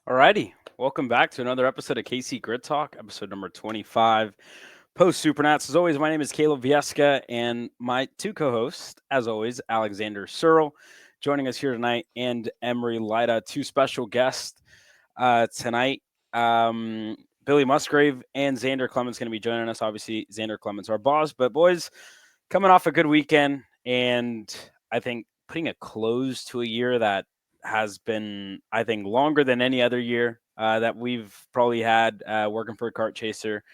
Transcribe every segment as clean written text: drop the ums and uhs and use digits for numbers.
Alrighty, welcome back to another episode of KC Grid Talk, episode number 25, post SuperNats. As always, my name is Caleb Vieska, and my two co-hosts, as always, Alexander Searle, joining us here tonight, and Emery Lida, two special guests tonight. Billy Musgrave and Xander Clements going to be joining us. Obviously, Xander Clements, our boss, but boys, coming off a good weekend, and I think putting a close to a year that has been, I think, longer than any other year that we've probably had working for Kart Chaser,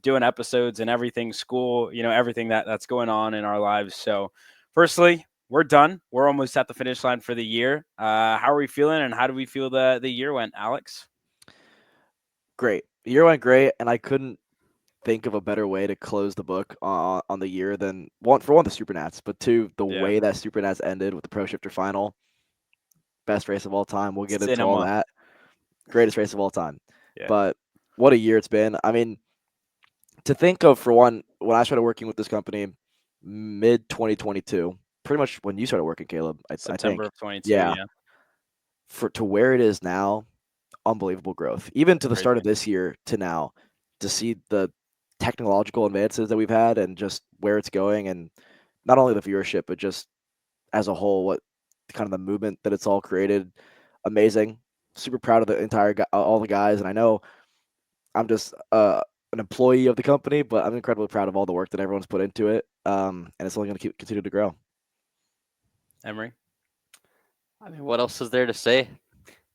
doing episodes and everything, school, everything that's going on in our lives. So firstly, we're done. We're almost at the finish line for the year. How are we feeling, and how do we feel the year went, Alex? Great. The year went great, and I couldn't think of a better way to close the book on the year than the SuperNats, but two, the way that SuperNats ended with the Pro Shifter final. Best race of all time. We'll get into all that. Greatest race of all time. Yeah. But what a year it's been. I mean, to think of, for one, when I started working with this company, mid-2022, pretty much when you started working, Caleb, September I think. Of 22, yeah. To where it is now, unbelievable growth. Even to the start of this year to now, to see the technological advances that we've had and just where it's going, and not only the viewership, but just as a whole, what kind of the movement that it's all created. Amazing. Super proud of the entire all the guys, and I know I'm just an employee of the company, but I'm incredibly proud of all the work that everyone's put into it, and it's only going to continue to grow. Emery? I mean, what else is there to say?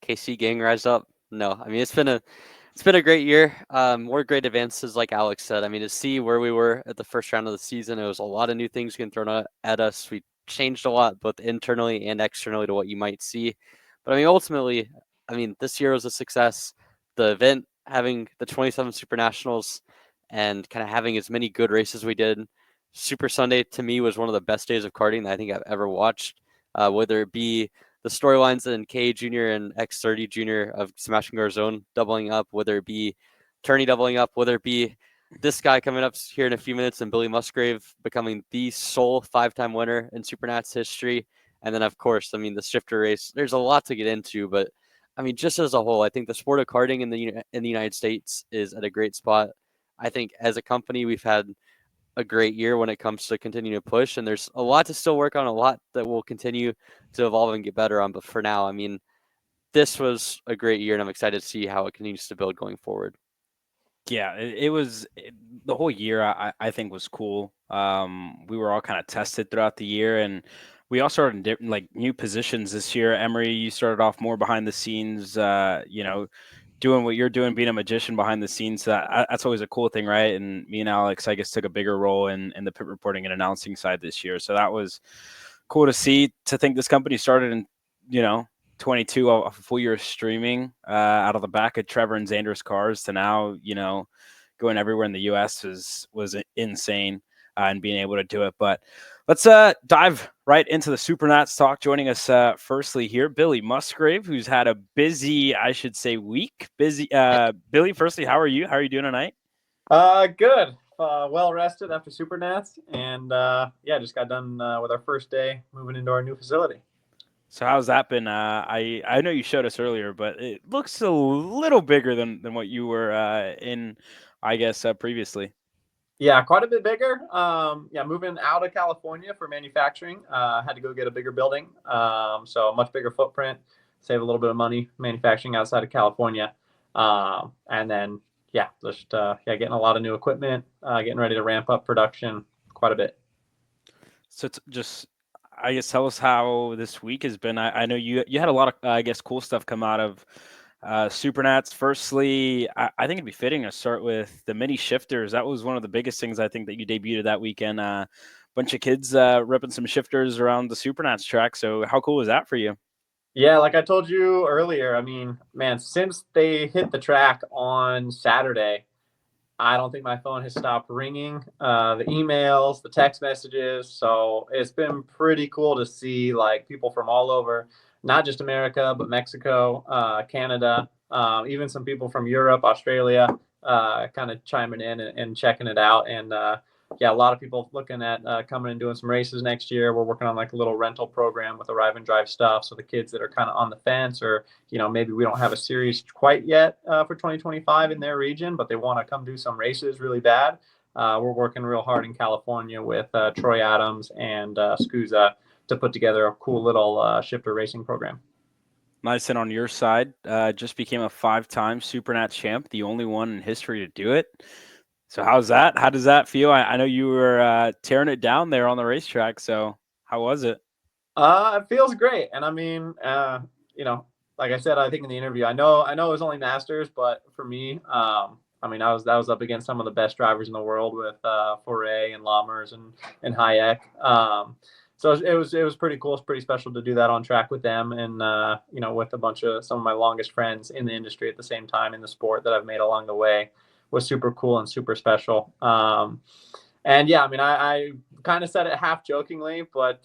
KC gang, rise up. No, I mean, it's been a great year. More great advances, like Alex said. I mean, to see where we were at the first round of the season, it was a lot of new things getting thrown at us. We changed a lot, both internally and externally, to what you might see. But I mean, ultimately, this year was a success. The event, having the 27 Supernationals and kind of having as many good races we did. Super Sunday, to me, was one of the best days of karting that I think I've ever watched, whether it be the storylines in K Jr. and X30 Jr. of Sebastian Garzón doubling up, whether it be Turney doubling up, whether it be this guy coming up here in a few minutes and Billy Musgrave becoming the sole 5-time winner in SuperNats history. And then, of course, the shifter race. There's a lot to get into, but just as a whole, I think the sport of karting in the United States is at a great spot. I think as a company, we've had a great year when it comes to continuing to push, and there's a lot to still work on, a lot that will continue to evolve and get better on. But for now, this was a great year, and I'm excited to see how it continues to build going forward. Yeah, it was the whole year. I think was cool. We were all kind of tested throughout the year, and we all started in different, new positions this year. Emery, you started off more behind the scenes, doing what you're doing, being a magician behind the scenes. So that's always a cool thing, right? And me and Alex, I guess, took a bigger role in the pit reporting and announcing side this year. So that was cool to see. To think this company started in 22, a full year of streaming out of the back of Trevor and Xander's cars to now, going everywhere in the U.S. was insane, and being able to do it. But let's dive right into the SuperNats talk. Joining us firstly here, Billy Musgrave, who's had a busy, I should say, week. Busy. Billy, firstly, how are you? How are you doing tonight? Good. Well rested after SuperNats, and just got done with our first day moving into our new facility. So how's that been? I know you showed us earlier, but it looks a little bigger than what you were in, I guess, previously. Yeah, quite a bit bigger. Moving out of California for manufacturing, had to go get a bigger building. So a much bigger footprint, save a little bit of money manufacturing outside of California. And then, yeah, just getting a lot of new equipment, getting ready to ramp up production quite a bit. So just, I guess, tell us how this week has been. I know you had a lot of, I guess, cool stuff come out of SuperNats. Firstly, I think it'd be fitting to start with the mini shifters. That was one of the biggest things I think that you debuted that weekend. Bunch of kids ripping some shifters around the SuperNats track. So how cool was that for you? Yeah, like I told you earlier, I mean, man, since they hit the track on Saturday, I don't think my phone has stopped ringing. The emails, the text messages. So it's been pretty cool to see like people from all over, not just America, but Mexico, Canada, even some people from Europe, Australia, kind of chiming in and checking it out. And yeah, a lot of people looking at coming and doing some races next year. We're working on like a little rental program with Arrive and Drive stuff. So the kids that are kind of on the fence, or maybe we don't have a series quite yet for 2025 in their region, but they want to come do some races really bad. We're working real hard in California with Troy Adams and Scusa to put together a cool little shifter racing program. Nice. And on your side, just became a 5-time SuperNats champ, the only one in history to do it. So how's that? How does that feel? I know you were tearing it down there on the racetrack. So how was it? It feels great. And I mean, like I said, I think in the interview, I know it was only Masters, but for me, I mean, that was up against some of the best drivers in the world with Foray and Lammers and Hayek. So it was pretty cool. It's pretty special to do that on track with them, and with a bunch of some of my longest friends in the industry at the same time in the sport that I've made along the way. Was super cool and super special. And yeah, I mean, I kind of said it half jokingly, but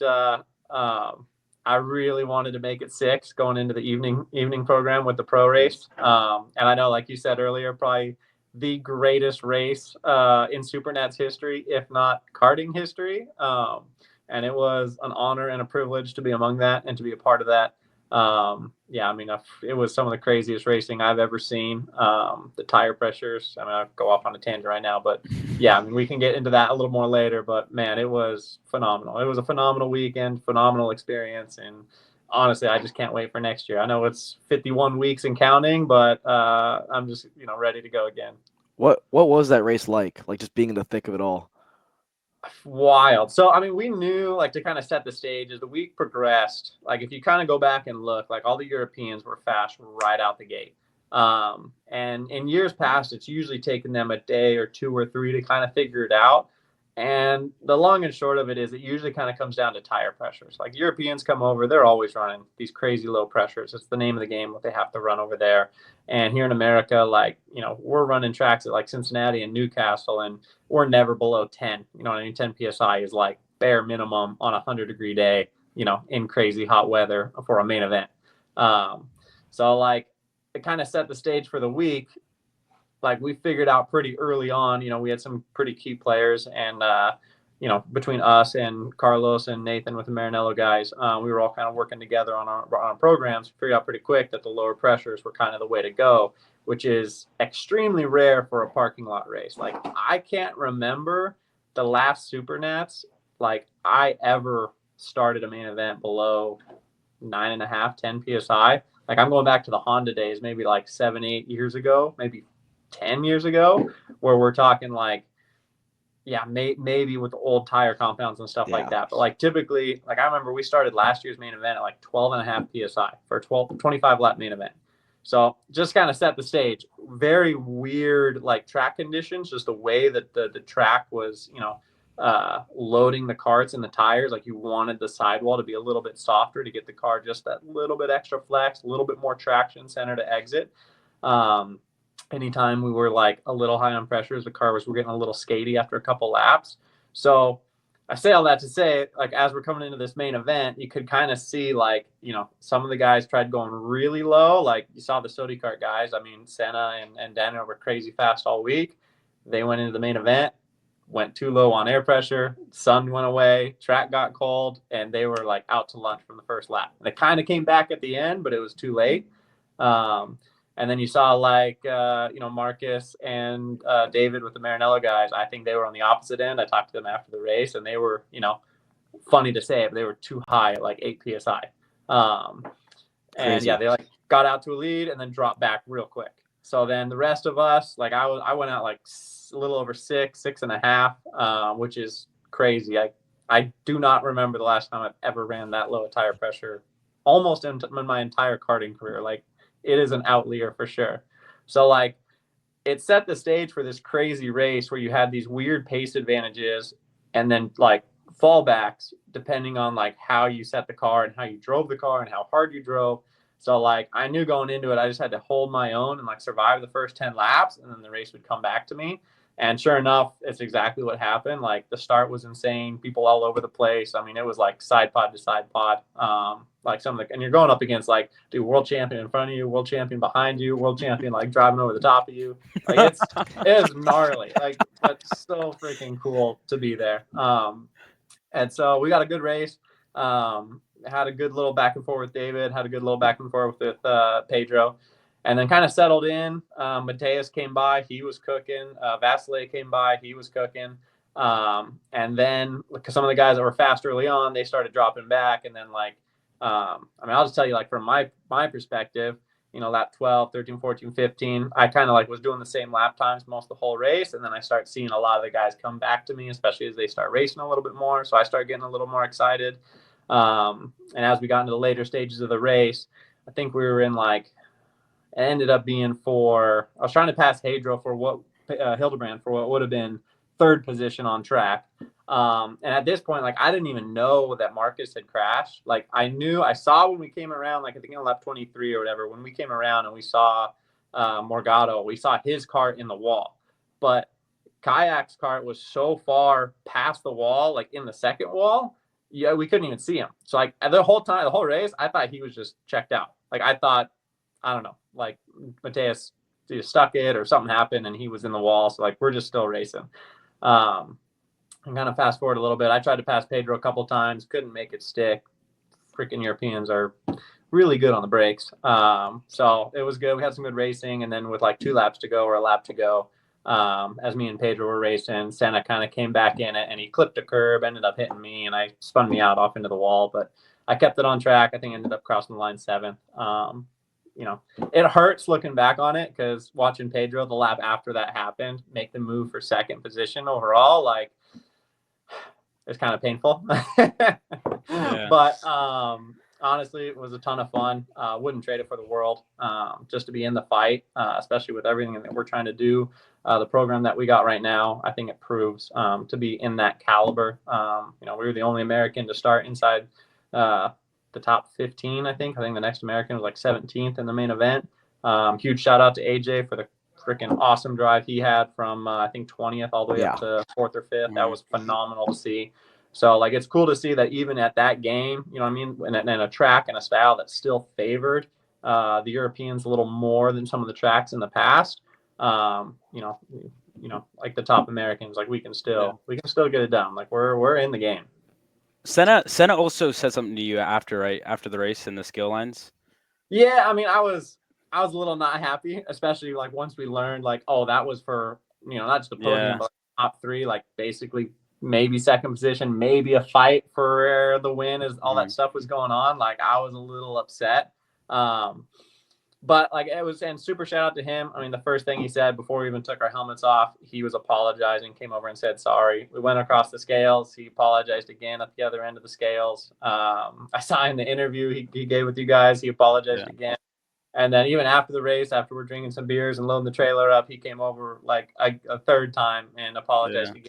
I really wanted to make it 6 going into the evening program with the pro race. And I know, like you said earlier, probably the greatest race in SuperNats history, if not karting history. And it was an honor and a privilege to be among that and to be a part of that. Yeah, I mean, it was some of the craziest racing I've ever seen. The tire pressures, I mean, I'll go off on a tangent right now, but yeah, I mean, we can get into that a little more later, but man, it was phenomenal. It was a phenomenal weekend, phenomenal experience. And honestly, I just can't wait for next year. I know it's 51 weeks and counting, but I'm just, ready to go again. What was that race like? Like just being in the thick of it all? Wild. So, I mean, we knew, like, to kind of set the stage as the week progressed, like, if you kind of go back and look, like, all the Europeans were fast right out the gate. And in years past, it's usually taken them a day or 2 or 3 to kind of figure it out. And the long and short of it is it usually kind of comes down to tire pressures. Like, Europeans come over, they're always running these crazy low pressures. It's the name of the game, what they have to run over there. And here in America, like, we're running tracks at like Cincinnati and Newcastle, and we're never below 10. You know what I mean? 10 PSI is like bare minimum on a 100-degree day, in crazy hot weather for a main event. So, like, it kind of set the stage for the week. Like, we figured out pretty early on, we had some pretty key players, and between us and Carlos and Nathan with the Maranello guys, we were all kind of working together on our programs. Figured out pretty quick that the lower pressures were kind of the way to go, which is extremely rare for a parking lot race. Like, I can't remember the last SuperNats like I ever started a main event below 9.5, 10 PSI. Like, I'm going back to the Honda days, maybe like 7, 8 years ago, maybe 10 years ago, where we're talking like, yeah, maybe with the old tire compounds and stuff like that. But like typically, like I remember we started last year's main event at like 12.5 PSI for a 25 lap main event. So just kind of set the stage. Very weird, like track conditions, just the way that the track was, loading the karts and the tires. Like you wanted the sidewall to be a little bit softer to get the car just that little bit extra flex, a little bit more traction center to exit. Anytime we were like a little high on pressures, the car we're getting a little skatey after a couple laps. So I say all that to say, like, as we're coming into this main event, you could kind of see, like, some of the guys tried going really low. Like, you saw the Sodi Kart guys. I mean, Senna and Daniel were crazy fast all week. They went into the main event, went too low on air pressure. Sun went away. Track got cold, and they were, like, out to lunch from the first lap. They kind of came back at the end, but it was too late. And then you saw like, Marcus and David with the Maranello guys. I think they were on the opposite end. I talked to them after the race, and they were, funny to say, but they were too high at like 8 PSI. And yeah, they like got out to a lead and then dropped back real quick. So then the rest of us, like I went out like a little over 6.5, which is crazy. I do not remember the last time I've ever ran that low tire pressure almost in my entire karting career. Like, it is an outlier for sure. So like, it set the stage for this crazy race where you had these weird pace advantages and then like fallbacks depending on like how you set the car and how you drove the car and how hard you drove. So like, I knew going into it, I just had to hold my own and like survive the first 10 laps, and then the race would come back to me. And sure enough, it's exactly what happened. Like, the start was insane, people all over the place. I mean, it was like side pod to side pod. Like some of the, and you're going up against like, dude, world champion in front of you, world champion behind you, world champion like driving over the top of you. Like, it is gnarly. Like, that's so freaking cool to be there. And so we got a good race. Had a good little back and forth with David, had a good little back and forth with Pedro, and then kind of settled in. Mateus came by, he was cooking. Vasile came by, he was cooking. And then because some of the guys that were fast early on, they started dropping back. And then like, I mean, I'll just tell you, like, from my perspective, you know, lap 12, 13, 14, 15, I kind of like was doing the same lap times most of the whole race. And then I start seeing a lot of the guys come back to me, especially as they start racing a little bit more. So I start getting a little more excited. And as we got into the later stages of the race, I think we were in like, it ended up being I was trying to pass Hadro for what, Hildebrand for what would have been third position on track. And at this point, like, I didn't even know that Marcus had crashed. Like, I saw when we came around, like, I think on lap 23 or whatever, when we came around and we saw Morgado, we saw his cart in the wall. But Kayak's cart was so far past the wall, like in the second wall, yeah, we couldn't even see him. So like the whole race, I thought he was just checked out. Like, I thought, I don't know, like Mateus stuck it or something happened and he was in the wall. So like, we're just still racing. And kind of fast forward a little bit, I tried to pass Pedro a couple times, couldn't make it stick. Freaking Europeans are really good on the brakes. So it was good. We had some good racing. And then with like 2 laps to go or a lap to go, as me and Pedro were racing, Senna kind of came back in it and he clipped a curb, ended up hitting me, and I spun me out off into the wall. But I kept it on track. I think I ended up crossing the line 7th. You know, it hurts looking back on it because watching Pedro the lap after that happened make the move for 2nd position overall, like, it's kind of painful. Yeah. But honestly, it was a ton of fun. Wouldn't trade it for the world, just to be in the fight, especially with everything that we're trying to do. The program that we got right now, I think it proves to be in that caliber. You know, we were the only American to start inside the top 15, I think. I think the next American was like 17th in the main event. Huge shout out to AJ for the freaking awesome drive he had from I think 20th all the way up to 4th or 5th. That was phenomenal to see. So like, it's cool to see that even at that game, you know what I mean, and a track and a style that still favored the Europeans a little more than some of the tracks in the past. You know, like the top Americans, like we can still get it done. Like, we're in the game. Senna also said something to you after the race in the skill lines. Yeah, I mean, I was a little not happy, especially like once we learned like, oh, that was for, you know, not just the podium, but top 3, like basically maybe 2nd position, maybe a fight for the win, as all that stuff was going on. Like, I was a little upset. But like, it was, and super shout out to him. I mean, the first thing he said before we even took our helmets off, he was apologizing, came over and said sorry. We went across the scales. He apologized again at the other end of the scales. I saw in the interview he gave with you guys, he apologized again. And then even after the race, after we're drinking some beers and loading the trailer up, he came over like a 3rd time and apologized again.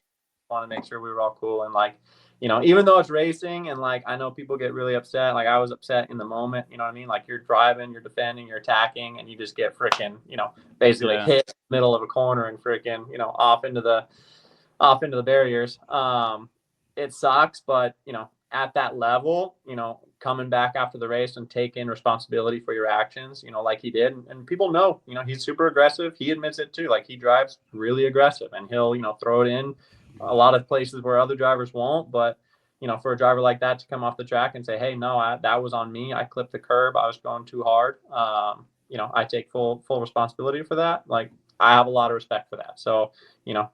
Want to make sure we were all cool. And like, you know, even though it's racing and like, I know people get really upset. Like, I was upset in the moment, you know what I mean? Like, you're driving, you're defending, you're attacking, and you just get freaking, you know, basically hit in the middle of a corner and freaking, you know, off into the barriers. It sucks, but you know, at that level, you know, coming back after the race and taking responsibility for your actions, you know, like he did. And people know, you know, he's super aggressive. He admits it too. Like, he drives really aggressive and he'll, you know, throw it in a lot of places where other drivers won't. But, you know, for a driver like that to come off the track and say, hey, no, that was on me. I clipped the curb. I was going too hard. You know, I take full responsibility for that. Like, I have a lot of respect for that. So, you know,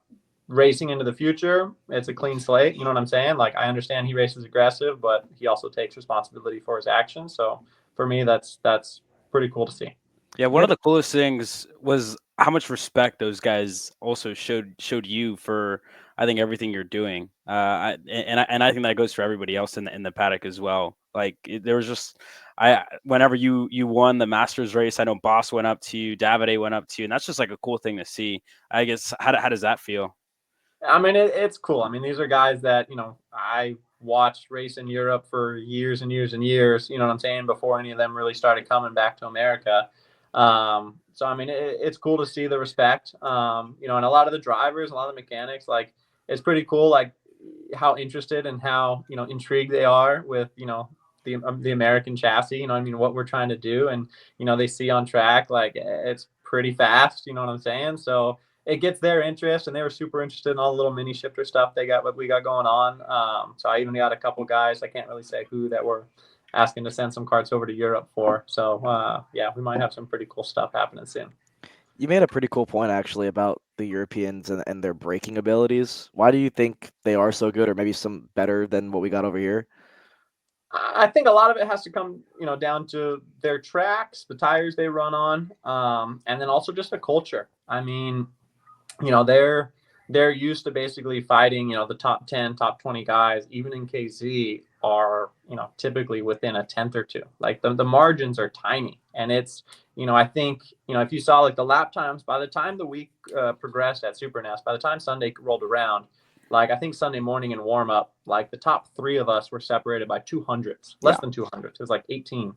racing into the future, it's a clean slate. You know what I'm saying? Like, I understand he races aggressive, but he also takes responsibility for his actions. So for me, that's pretty cool to see. Yeah, one of the coolest things was how much respect those guys also showed you for, I think, everything you're doing. And I think that goes for everybody else in the paddock as well. Like there was just whenever you won the Masters race, I know Boss went up to you, Davide went up to you, and that's just like a cool thing to see. I guess how does that feel? I mean, it's cool. I mean, these are guys that, I watched race in Europe for years and years and years, you know what I'm saying, before any of them really started coming back to America. So, I mean, it's cool to see the respect, and a lot of the drivers, a lot of the mechanics, like, it's pretty cool, like, how interested and how, intrigued they are with, the American chassis, I mean, what we're trying to do. And, they see on track, like, it's pretty fast, you know what I'm saying? So, it gets their interest, and they were super interested in all the little mini shifter stuff what we got going on. So I even got a couple guys, I can't really say who, that were asking to send some carts over to Europe for. So yeah, we might have some pretty cool stuff happening soon. You made a pretty cool point actually about the Europeans and their braking abilities. Why do you think they are so good, or maybe some better than what we got over here? I think a lot of it has to come, down to their tracks, the tires they run on, and then also just the culture. I mean, they're used to basically fighting, the top 10, top 20 guys, even in KZ, are, typically within a tenth or two. Like the margins are tiny. And it's, I think, if you saw like the lap times, by the time the week progressed at SuperNats, by the time Sunday rolled around, like I think Sunday morning in warm up, like the top three of us were separated by 200s, less than 200. It was like 18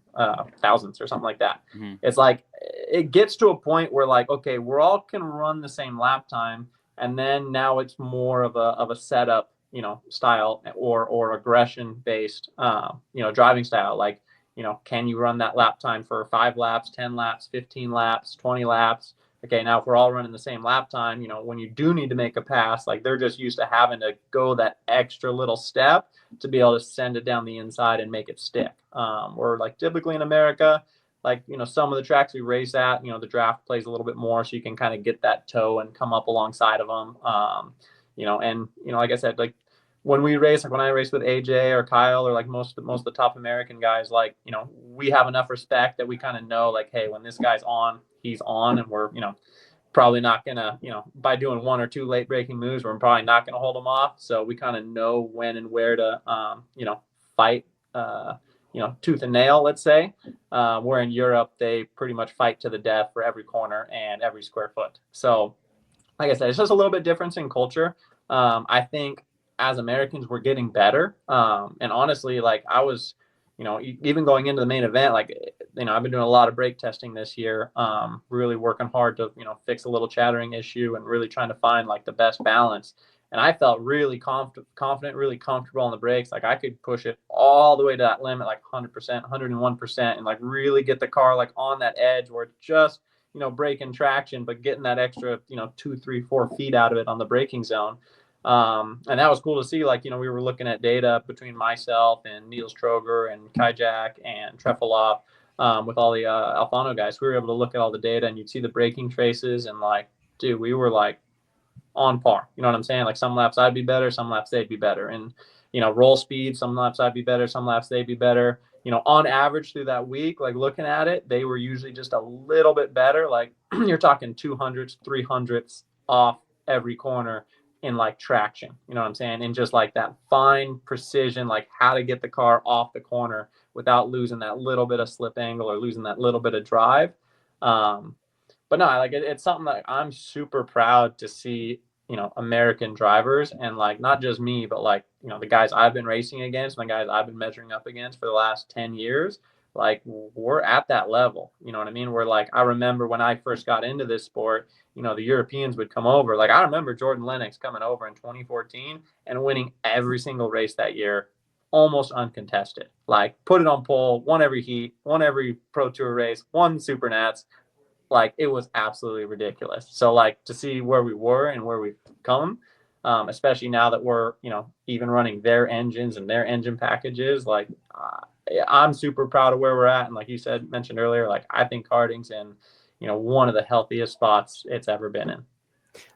thousandths or something like that. Mm-hmm. It's like it gets to a point where like, okay, we're all can run the same lap time, and then now it's more of a setup, style or aggression based, driving style. Like, can you run that lap time for 5 laps, 10 laps, 15 laps, 20 laps? Okay, now if we're all running the same lap time, when you do need to make a pass, like they're just used to having to go that extra little step to be able to send it down the inside and make it stick. Or like typically in America, like, some of the tracks we race at, the draft plays a little bit more, so you can kind of get that toe and come up alongside of them. And, like I said, like when we race, like when I race with AJ or Kyle or like most of the top American guys, like, we have enough respect that we kind of know like, hey, when this guy's on, he's on, and we're, probably not gonna, by doing 1 or 2 late breaking moves, we're probably not gonna hold them off. So we kind of know when and where to, fight, tooth and nail, let's say. Where in Europe, they pretty much fight to the death for every corner and every square foot. So, like I said, it's just a little bit difference in culture. I think as Americans, we're getting better. And honestly, like I was, even going into the main event, like, I've been doing a lot of brake testing this year, really working hard to, fix a little chattering issue and really trying to find like the best balance. And I felt really confident, really comfortable on the brakes. Like I could push it all the way to that limit, like 100%, 101%, and like really get the car like on that edge where it's just, braking traction, but getting that extra, 2, 3, 4 feet out of it on the braking zone. And that was cool to see. Like, we were looking at data between myself and Niels Troger and Kajak and Trefilov, with all the Alfano guys. We were able to look at all the data, and you'd see the braking traces, and like, dude, we were like on par. You know what I'm saying? Like some laps I'd be better, some laps they'd be better. And, roll speed, some laps I'd be better, some laps they'd be better. On average through that week, like looking at it, they were usually just a little bit better. Like you're talking 200s, 300s off every corner in like traction, you know what I'm saying? And just like that fine precision, like how to get the car off the corner without losing that little bit of slip angle or losing that little bit of drive. But no, like it's something that I'm super proud to see, American drivers, and like not just me, but like, the guys I've been racing against and the guys I've been measuring up against for the last 10 years, like we're at that level. You know what I mean? We're like, I remember when I first got into this sport, the Europeans would come over. Like I remember Jordan Lennox coming over in 2014 and winning every single race that year, almost uncontested. Like put it on pole, won every heat, won every Pro Tour race, won Supernats. Like it was absolutely ridiculous. So like to see where we were and where we've come, especially now that we're, even running their engines and their engine packages, like I'm super proud of where we're at. And like you mentioned earlier, like I think karting's in, one of the healthiest spots it's ever been in.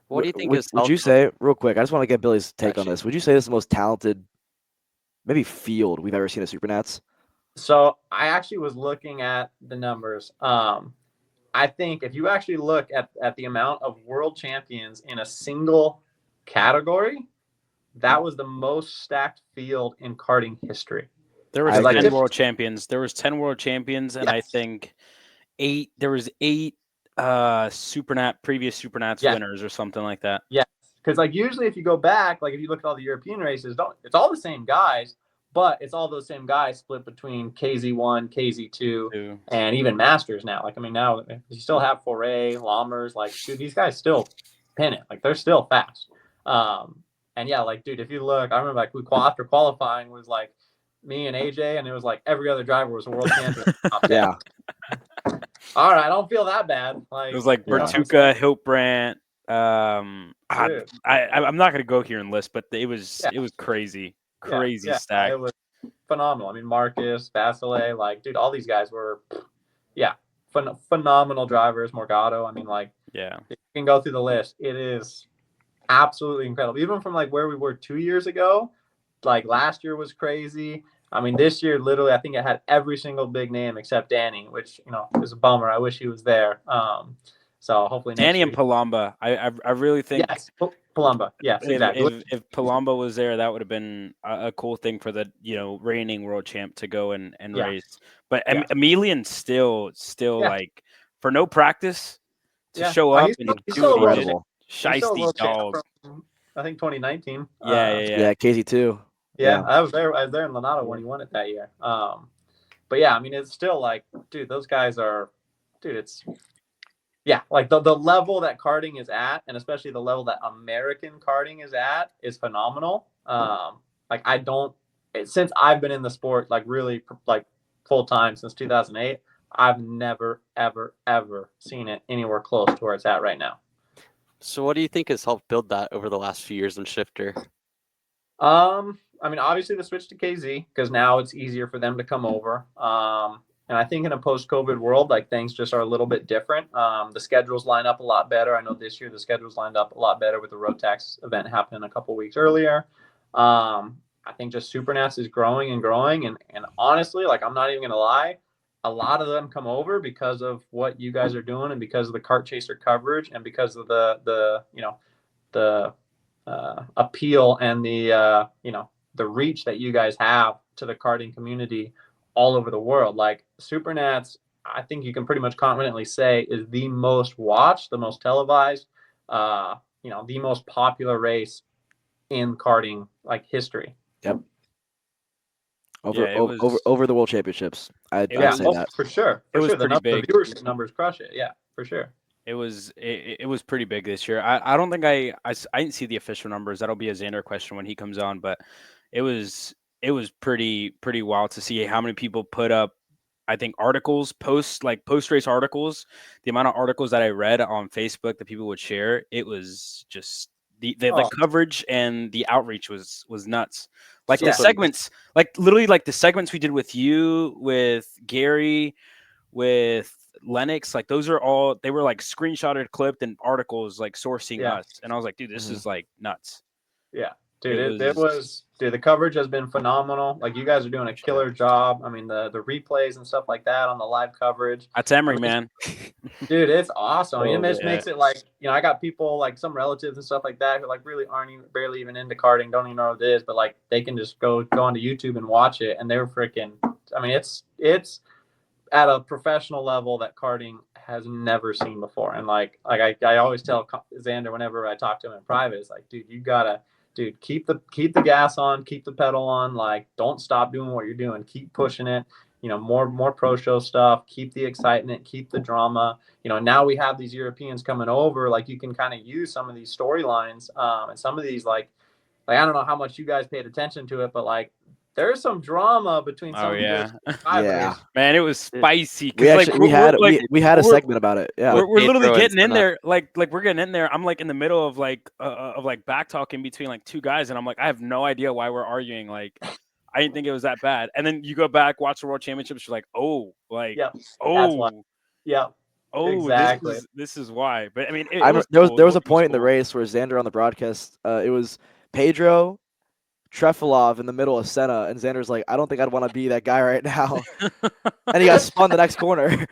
What do you think would you say, real quick, I just want to get Billy's take on this. Would you say this is the most talented, maybe field we've ever seen at Supernats? So I actually was looking at the numbers. I think if you actually look at the amount of world champions in a single category, that was the most stacked field in karting history. There was I 10 agree. world champions. There was 10 world champions, and I Yes. think there was 8 previous Supernats Yeah. winners or something like that. Yes, because like usually if you go back, like if you look at all the European races, it's all the same guys, but it's all those same guys split between KZ1, KZ2, Too. and even Masters now. Like I mean, now you still have Foray, Lammers, like dude, these guys still pin it. Like they're still fast. And yeah, like dude, if you look, I remember like after qualifying was like me and AJ, and it was like every other driver was a world champion. Yeah. All right, I don't feel that bad. Like It was like Yeah. Bertuca, Hiltbrandt. Dude. I'm not gonna go here and list, but it was crazy, Yeah, stack. it was phenomenal. I mean, Marcus, Vasile, like, dude, all these guys were, phenomenal drivers. Morgado, I mean, like, Yeah, you can go through the list. It is absolutely incredible. Even from like where we were 2 years ago, like last year was crazy. I mean, this year, literally, I think it had every single big name except Danny, which, is a bummer. I wish he was there. So hopefully next Danny year. and Palamba. I really think Yes, Palumba. Yes, exactly. if Palamba was there, that would have been a cool thing for the reigning world champ to go and Yeah. race. But Yeah. Emilian still Yeah. like for no practice to Yeah. show Oh, up he's and still- he's do still a what he did. Incredible. He's still a Shiesty world champ dog. from, I think 2019. Yeah. KZ2. Yeah, I was there in Lanado when he won it that year. But yeah, I mean, it's still like, dude, those guys are, dude, it's, yeah, like the level that karting is at, and especially the level that American karting is at, is phenomenal. Like since I've been in the sport, like really, like full time since 2008, I've never, ever, ever seen it anywhere close to where it's at right now. So what do you think has helped build that over the last few years in Shifter? I mean, obviously the switch to KZ, because now it's easier for them to come over. And I think in a post-COVID world, like things just are a little bit different. The schedules line up a lot better. I know this year the schedules lined up a lot better with the Road Tax event happening a couple weeks earlier. I think just SuperNats is growing and growing. And honestly, like I'm not even gonna lie, a lot of them come over because of what you guys are doing and because of the Kart Chaser coverage and because of the appeal and the reach that you guys have to the karting community all over the world. Like SuperNats, I think you can pretty much confidently say is the most watched, the most televised, the most popular race in karting like history. Yep. Yeah, it was- Over the World Championships. I'd say that. For sure. It was pretty The big. viewership numbers crush it. Yeah, for sure. It was pretty big this year. I don't think I didn't see the official numbers. That'll be a Xander question when he comes on, but it was pretty wild to see how many people put up, I think, articles, post race articles. The amount of articles that I read on Facebook that people would share, it was just the coverage and the outreach was nuts. Like the segments, like literally like the segments we did with you, with Gary, with Lennox, like those are all, they were like screenshotted, clipped, and articles like sourcing us. And I was like, dude, this is like nuts. Yeah. Dude, the coverage has been phenomenal. Like you guys are doing a killer job. I mean, the replays and stuff like that on the live coverage. That's Emery, man. Dude, it's awesome. I mean, it makes it like, I got people like some relatives and stuff like that who like really barely even into karting, don't even know what it is, but like they can just go onto YouTube and watch it, and they're freaking. I mean, it's at a professional level that karting has never seen before. And like I always tell Xander whenever I talk to him in private, it's like, dude, you gotta. Dude, keep the gas on, keep the pedal on. Like, don't stop doing what you're doing. Keep pushing it. More pro show stuff. Keep the excitement. Keep the drama. Now we have these Europeans coming over. Like, you can kind of use some of these storylines and some of these like I don't know how much you guys paid attention to it, but like there's some drama between some of yeah, man, it was spicy. We had a segment about it. Yeah, we're literally getting in there, like we're getting in there. I'm like in the middle of like back talking between like two guys, and I'm like, I have no idea why we're arguing. Like, I didn't think it was that bad. And then you go back, watch the World Championships, you're like, oh, exactly. This is why. But I mean, there was a point in the race where Xander on the broadcast, it was Pedro Trefilov in the middle of Senna, and Xander's like, I don't think I'd want to be that guy right now. And he got spun the next corner.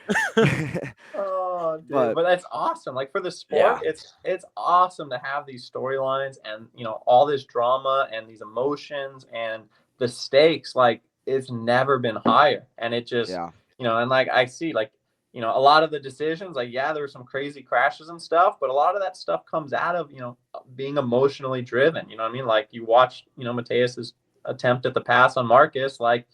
Oh, dude, but that's awesome. Like for the sport, it's awesome to have these storylines and all this drama and these emotions and the stakes. Like it's never been higher, and it just and like I see like a lot of the decisions. Like there were some crazy crashes and stuff, but a lot of that stuff comes out of being emotionally driven. You know what I mean? Like you watch Mateus's attempt at the pass on Marcus, like.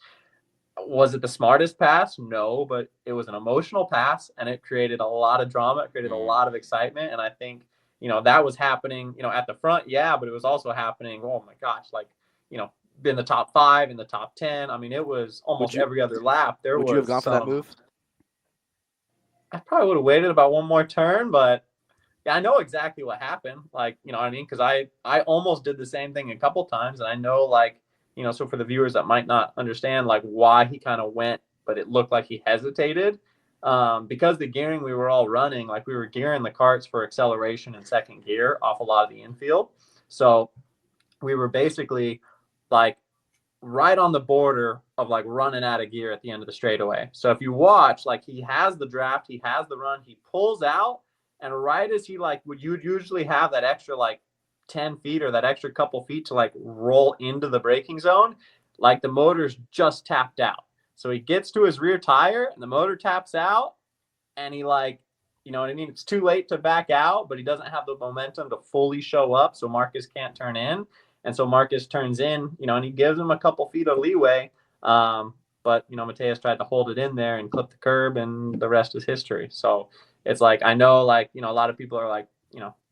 Was it the smartest pass? No, but it was an emotional pass, and it created a lot of drama. It created a lot of excitement, and I think that was happening at the front, but it was also happening. Oh my gosh, like in the top 5, in the top 10. I mean, it was almost every other lap. Would you have gone for that move? I probably would have waited about one more turn, but I know exactly what happened. Like what I mean, because I almost did the same thing a couple times, and I know like. So for the viewers that might not understand like why he kind of went, but it looked like he hesitated because the gearing we were all running, like we were gearing the karts for acceleration in second gear off a lot of the infield. So we were basically like right on the border of like running out of gear at the end of the straightaway. So if you watch, like he has the draft, he has the run, he pulls out, and right as he like you'd usually have that extra like 10 feet or that extra couple feet to like roll into the braking zone, like the motor's just tapped out. So he gets to his rear tire and the motor taps out, and he like, you know what I mean? It's too late to back out, but he doesn't have the momentum to fully show up. So Marcus can't turn in. And so Marcus turns in, and he gives him a couple feet of leeway. But, Mateus tried to hold it in there and clip the curb, and the rest is history. So it's like, I know, like, a lot of people are like,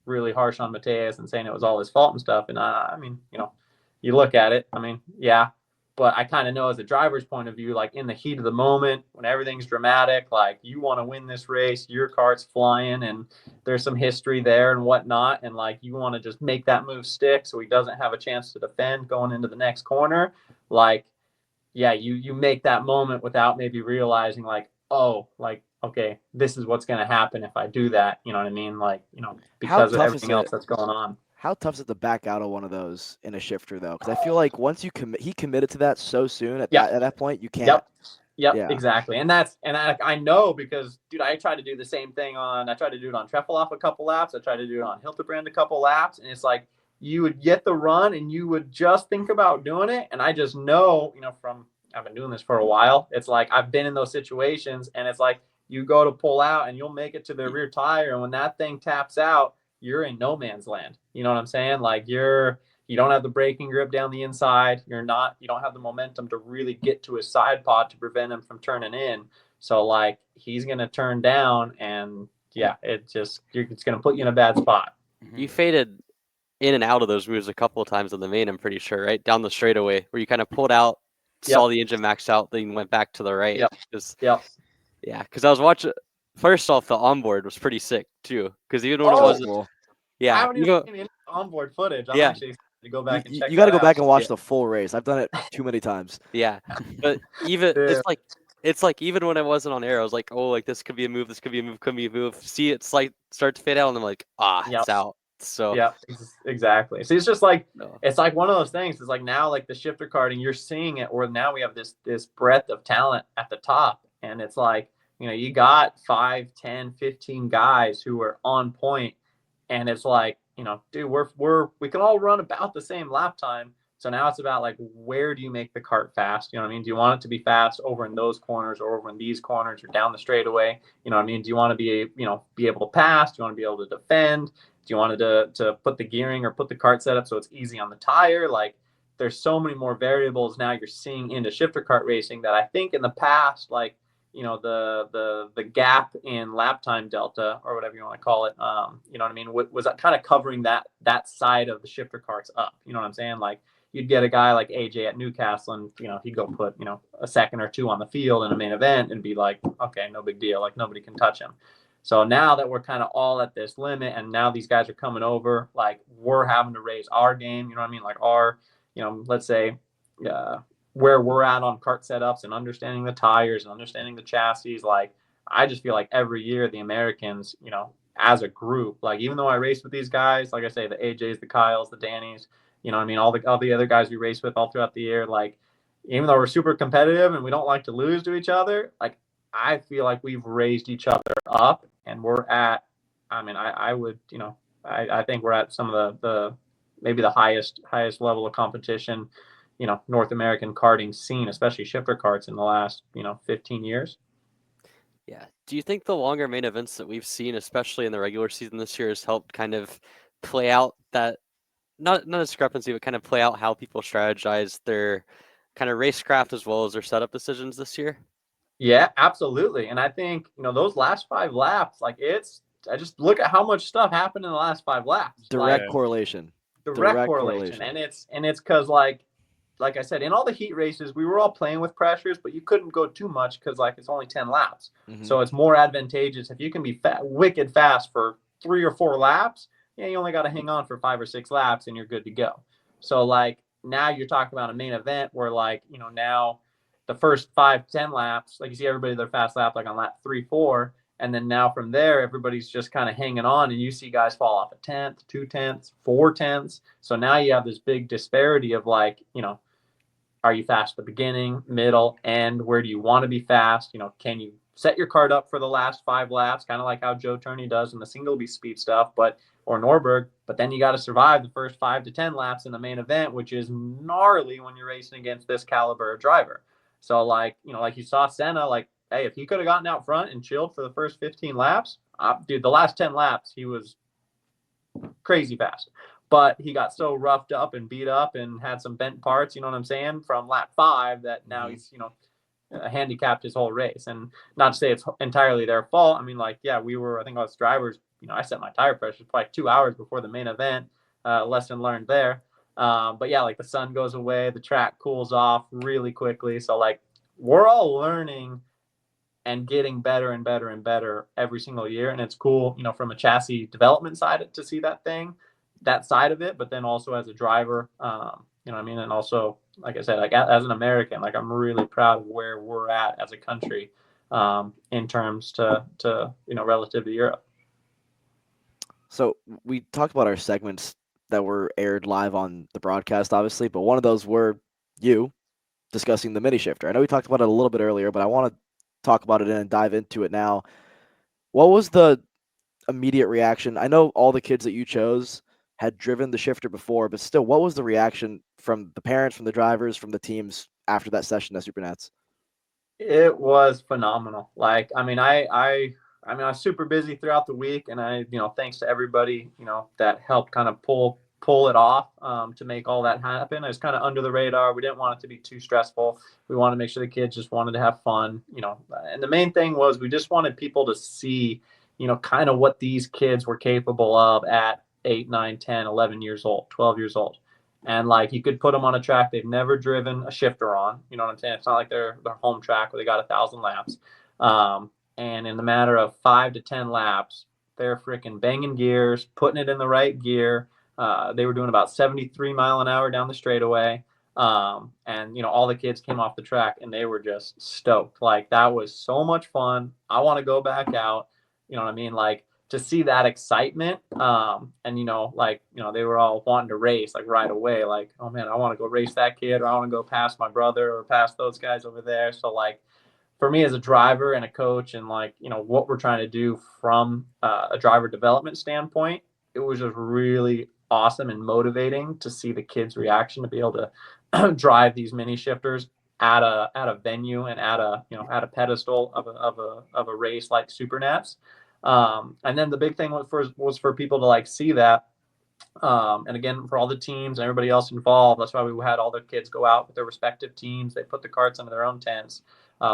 really harsh on Mateus and saying it was all his fault and stuff. And I mean, you look at it, I mean, but I kind of know as a driver's point of view, like in the heat of the moment, when everything's dramatic, like you want to win this race, your kart's flying and there's some history there and whatnot. And like, you want to just make that move stick so he doesn't have a chance to defend going into the next corner. Like, you make that moment without maybe realizing like, oh, like, okay, this is what's going to happen if I do that. You know what I mean? Like, because of everything else that's going on. How tough is it to back out of one of those in a shifter though? Because I feel like once you he committed to that so soon at that point, you can't. Yep, exactly. And I know because, dude, I tried to do the same thing I tried to do it on Trefilov a couple laps. I tried to do it on Hildebrand a couple laps. And it's like, you would get the run and you would just think about doing it. And I just know, I've been doing this for a while. It's like, I've been in those situations, and it's like, you go to pull out and you'll make it to the rear tire. And when that thing taps out, you're in no man's land. You know what I'm saying? Like you don't have the braking grip down the inside. You don't have the momentum to really get to his side pod to prevent him from turning in. So like he's going to turn down, and it's going to put you in a bad spot. You faded in and out of those moves a couple of times on the main, I'm pretty sure, right? Down the straightaway where you kind of pulled out, saw the engine max out, then went back to the right. Yeah, because I was watching. First off, the onboard was pretty sick too. Because even when it wasn't, I haven't even seen any onboard footage. I'm actually excited to go back and check. You got to go back and watch the full race. I've done it too many times. Yeah, but even it's like even when I wasn't on air, I was like, oh, like this could be a move. This could be a move. Could be a move. See, it's like start to fade out, and I'm like, it's out. So exactly. So it's just like it's like one of those things. It's like now, like the shifter karting, you're seeing it where now we have this breadth of talent at the top, and it's like. You got 5, 10, 15 guys who are on point, and it's like, dude, we can all run about the same lap time. So now it's about like, where do you make the kart fast? You know what I mean? Do you want it to be fast over in those corners or over in these corners or down the straightaway? You know what I mean? Do you want to be able to pass? Do you want to be able to defend? Do you want to put the gearing or put the kart setup so it's easy on the tire? Like there's so many more variables now you're seeing into shifter kart racing that I think in the past, like, the gap in lap time delta or whatever you want to call it, you know what I mean, was kind of covering that side of the shifter karts up. You know what I'm saying? Like you'd get a guy like AJ at Newcastle and, he'd go put, a second or two on the field in a main event and be like, okay, no big deal. Like nobody can touch him. So now that we're kind of all at this limit and now these guys are coming over, like we're having to raise our game, you know what I mean? Like our, let's say, where we're at on kart setups and understanding the tires and understanding the chassis. Like, I just feel like every year the Americans, as a group, like even though I race with these guys, like I say, the AJs, the Kyles, the Dannys, You know what I mean? All the other guys we race with all throughout the year, like, even though we're super competitive and we don't like to lose to each other, like, I feel like we've raised each other up, and we're at, I mean, I would, I think we're at some of the maybe the highest level of competition, North American karting scene, especially shifter karts in the last, 15 years. Yeah. Do you think the longer main events that we've seen, especially in the regular season this year, has helped kind of play out that not a discrepancy, but kind of play out how people strategize their kind of racecraft as well as their setup decisions this year? Yeah, absolutely. And I think, those last 5 laps, like, I just look at how much stuff happened in the last 5 laps. Direct correlation. Direct correlation. And it's because, like I said, in all the heat races, we were all playing with pressures, but you couldn't go too much because, like, it's only 10 laps. So it's more advantageous if you can be wicked fast for 3 or 4 laps. Yeah, you only got to hang on for 5 or 6 laps and you're good to go. So, like, now you're talking about a main event where, like, now the first 5-10 laps, like, you see everybody their fast lap, like on lap 3, 4. And then now from there, everybody's just kind of hanging on, and you see guys fall off a 10th, 2 tenths, 4 tenths. So now you have this big disparity of, like, are you fast at the beginning, middle, end? Where do you want to be fast? Can you set your cart up for the last 5 laps, kind of like how Joe Turney does in the single B speed stuff, or Norberg. But then you got to survive the first 5 to 10 laps in the main event, which is gnarly when you're racing against this caliber of driver. So, like, like you saw Senna, like, hey, if he could have gotten out front and chilled for the first 15 laps, dude, the last 10 laps, he was crazy fast. But he got so roughed up and beat up and had some bent parts, you know what I'm saying, from lap 5 that now he's, handicapped his whole race. And not to say it's entirely their fault. I mean, like, yeah, I think us drivers, I set my tire pressure probably 2 hours before the main event. Lesson learned there. But yeah, like, the sun goes away, the track cools off really quickly. So, like, we're all learning and getting better and better and better every single year. And it's cool, from a chassis development side to see that side of it, but then also as a driver, you know what I mean? And also, like I said, like, as an American, like, I'm really proud of where we're at as a country, in terms to relative to Europe. So we talked about our segments that were aired live on the broadcast, obviously, but one of those were you discussing the mini shifter. I know we talked about it a little bit earlier, but I want to talk about it and dive into it now. What was the immediate reaction? I know all the kids that you chose had driven the shifter before, but still, what was the reaction from the parents, from the drivers, from the teams after that session at SuperNats? It was phenomenal. Like, I mean, I was super busy throughout the week, and thanks to everybody, that helped kind of pull it off, to make all that happen. It was kind of under the radar. We didn't want it to be too stressful. We wanted to make sure the kids just wanted to have fun, and the main thing was we just wanted people to see, kind of what these kids were capable of at 8, 9, 10, 11 years old, 12 years old. And, like, you could put them on a track they've never driven a shifter on. You know what I'm saying? It's not like their home track where they got 1,000 laps. And in the matter of 5 to 10 laps, they're freaking banging gears, putting it in the right gear. They were doing about 73 mile an hour down the straightaway. And all the kids came off the track and they were just stoked. Like, that was so much fun. I want to go back out. You know what I mean? Like, to see that excitement, and they were all wanting to race, like, right away, like, oh man, I want to go race that kid, or I want to go past my brother or past those guys over there. So, like, for me as a driver and a coach, and, like, what we're trying to do from a driver development standpoint, it was just really awesome and motivating to see the kids' reaction to be able to drive these mini shifters at a venue and at a pedestal of a race like SuperNats. And then the big thing was for people to, like, see that. And again, for all the teams and everybody else involved, that's why we had all the kids go out with their respective teams. They put the carts under their own tents,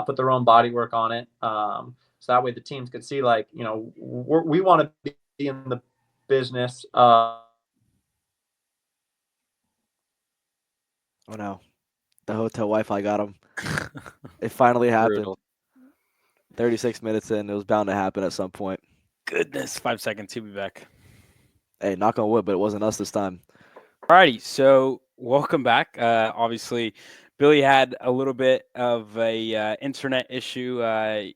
put their own body work on it. So that way the teams could see, like, we want to be in the business of. Oh no, the hotel Wi-Fi got him. It finally happened. Brutal. 36 minutes in, it was bound to happen at some point. Goodness, 5 seconds, he'll be back. Hey, knock on wood, but it wasn't us this time. Alrighty, so welcome back. Obviously, Billy had a little bit of a internet issue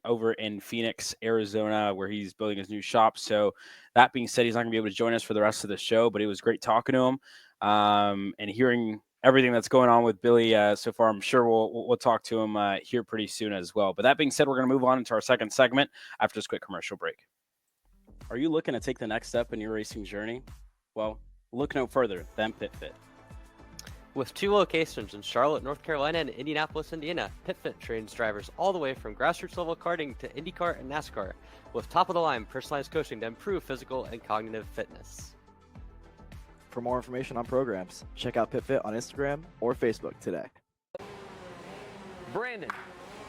over in Phoenix, Arizona, where he's building his new shop. So that being said, he's not going to be able to join us for the rest of the show, but it was great talking to him. and hearing everything that's going on with Billy so far. I'm sure we'll talk to him here pretty soon as well. But that being said, we're going to move on into our second segment after this quick commercial break. Are you looking to take the next step in your racing journey? Well, look no further than PitFit. With 2 locations in Charlotte, North Carolina and Indianapolis, Indiana, PitFit trains drivers all the way from grassroots level karting to IndyCar and NASCAR, with top-of-the-line personalized coaching to improve physical and cognitive fitness. For more information on programs, check out PitFit on Instagram or Facebook today. Brandon,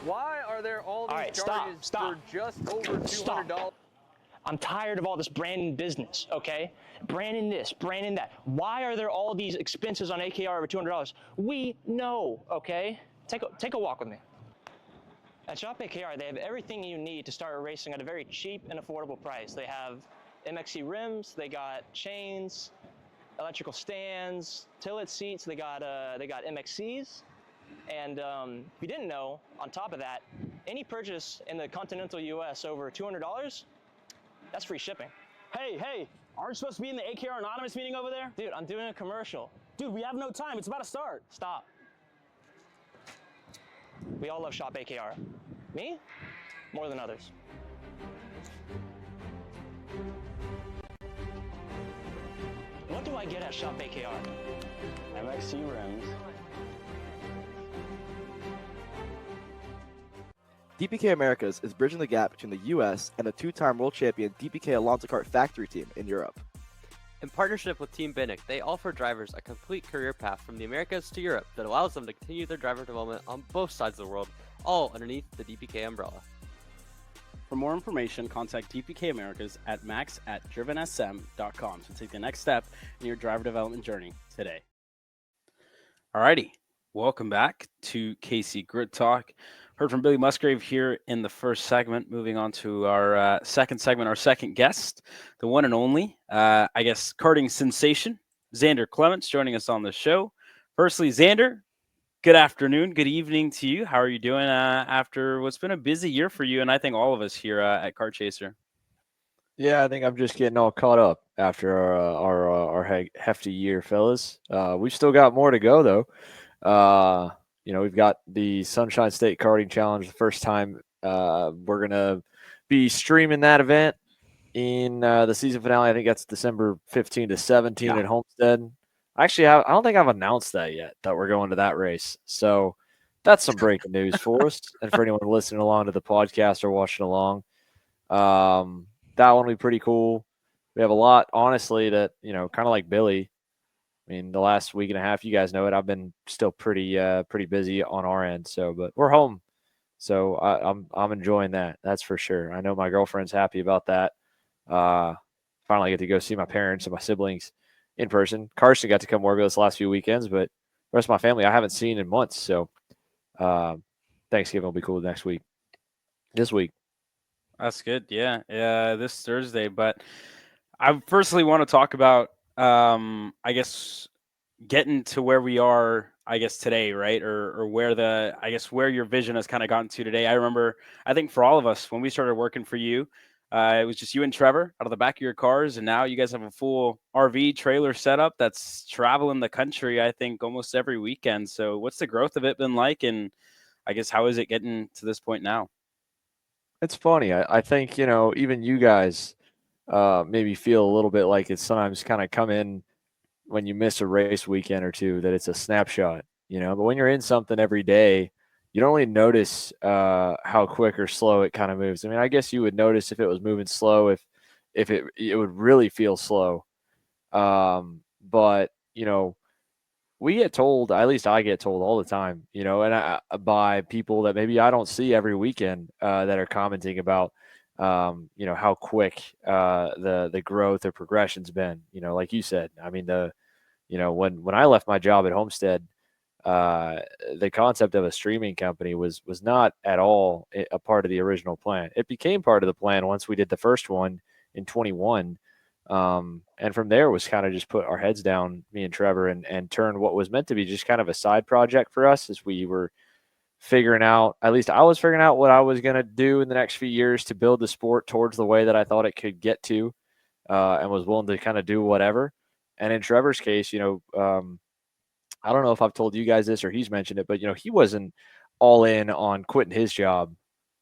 why are there all these charges for just over $200? I'm tired of all this Brandon business, okay? Brandon this, Brandon that. Why are there all these expenses on AKR over $200? We know, okay? Take a walk with me. At Shop AKR, they have everything you need to start racing at a very cheap and affordable price. They have MXC rims, they got chains, electrical stands, tilt seats, they got MXCs. And if you didn't know, on top of that, any purchase in the continental US over $200, that's free shipping. Hey, aren't you supposed to be in the AKR Anonymous meeting over there? Dude, I'm doing a commercial. Dude, we have no time. It's about to start. Stop. We all love Shop AKR. Me? More than others. What do I get at Shop AKR? MXC rims. DPK Americas is bridging the gap between the U.S. and the 2-time world champion DPK Alonso Kart factory team in Europe. In partnership with Team Binnick, they offer drivers a complete career path from the Americas to Europe that allows them to continue their driver development on both sides of the world, all underneath the DPK umbrella. For more information, contact DPK Americas at max@drivensm.com to take the next step in your driver development journey today. Alrighty, welcome back to KC Grid Talk. Heard from Billy Musgrave here in the first segment. Moving on to our second segment, our second guest, the one and only, karting sensation, Xander Clements, joining us on the show. Firstly, Xander, good afternoon, good evening to you. How are you doing after what's been a busy year for you and I think all of us here at Kart Chaser? Yeah, I think I'm just getting all caught up after our hefty year, fellas. We've still got more to go, though. We've got the Sunshine State Karting Challenge the first time. We're going to be streaming that event in the season finale. I think that's December 15 to 17 at Homestead. Actually, I don't think I've announced that yet, that we're going to that race. So that's some breaking news for us. And for anyone listening along to the podcast or watching along, that one will be pretty cool. We have a lot, honestly, that, kind of like Billy. I mean, the last week and a half, you guys know it. I've been still pretty busy on our end. So, but we're home, so I'm enjoying that. That's for sure. I know my girlfriend's happy about that. Finally get to go see my parents and my siblings in person. Carson got to come work with us the last few weekends, but the rest of my family I haven't seen in months. So, Thanksgiving will be cool this week. That's good. Yeah, this Thursday. But I firstly want to talk about, getting to where we are, today, right? Or where your vision has kind of gotten to today. I remember, I think for all of us, when we started working for you, it was just you and Trevor out of the back of your cars. And now you guys have a full RV trailer setup that's traveling the country, I think, almost every weekend. So what's the growth of it been like? And how is it getting to this point now? It's funny. I think, even you guys maybe feel a little bit like it's sometimes kind of come in when you miss a race weekend or two, that it's a snapshot, but when you're in something every day, you don't really notice how quick or slow it kind of moves. I mean, I guess you would notice if it was moving slow, if it would really feel slow. But, we get told, at least I get told all the time, and by people that maybe I don't see every weekend that are commenting about, how quick the growth or progression's been, like you said. I mean, when I left my job at Homestead, the concept of a streaming company was not at all a part of the original plan. It became part of the plan once we did the first one in 21. And from there was kind of just put our heads down, me and Trevor, and turned what was meant to be just kind of a side project for us as we were figuring out, at least I was figuring out what I was going to do in the next few years to build the sport towards the way that I thought it could get to, and was willing to kind of do whatever. And in Trevor's case, I don't know if I've told you guys this or he's mentioned it, but he wasn't all in on quitting his job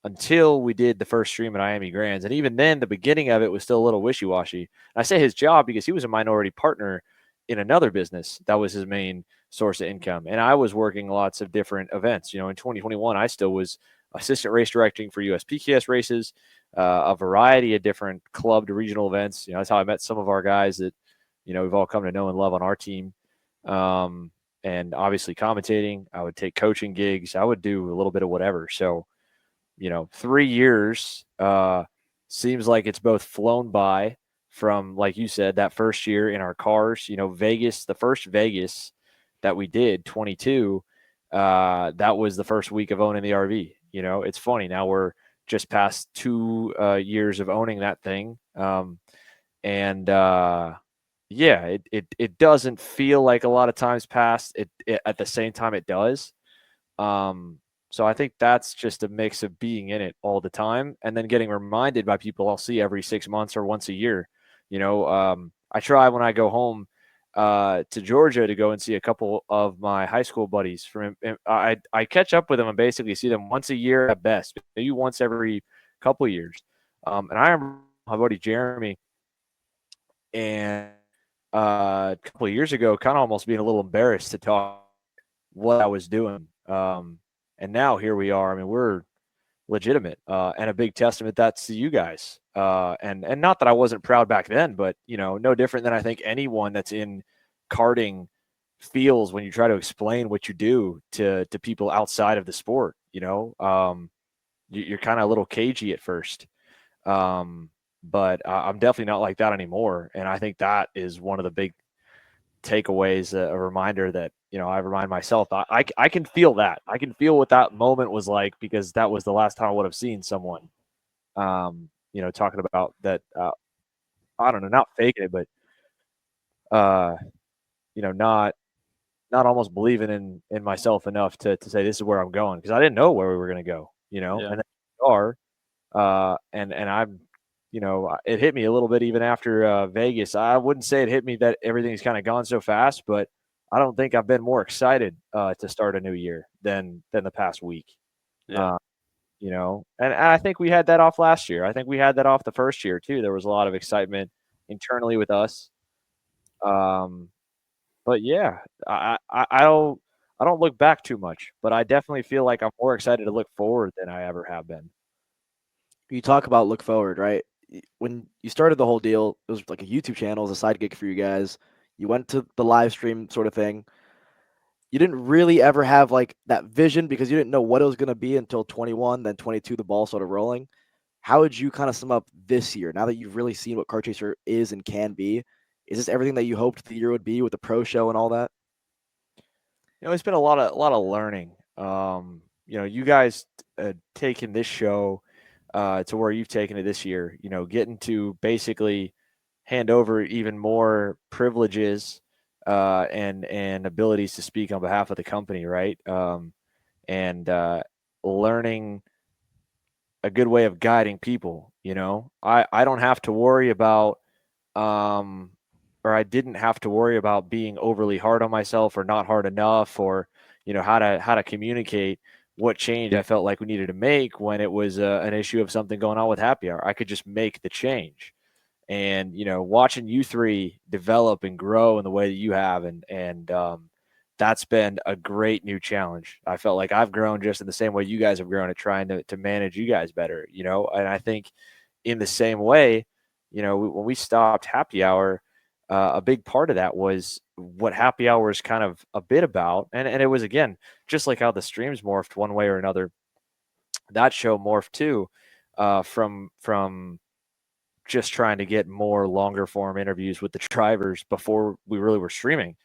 until we did the first stream at Miami Grands. And even then, the beginning of it was still a little wishy-washy. And I say his job because he was a minority partner in another business. That was his main source of income. And I was working lots of different events. In 2021, I still was assistant race directing for USPKS races, a variety of different club to regional events. That's how I met some of our guys that, we've all come to know and love on our team. And obviously commentating, I would take coaching gigs. I would do a little bit of whatever. So, 3 years seems like it's both flown by from, like you said, that first year in our cars, Vegas, the first Vegas that we did, 22, that was the first week of owning the RV. It's funny. Now we're just past 2 years of owning that thing. Yeah, it doesn't feel like a lot of time's passed. It at the same time it does. So I think that's just a mix of being in it all the time and then getting reminded by people I'll see every 6 months or once a year. I try when I go home to Georgia to go and see a couple of my high school buddies. I catch up with them and basically see them once a year at best, maybe once every couple of years. And I remember my buddy Jeremy, and a couple of years ago, kind of almost being a little embarrassed to talk what I was doing. And now here we are. I mean, we're legitimate, and a big testament that's to you guys. And not that I wasn't proud back then, but no different than I think anyone that's in karting feels when you try to explain what you do to people outside of the sport. You're kind of a little cagey at first. But I'm definitely not like that anymore. And I think that is one of the big takeaways, a reminder that, I remind myself, I can feel that. I can feel what that moment was like because that was the last time I would have seen someone, talking about that. I don't know, not faking it, but, not almost believing in myself enough to say this is where I'm going because I didn't know where we were going to go, Yeah. and then we are. And I'm, it hit me a little bit even after Vegas. I wouldn't say it hit me that everything's kind of gone so fast, but I don't think I've been more excited to start a new year than the past week. Yeah. And I think we had that off last year. I think we had that off the first year too. There was a lot of excitement internally with us. But yeah, I don't look back too much, but I definitely feel like I'm more excited to look forward than I ever have been. You talk about look forward, right? When you started the whole deal, it was like a YouTube channel, as a side gig for you guys. You went to the live stream sort of thing. You didn't really ever have like that vision because you didn't know what it was going to be until 21, then 22, the ball started rolling. How would you kind of sum up this year now that you've really seen what Kart Chaser is and can be? Is this everything that you hoped the year would be with the pro show and all that? It's been a lot of learning. You guys taking this show to where you've taken it this year, getting to basically hand over even more privileges and abilities to speak on behalf of the company, right? And learning a good way of guiding people. I don't have to worry about or I didn't have to worry about being overly hard on myself or not hard enough, or how to communicate what change I felt like we needed to make when it was an issue of something going on with happy hour. I could just make the change. And watching you three develop and grow in the way that you have, and that's been a great new challenge. I felt like I've grown just in the same way you guys have grown at trying to manage you guys better. And I think in the same way, when we stopped happy hour, a big part of that was what happy hour is kind of a bit about. And it was, again, just like how the streams morphed one way or another, that show morphed too, from just trying to get more longer form interviews with the drivers before we really were streaming,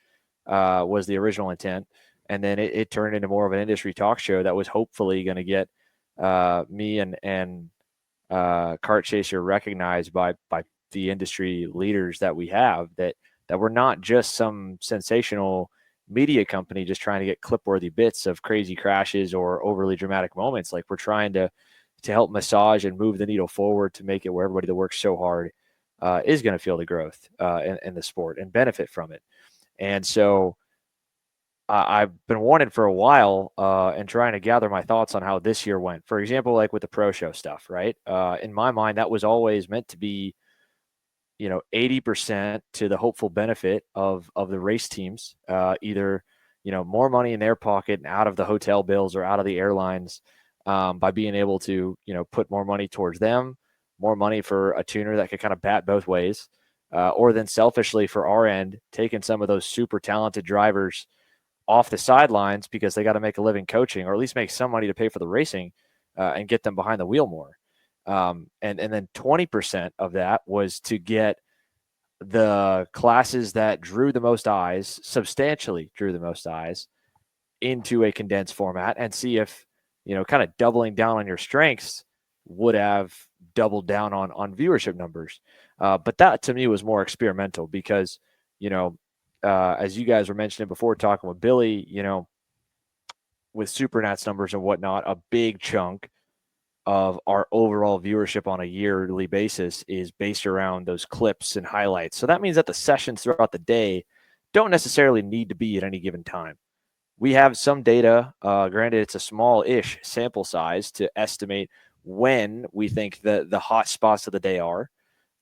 was the original intent. And then it turned into more of an industry talk show that was hopefully going to get me and Kart Chaser recognized by the industry leaders that we have, that we're not just some sensational media company just trying to get clip-worthy bits of crazy crashes or overly dramatic moments. Like, we're trying to help massage and move the needle forward to make it where everybody that works so hard is going to feel the growth in the sport and benefit from it. And so I've been wanting for a while and trying to gather my thoughts on how this year went. For example, like with the pro show stuff, right? In my mind, that was always meant to be, 80% to the hopeful benefit of the race teams, either, more money in their pocket and out of the hotel bills or out of the airlines by being able to, put more money towards them, more money for a tuner that could kind of bat both ways, or then selfishly for our end, taking some of those super talented drivers off the sidelines because they got to make a living coaching or at least make some money to pay for the racing and get them behind the wheel more. And then 20% of that was to get the classes that drew the most eyes, substantially drew the most eyes, into a condensed format and see if, kind of doubling down on your strengths would have doubled down on viewership numbers. But that to me was more experimental because, as you guys were mentioning before, talking with Billy, with SuperNats numbers and whatnot, a big chunk of our overall viewership on a yearly basis is based around those clips and highlights. So that means that the sessions throughout the day don't necessarily need to be at any given time. We have some data, granted it's a small-ish sample size to estimate when we think the hot spots of the day are,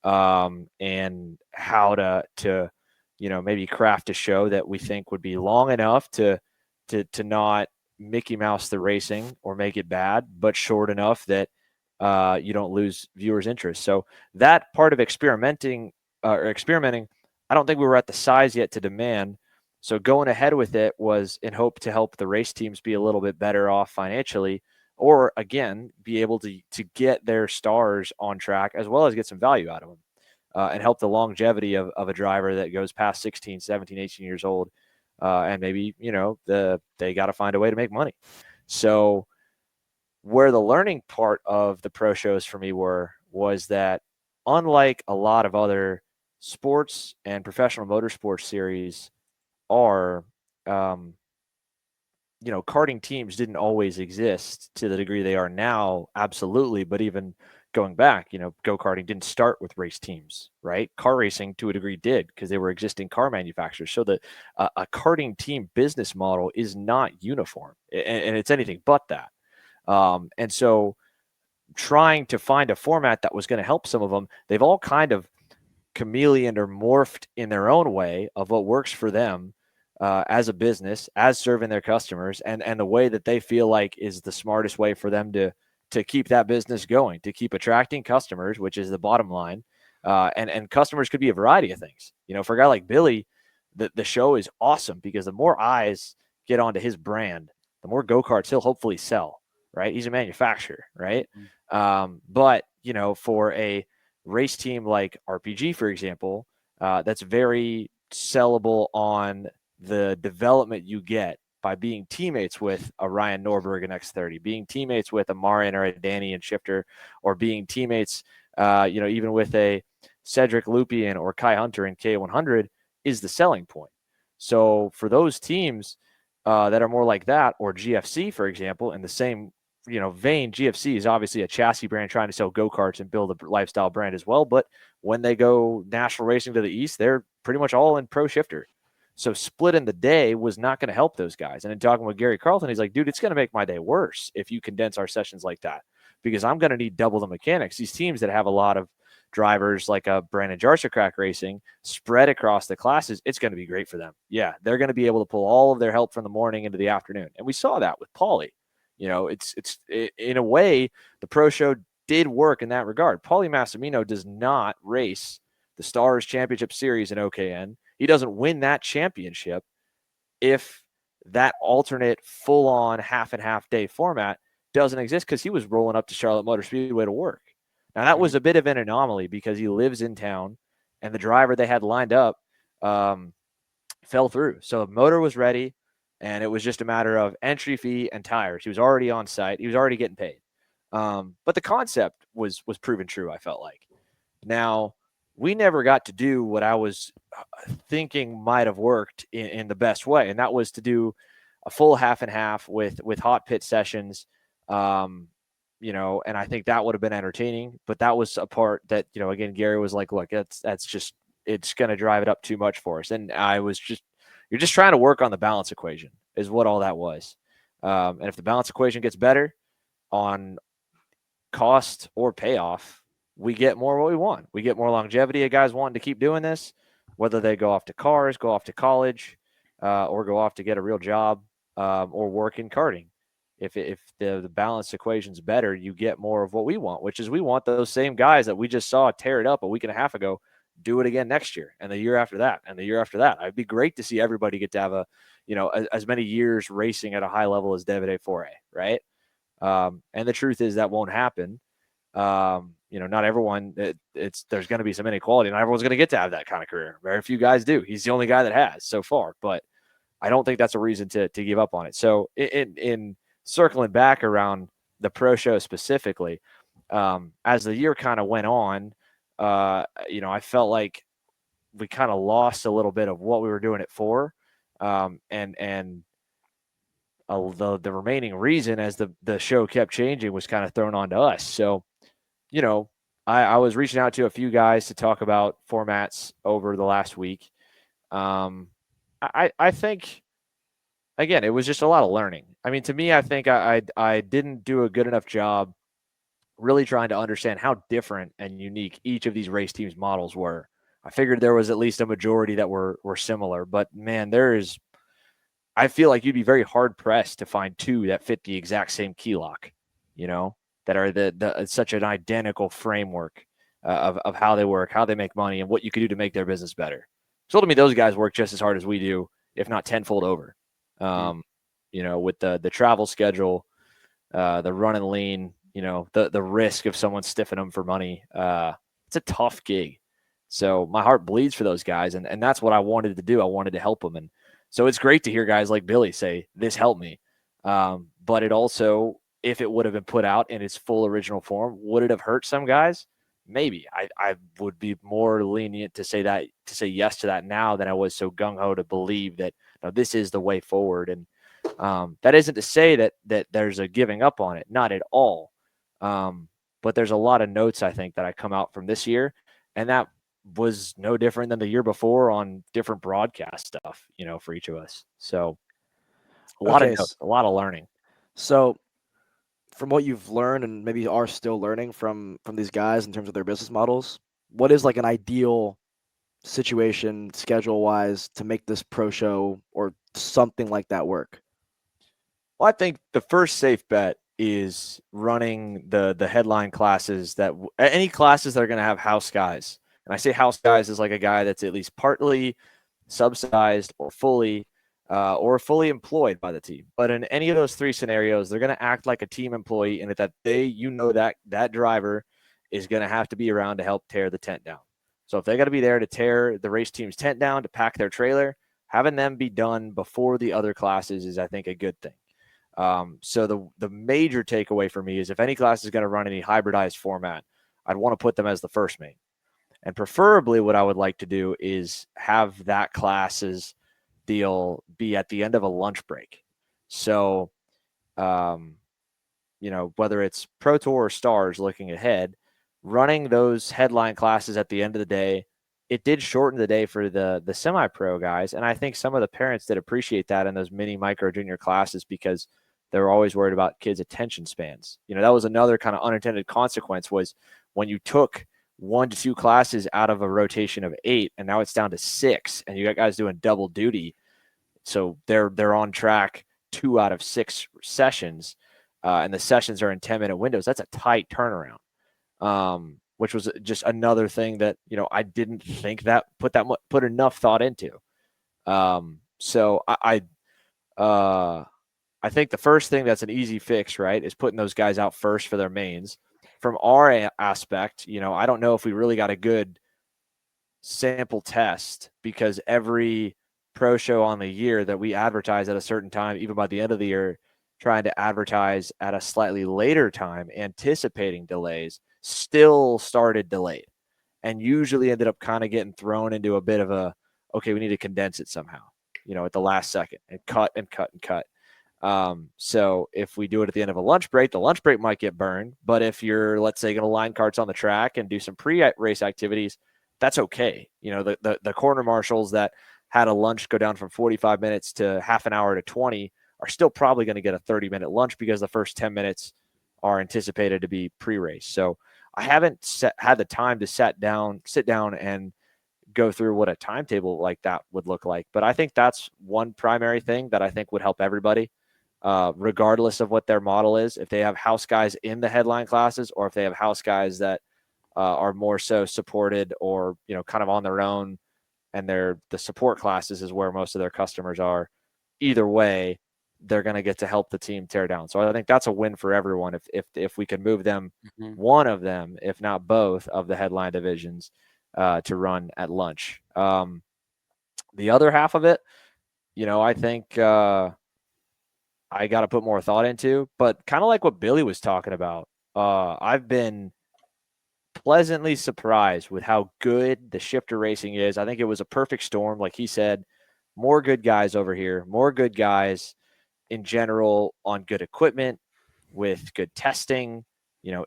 and how to maybe craft a show that we think would be long enough to not Mickey Mouse the racing or make it bad, but short enough that you don't lose viewers' interest. So that part of experimenting, I don't think we were at the size yet to demand. So going ahead with it was in hope to help the race teams be a little bit better off financially, or again, be able to get their stars on track as well as get some value out of them and help the longevity of a driver that goes past 16, 17, 18 years old. And maybe, they got to find a way to make money. So where the learning part of the pro shows for me was that unlike a lot of other sports and professional motorsports series are, karting teams didn't always exist to the degree they are now. Absolutely. But even going back, go-karting didn't start with race teams, right? Car racing to a degree did because they were existing car manufacturers. So that a karting team business model is not uniform, and it's anything but that. And so trying to find a format that was going to help some of them, they've all kind of chameleoned or morphed in their own way of what works for them as a business, as serving their customers, and the way that they feel like is the smartest way for them to keep that business going, to keep attracting customers, which is the bottom line. And customers could be a variety of things. For a guy like Billy, the show is awesome because the more eyes get onto his brand, the more go-karts he'll hopefully sell, right? He's a manufacturer, right? But, for a race team like RPG, for example, that's very sellable on the development you get by being teammates with a Ryan Norberg in X30, being teammates with a Marian or a Danny and Shifter, or being teammates, even with a Cedric Lupien or Kai Hunter in K100 is the selling point. So for those teams that are more like that, or GFC, for example, in the same vein, GFC is obviously a chassis brand trying to sell go-karts and build a lifestyle brand as well. But when they go national racing to the east, they're pretty much all in pro shifter. So splitting the day was not going to help those guys. And in talking with Gary Carlton, he's like, dude, it's going to make my day worse if you condense our sessions like that, because I'm going to need double the mechanics. These teams that have a lot of drivers like a Brandon Jarchakrak Racing spread across the classes, it's going to be great for them. Yeah, they're going to be able to pull all of their help from the morning into the afternoon. And we saw that with Paulie. It's in a way, the pro show did work in that regard. Paulie Massimino does not race the Stars Championship Series in OKN. He doesn't win that championship if that alternate full-on half-and-half day format doesn't exist, because he was rolling up to Charlotte Motor Speedway to work. Now, that was a bit of an anomaly because he lives in town, and the driver they had lined up fell through. So the motor was ready, and it was just a matter of entry fee and tires. He was already on site. He was already getting paid. But the concept was proven true, I felt like. Now, we never got to do what I was thinking might have worked in the best way, and that was to do a full half and half with hot pit sessions, and I think that would have been entertaining. But that was a part that, again, Gary was like, look, that's just, it's going to drive it up too much for us. And you're just trying to work on the balance equation is what all that was. And if the balance equation gets better on cost or payoff, we get more what we want. We get more longevity of guys wanting to keep doing this, whether they go off to cars, go off to college, or go off to get a real job, or work in karting. If the balance equation's better, you get more of what we want, which is we want those same guys that we just saw tear it up a week and a half ago do it again next year and the year after that and the year after that. It'd be great to see everybody get to have as many years racing at a high level as David A4A, right? And the truth is that won't happen. Not everyone, there's going to be some inequality. Not everyone's going to get to have that kind of career. Very few guys do. He's the only guy that has so far, but I don't think that's a reason to give up on it. So in circling back around the pro show specifically, as the year kind of went on, I felt like we kind of lost a little bit of what we were doing it for. And the remaining reason as the show kept changing was kind of thrown onto us. So, I was reaching out to a few guys to talk about formats over the last week. I think, again, it was just a lot of learning. I mean, to me, I think I didn't do a good enough job really trying to understand how different and unique each of these race teams' models were. I figured there was at least a majority that were similar, but man, I feel like you'd be very hard pressed to find two that fit the exact same key lock, that are such an identical framework of how they work, how they make money, and what you could do to make their business better. So to me, those guys work just as hard as we do, if not tenfold over. With the travel schedule, the run and lean, the risk of someone stiffing them for money. It's a tough gig. So my heart bleeds for those guys, and that's what I wanted to do. I wanted to help them. And so it's great to hear guys like Billy say, this helped me. But it also, if it would have been put out in its full original form, would it have hurt some guys? Maybe. I would be more lenient to say yes to that now than I was so gung-ho to believe that this is the way forward. And that isn't to say that there's a giving up on it. Not at all. But there's a lot of notes, I think, that I come out from this year. And that was no different than the year before on different broadcast stuff, for each of us. So a lot of notes, a lot of learning. So from what you've learned and maybe are still learning from these guys in terms of their business models, what is like an ideal situation schedule wise to make this pro show or something like that work? Well, I think the first safe bet is running the headline classes, that any classes that are going to have house guys. And I say house guys is like a guy that's at least partly subsidized or fully employed by the team. But in any of those three scenarios, they're going to act like a team employee, and that that driver is going to have to be around to help tear the tent down. So if they got to be there to tear the race team's tent down, to pack their trailer, having them be done before the other classes is, I think, a good thing. So the major takeaway for me is if any class is going to run any hybridized format, I'd want to put them as the first main. And preferably what I would like to do is have that class's deal be at the end of a lunch break. So, whether it's Pro Tour or Stars looking ahead, running those headline classes at the end of the day, it did shorten the day for the semi-pro guys. And I think some of the parents did appreciate that in those mini micro junior classes because they were always worried about kids' attention spans. That was another kind of unintended consequence, was when you took 1 to 2 classes out of a rotation of 8, and now it's down to 6, and you got guys doing double duty. So they're on track 2 out of 6 sessions, and the sessions are in 10-minute windows. That's a tight turnaround, which was just another thing that I didn't think that put enough thought into. So I think the first thing that's an easy fix, right, is putting those guys out first for their mains. From our aspect, I don't know if we really got a good sample test, because every pro show on the year that we advertise at a certain time, even by the end of the year, trying to advertise at a slightly later time, anticipating delays, still started delayed, and usually ended up kind of getting thrown into a bit of okay, we need to condense it somehow, at the last second, and cut and cut and cut. So if we do it at the end of a lunch break, the lunch break might get burned. But if you're, let's say, going to line carts on the track and do some pre-race activities, that's okay. The corner marshals that had a lunch go down from 45 minutes to half an hour to 20 are still probably going to get a 30-minute lunch because the first 10 minutes are anticipated to be pre-race. So I haven't had the time to sit down and go through what a timetable like that would look like. But I think that's one primary thing that I think would help everybody, regardless of what their model is. If they have house guys in the headline classes, or if they have house guys that are more so supported or, kind of on their own, and the support classes is where most of their customers are. Either way, they're going to get to help the team tear down. So I think that's a win for everyone if we can move them, one of them, if not both, of the headline divisions to run at lunch. The other half of it, I think I got to put more thought into, but kind of like what Billy was talking about. I've been pleasantly surprised with how good the shifter racing is. I think it was a perfect storm. Like he said, more good guys over here, more good guys in general on good equipment with good testing,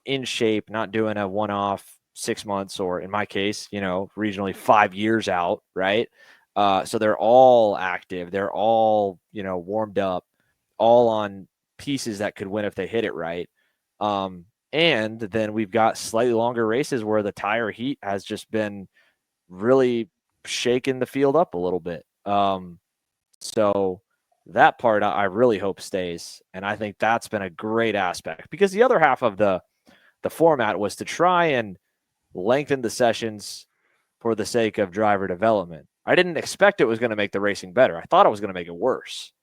in shape, not doing a one-off 6 months, or in my case, regionally 5 years out. Right. So they're all active. They're all, warmed up, all on pieces that could win if they hit it right. And then we've got slightly longer races where the tire heat has just been really shaking the field up a little bit. So that part I really hope stays. And I think that's been a great aspect, because the other half of the format was to try and lengthen the sessions for the sake of driver development. I didn't expect it was going to make the racing better. I thought it was going to make it worse.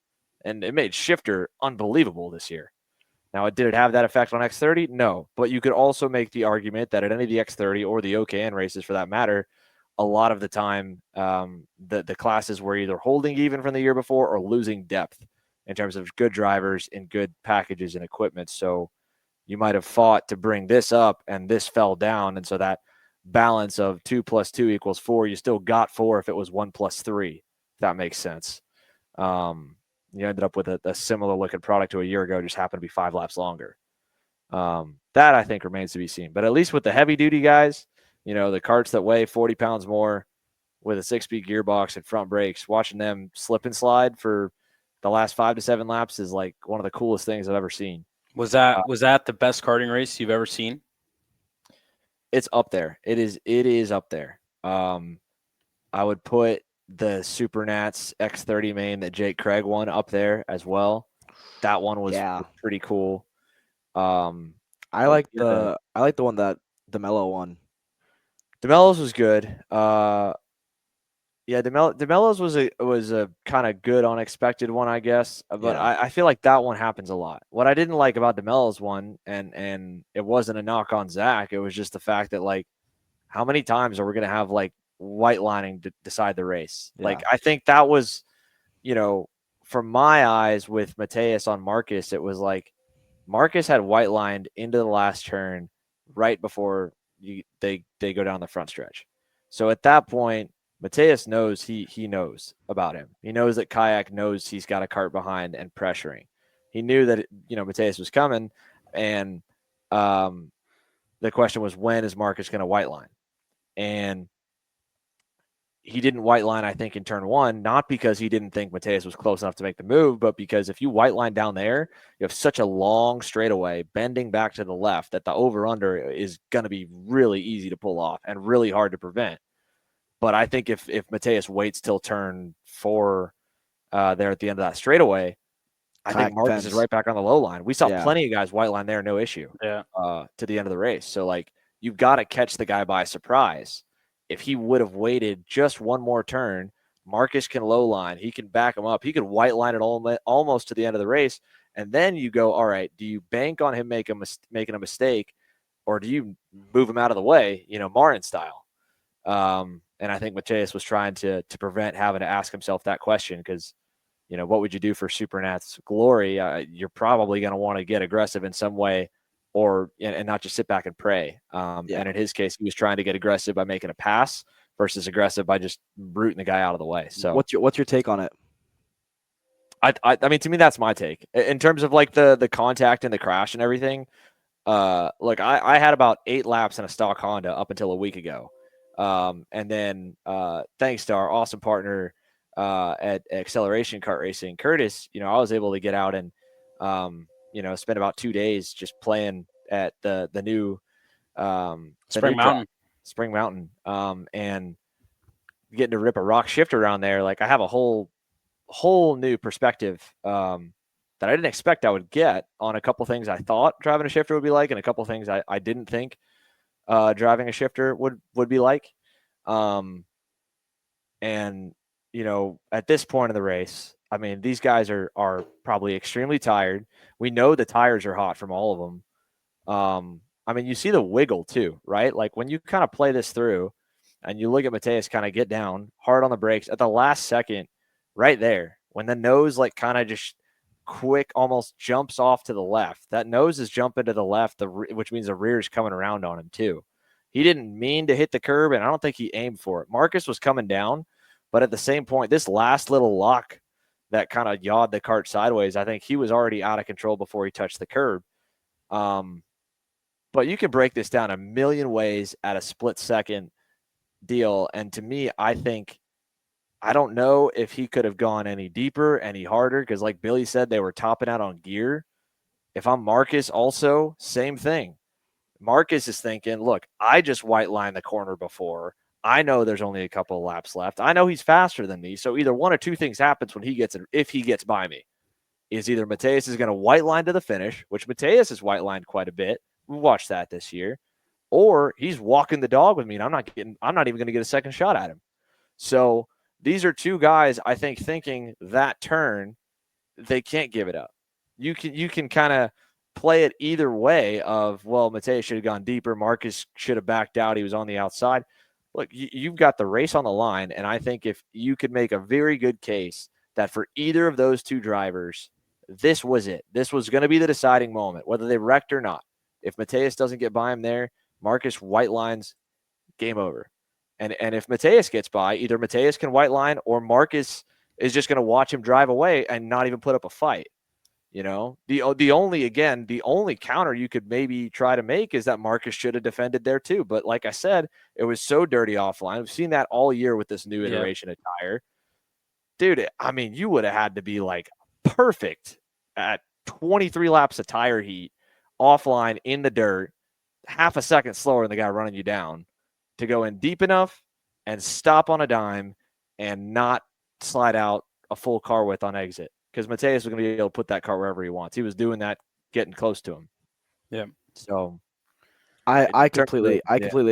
And it made shifter unbelievable this year. Now, did it have that effect on X30? No, but you could also make the argument that at any of the X30 or the OKN races, for that matter, a lot of the time, the classes were either holding even from the year before or losing depth in terms of good drivers and good packages and equipment. So you might have fought to bring this up and this fell down. And so that balance of 2 + 2 = 4, you still got 4 if it was 1 + 3, if that makes sense. You ended up with a similar looking product to a year ago, just happened to be 5 laps longer. That I think remains to be seen. But at least with the heavy duty guys, the carts that weigh 40 pounds more with a 6-speed gearbox and front brakes, watching them slip and slide for the last 5 to 7 laps is like one of the coolest things I've ever seen. Was that the best karting race you've ever seen? It's up there. It is up there. I would put the SuperNats X30 main that Jake Craig won up there as well. That one was pretty cool. I like the one that DeMello won. DeMello's was good. DeMello's was a kind of good unexpected one, I guess. But I feel like that one happens a lot. What I didn't like about DeMello's one, and it wasn't a knock on Zach, it was just the fact that, like, how many times are we going to have like white lining to decide the race? Yeah. Like, I think that was, from my eyes with Mateus on Marcus, it was like Marcus had white lined into the last turn right before they go down the front stretch. So at that point, Mateus knows he knows about him. He knows that Kayak knows he's got a cart behind and pressuring. He knew that Mateus was coming, and the question was, when is Marcus going to white line? And he didn't white line, I think, in turn 1, not because he didn't think Mateus was close enough to make the move, but because if you white line down there, you have such a long straightaway bending back to the left that the over-under is going to be really easy to pull off and really hard to prevent. But I think if Mateus waits till turn 4 there at the end of that straightaway, I think Marcus is right back on the low line. We saw plenty of guys white line there, no issue, to the end of the race. So, like, you've got to catch the guy by surprise. If he would have waited just one more turn, Marcus can low line. He can back him up. He could white line it almost to the end of the race. And then you go, all right, do you bank on him making a mistake, or do you move him out of the way, Marin style? And I think Mateus was trying to prevent having to ask himself that question, because, what would you do for SuperNats glory? You're probably going to want to get aggressive in some way, and not just sit back and pray. And in his case, he was trying to get aggressive by making a pass versus aggressive by just rooting the guy out of the way. So what's your take on it? I mean, to me, that's my take in terms of like the contact and the crash and everything. Look, I had about 8 laps in a stock Honda up until a week ago. And then thanks to our awesome partner at Acceleration Kart Racing, Curtis, I was able to get out and spend about 2 days just playing at the new Spring Mountain. Spring Mountain, and getting to rip a rock shift around there. Like I have a whole new perspective that I didn't expect I would get on a couple things I thought driving a shifter would be like, and a couple things I didn't think driving a shifter would be like. And at this point in the race, I mean, these guys are probably extremely tired. We know the tires are hot from all of them. I mean, you see the wiggle too, right? Like when you kind of play this through and you look at Mateus kind of get down hard on the brakes at the last second, right there, when the nose like kind of just quick almost jumps off to the left. That nose is jumping to the left, which means the rear is coming around on him too. He didn't mean to hit the curb, and I don't think he aimed for it. Marcus was coming down, but at the same point, this last little lock that kind of yawed the cart sideways, I think he was already out of control before he touched the curb. But you can break this down a million ways at a split-second deal, and to me, I don't know if he could have gone any deeper, any harder, because like Billy said, they were topping out on gear. If I'm Marcus also, same thing. Marcus is thinking, look, I just white lined the corner before. I know there's only a couple of laps left. I know he's faster than me. So either one or two things happens if he gets by me. Is either Mateus is going to white line to the finish, which Mateus has white lined quite a bit. We watched that this year. Or he's walking the dog with me, and I'm not even going to get a second shot at him. So these are two guys, I think, thinking that turn, they can't give it up. You can kind of play it either way of, well, Mateus should have gone deeper. Marcus should have backed out. He was on the outside. Look, you've got the race on the line, and I think if you could make a very good case that for either of those two drivers, this was it. This was going to be the deciding moment, whether they wrecked or not. If Mateus doesn't get by him there, Marcus white lines, game over. And if Mateus gets by, either Mateus can white line or Marcus is just going to watch him drive away and not even put up a fight. The only counter you could maybe try to make is that Marcus should have defended there too. But like I said, it was so dirty offline. We've seen that all year with this new iteration of tire. Dude, I mean, you would have had to be like perfect at 23 laps of tire heat offline in the dirt, half a second slower than the guy running you down to go in deep enough and stop on a dime and not slide out a full car width on exit. Because Mateus was going to be able to put that car wherever he wants. He was doing that, getting close to him. Yeah. So I completely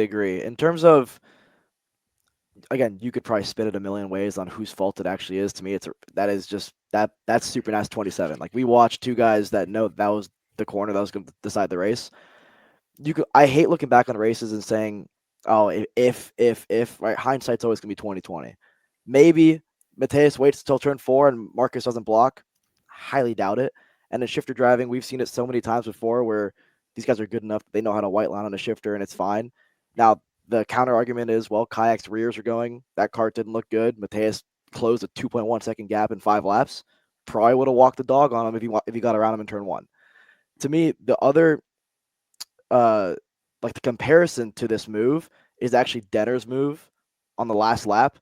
agree. In terms of, again, you could probably spin it a million ways on whose fault it actually is. To me, that's SuperNats 27. Like we watched two guys that know that was the corner that was going to decide the race. I hate looking back on races and saying, oh, if right, hindsight's always going to be 20/20. Maybe Mateus waits until turn 4 and Marcus doesn't block. Highly doubt it. And in shifter driving, we've seen it so many times before where these guys are good enough that they know how to white line on a shifter and it's fine. Now, the counter argument is, well, Kayak's rears are going. That cart didn't look good. Mateus closed a 2.1 second gap in 5 laps. Probably would have walked the dog on him if he got around him in turn 1. To me, the other, the comparison to this move is actually Denner's move on the last lap,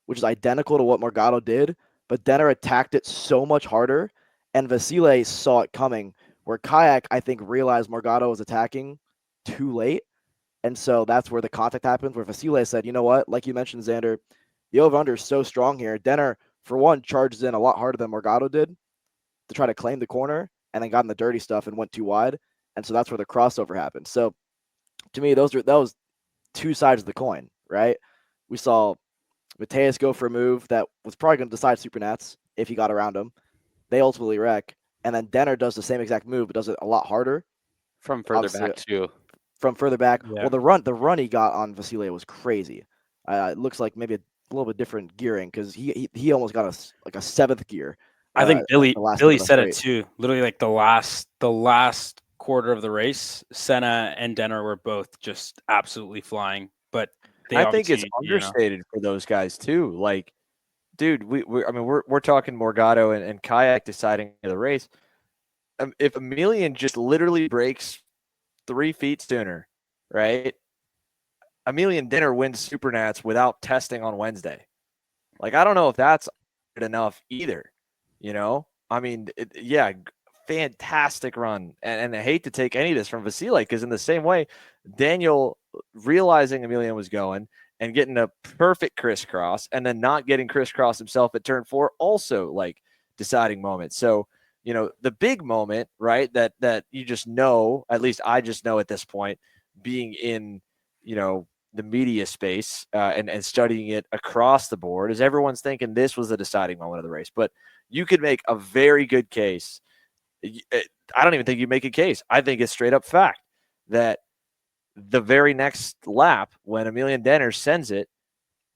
which is identical to what Morgado did, but Denner attacked it so much harder, and Vasile saw it coming, where Kayak, I think, realized Morgado was attacking too late, and so that's where the contact happens, where Vasile said, you know what, like you mentioned, Xander, the over-under is so strong here. Denner, for one, charges in a lot harder than Morgado did to try to claim the corner, and then got in the dirty stuff and went too wide, and so that's where the crossover happened. So, to me, that was two sides of the coin, right? We saw Mateus go for a move that was probably going to decide SuperNats if he got around him. They ultimately wreck. And then Denner does the same exact move, but does it a lot harder. From further back, too. From further back. Yeah. Well, the run he got on Vasile was crazy. It looks like maybe a little bit different gearing because he almost got a 7th gear. I think Billy said it too. Literally, like the last quarter of the race, Senna and Denner were both just absolutely flying. But I think it's understated for those guys too. Like dude, we're talking Morgado and Kayak deciding the race. If Emelian just literally breaks 3 feet sooner, right? Emelian Dinner wins Supernats without testing on Wednesday. Like, I don't know if that's enough either. I mean, fantastic run. And I hate to take any of this from Vasily, because in the same way, Daniel realizing Emelian was going and getting a perfect crisscross and then not getting crisscross himself at turn 4, also like deciding moment. So, the big moment, right, that you just know, at least I just know at this point, being in, the media space and studying it across the board, is everyone's thinking this was the deciding moment of the race. But you could make a very good case. I don't even think you make a case. I think it's straight up fact that the very next lap, when Emelian Denner sends it,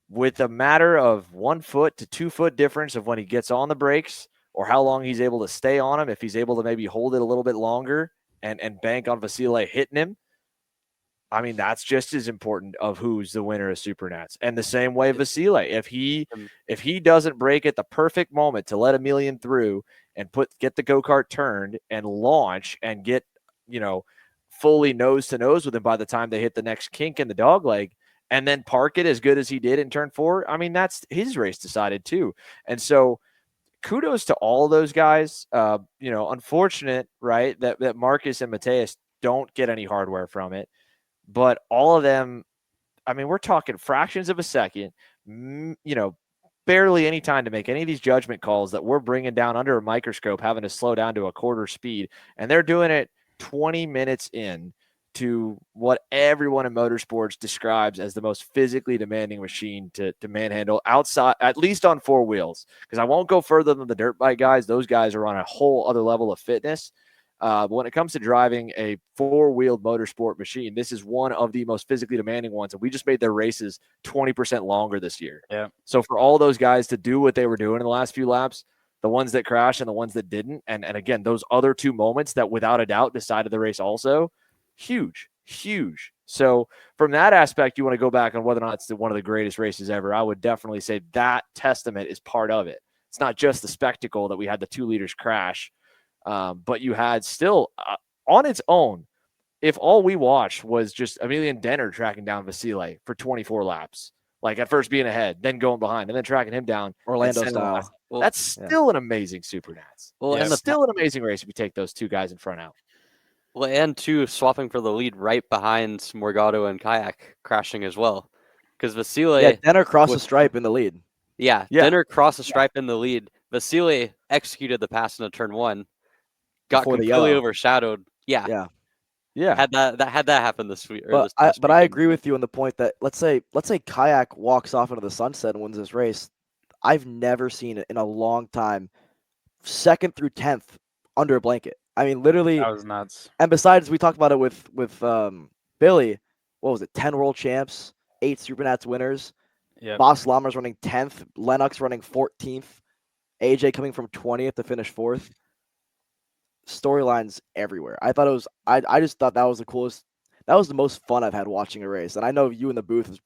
with a matter of 1 foot to 2 foot difference of when he gets on the brakes or how long he's able to stay on him, if he's able to maybe hold it a little bit longer and bank on Vasily hitting him, I mean, that's just as important of who's the winner of Supernats. And the same way Vasily, if he doesn't break at the perfect moment to let Emelian through and get the go-kart turned and launch and get, fully nose to nose with him by the time they hit the next kink in the dog leg, and then park it as good as he did in turn 4, I mean, that's his race decided too. And so kudos to all those guys. Unfortunate, right, that Marcus and Mateus don't get any hardware from it. But all of them, I mean, we're talking fractions of a second, barely any time to make any of these judgment calls that we're bringing down under a microscope, having to slow down to a quarter speed. And they're doing it 20 minutes in to what everyone in motorsports describes as the most physically demanding machine to manhandle outside, at least on 4 wheels. Because I won't go further than the dirt bike guys. Those guys are on a whole other level of fitness. But when it comes to driving a 4-wheeled motorsport machine, this is one of the most physically demanding ones. And we just made their races 20% longer this year. Yeah. So for all those guys to do what they were doing in the last few laps, the ones that crashed and the ones that didn't, and again, those other 2 moments that without a doubt decided the race also, huge. So from that aspect, you want to go back on whether or not it's one of the greatest races ever. I would definitely say that testament is part of it. It's not just the spectacle that we had the 2 leaders crash. But you had still on its own, if all we watched was just Emelian Denner tracking down Vasily for 24 laps, like at first being ahead, then going behind, and then tracking him down Orlando style. Well, that's still an amazing Supernats. Well, and it's still an amazing race if you take those 2 guys in front out. Well, and 2 swapping for the lead right behind Morgado and Kayak crashing as well. Because Vasily... Denner crossed the stripe in the lead. Yeah, Denner crossed the stripe in the lead. Vasily executed the pass into turn 1. Got completely overshadowed. Yeah. Had that happen this week. But I agree with you on the point that let's say Kayak walks off into the sunset and wins this race. I've never seen it in a long time. 2nd through 10th under a blanket. I mean, literally. That was nuts. And besides, we talked about it with Billy. What was it? 10 world champs, 8 Supernats winners. Yeah. Boss Lammer's running 10th. Lennox running 14th. AJ coming from 20th to finish 4th. Storylines everywhere. I thought it was. I just thought that was the coolest. That was the most fun I've had watching a race, and I know you in the booth is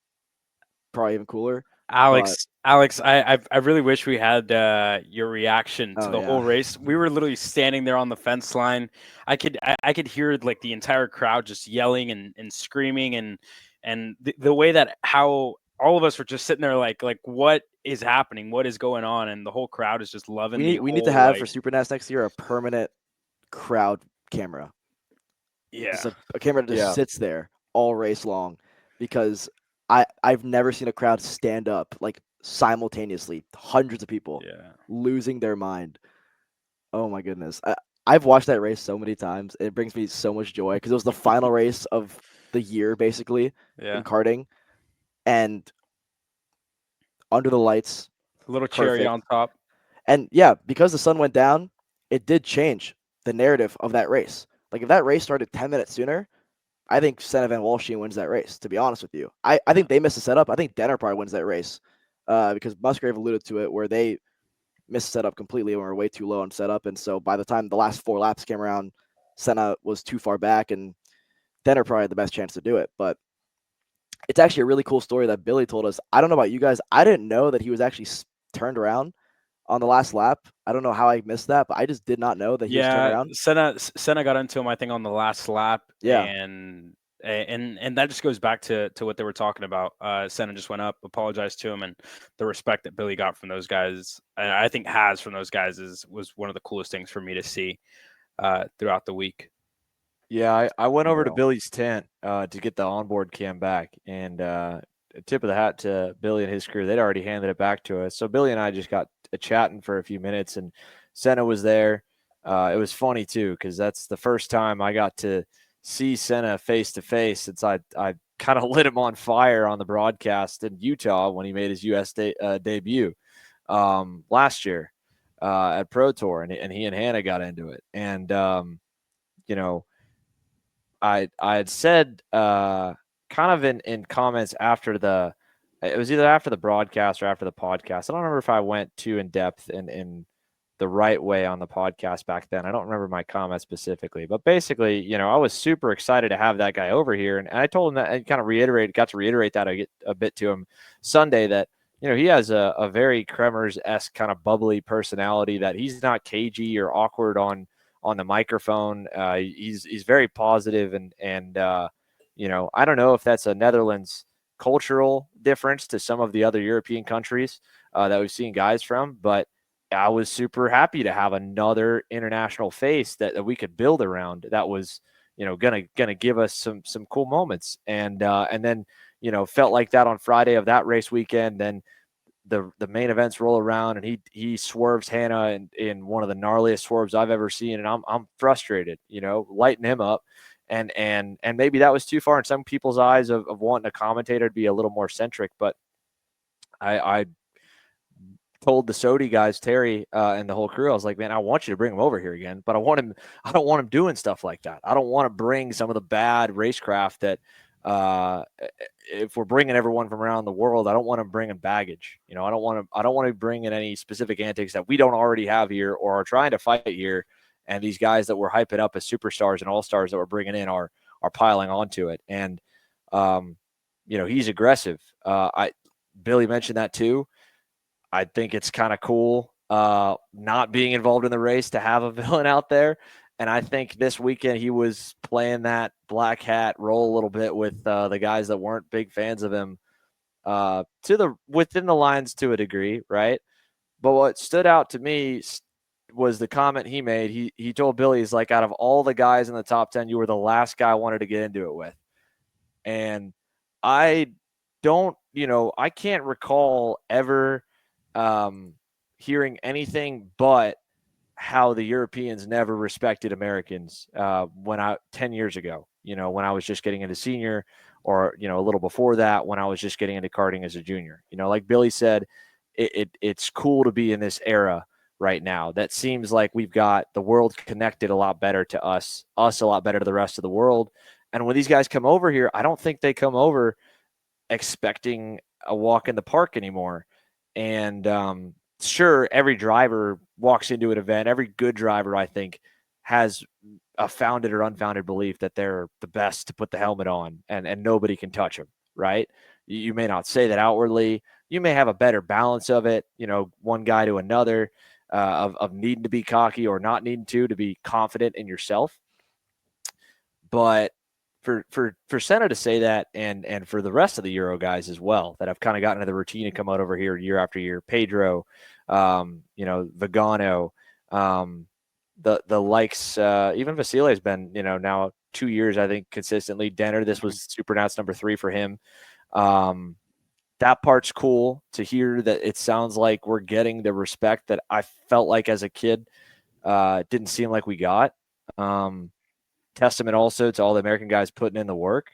probably even cooler. Alex, I really wish we had your reaction to the whole race. We were literally standing there on the fence line. I could hear like the entire crowd just yelling and screaming and the way that how all of us were just sitting there like what is happening, what is going on, and the whole crowd is just loving. We need to have for Supernats next year a permanent crowd camera. Just a camera that just sits there all race long, because I've never seen a crowd stand up like simultaneously, hundreds of people losing their mind. Oh my goodness. I've watched that race so many times. It brings me so much joy because it was the final race of the year basically in karting, and under the lights, a little cherry on top. And because the sun went down, it did change the narrative of that race. Like if that race started 10 minutes sooner, I think Senna Van Walsheen wins that race, to be honest with you. I think they missed the setup. I think Denner probably wins that race because Musgrave alluded to it where they missed the setup completely and were way too low on setup. And so by the time the last 4 laps came around, Senna was too far back and Denner probably had the best chance to do it. But it's actually a really cool story that Billy told us. I don't know about you guys. I didn't know that he was actually turned around on the last lap. I don't know how I missed that, but I just did not know that he was turned around. Senna got into him, I think, on the last lap. Yeah. And that just goes back to what they were talking about. Senna just went up, apologized to him, and the respect that Billy got from those guys, and I think has from those guys, was one of the coolest things for me to see throughout the week. Yeah, I went over to Billy's tent to get the onboard cam back, and tip of the hat to Billy and his crew. They'd already handed it back to us. So Billy and I just got chatting for a few minutes, and Senna was there. It was funny, too, because that's the first time I got to see Senna face-to-face since I kind of lit him on fire on the broadcast in Utah when he made his U.S. debut last year at Pro Tour, and he and Hannah got into it. And, you know, I had said kind of in comments after it was either after the broadcast or after the podcast. I don't remember if I went too in depth in the right way on the podcast back then. I don't remember my comments specifically, but basically, I was super excited to have that guy over here. And I told him that and kind of got to reiterate that a bit to him Sunday that, he has a very Kremers-esque kind of bubbly personality, that he's not cagey or awkward on the microphone. He's very positive and I don't know if that's a Netherlands cultural difference to some of the other European countries that we've seen guys from, but I was super happy to have another international face that we could build around that was, gonna give us some cool moments. And then, felt like that on Friday of that race weekend. Then the main events roll around and he swerves Hannah in one of the gnarliest swerves I've ever seen. And I'm frustrated, lighting him up. And maybe that was too far in some people's eyes of wanting a commentator to be a little more centric, but I told the Sodi guys, Terry and the whole crew, I was like, man, I want you to bring him over here again, but I don't want him doing stuff like that. I don't want to bring some of the bad racecraft that if we're bringing everyone from around the world, I don't want to bring in baggage. I don't want to bring in any specific antics that we don't already have here or are trying to fight here. And these guys that we're hyping up as superstars and all-stars that we're bringing in are piling onto it. And, he's aggressive. Billy mentioned that too. I think it's kind of cool not being involved in the race to have a villain out there. And I think this weekend he was playing that black hat role a little bit with the guys that weren't big fans of him within the lines to a degree, right? But what stood out to me was the comment he made. He told Billy, he's like, out of all the guys in the top 10, you were the last guy I wanted to get into it with. And I can't recall ever hearing anything but how the Europeans never respected Americans 10 years ago, when I was just getting into senior or, a little before that, when I was just getting into karting as a junior. Like Billy said, it's cool to be in this era right now that seems like we've got the world connected a lot better to us a lot better to the rest of the world. And when these guys come over here, I don't think they come over expecting a walk in the park anymore. And sure, every driver walks into an event. Every good driver, I think, has a founded or unfounded belief that they're the best to put the helmet on and nobody can touch them, right? You may not say that outwardly. You may have a better balance of it, one guy to another, of needing to be cocky or not needing to be confident in yourself. But for Senna to say that, and for the rest of the Euro guys as well that have kind of gotten into the routine and come out over here year after year, Pedro, Vigano, the likes, even Vasile has been, now 2 years, I think, consistently. Denner, this was Supernats number 3 for him. That part's cool to hear that it sounds like we're getting the respect that I felt like as a kid didn't seem like we got. Testament also to all the American guys putting in the work.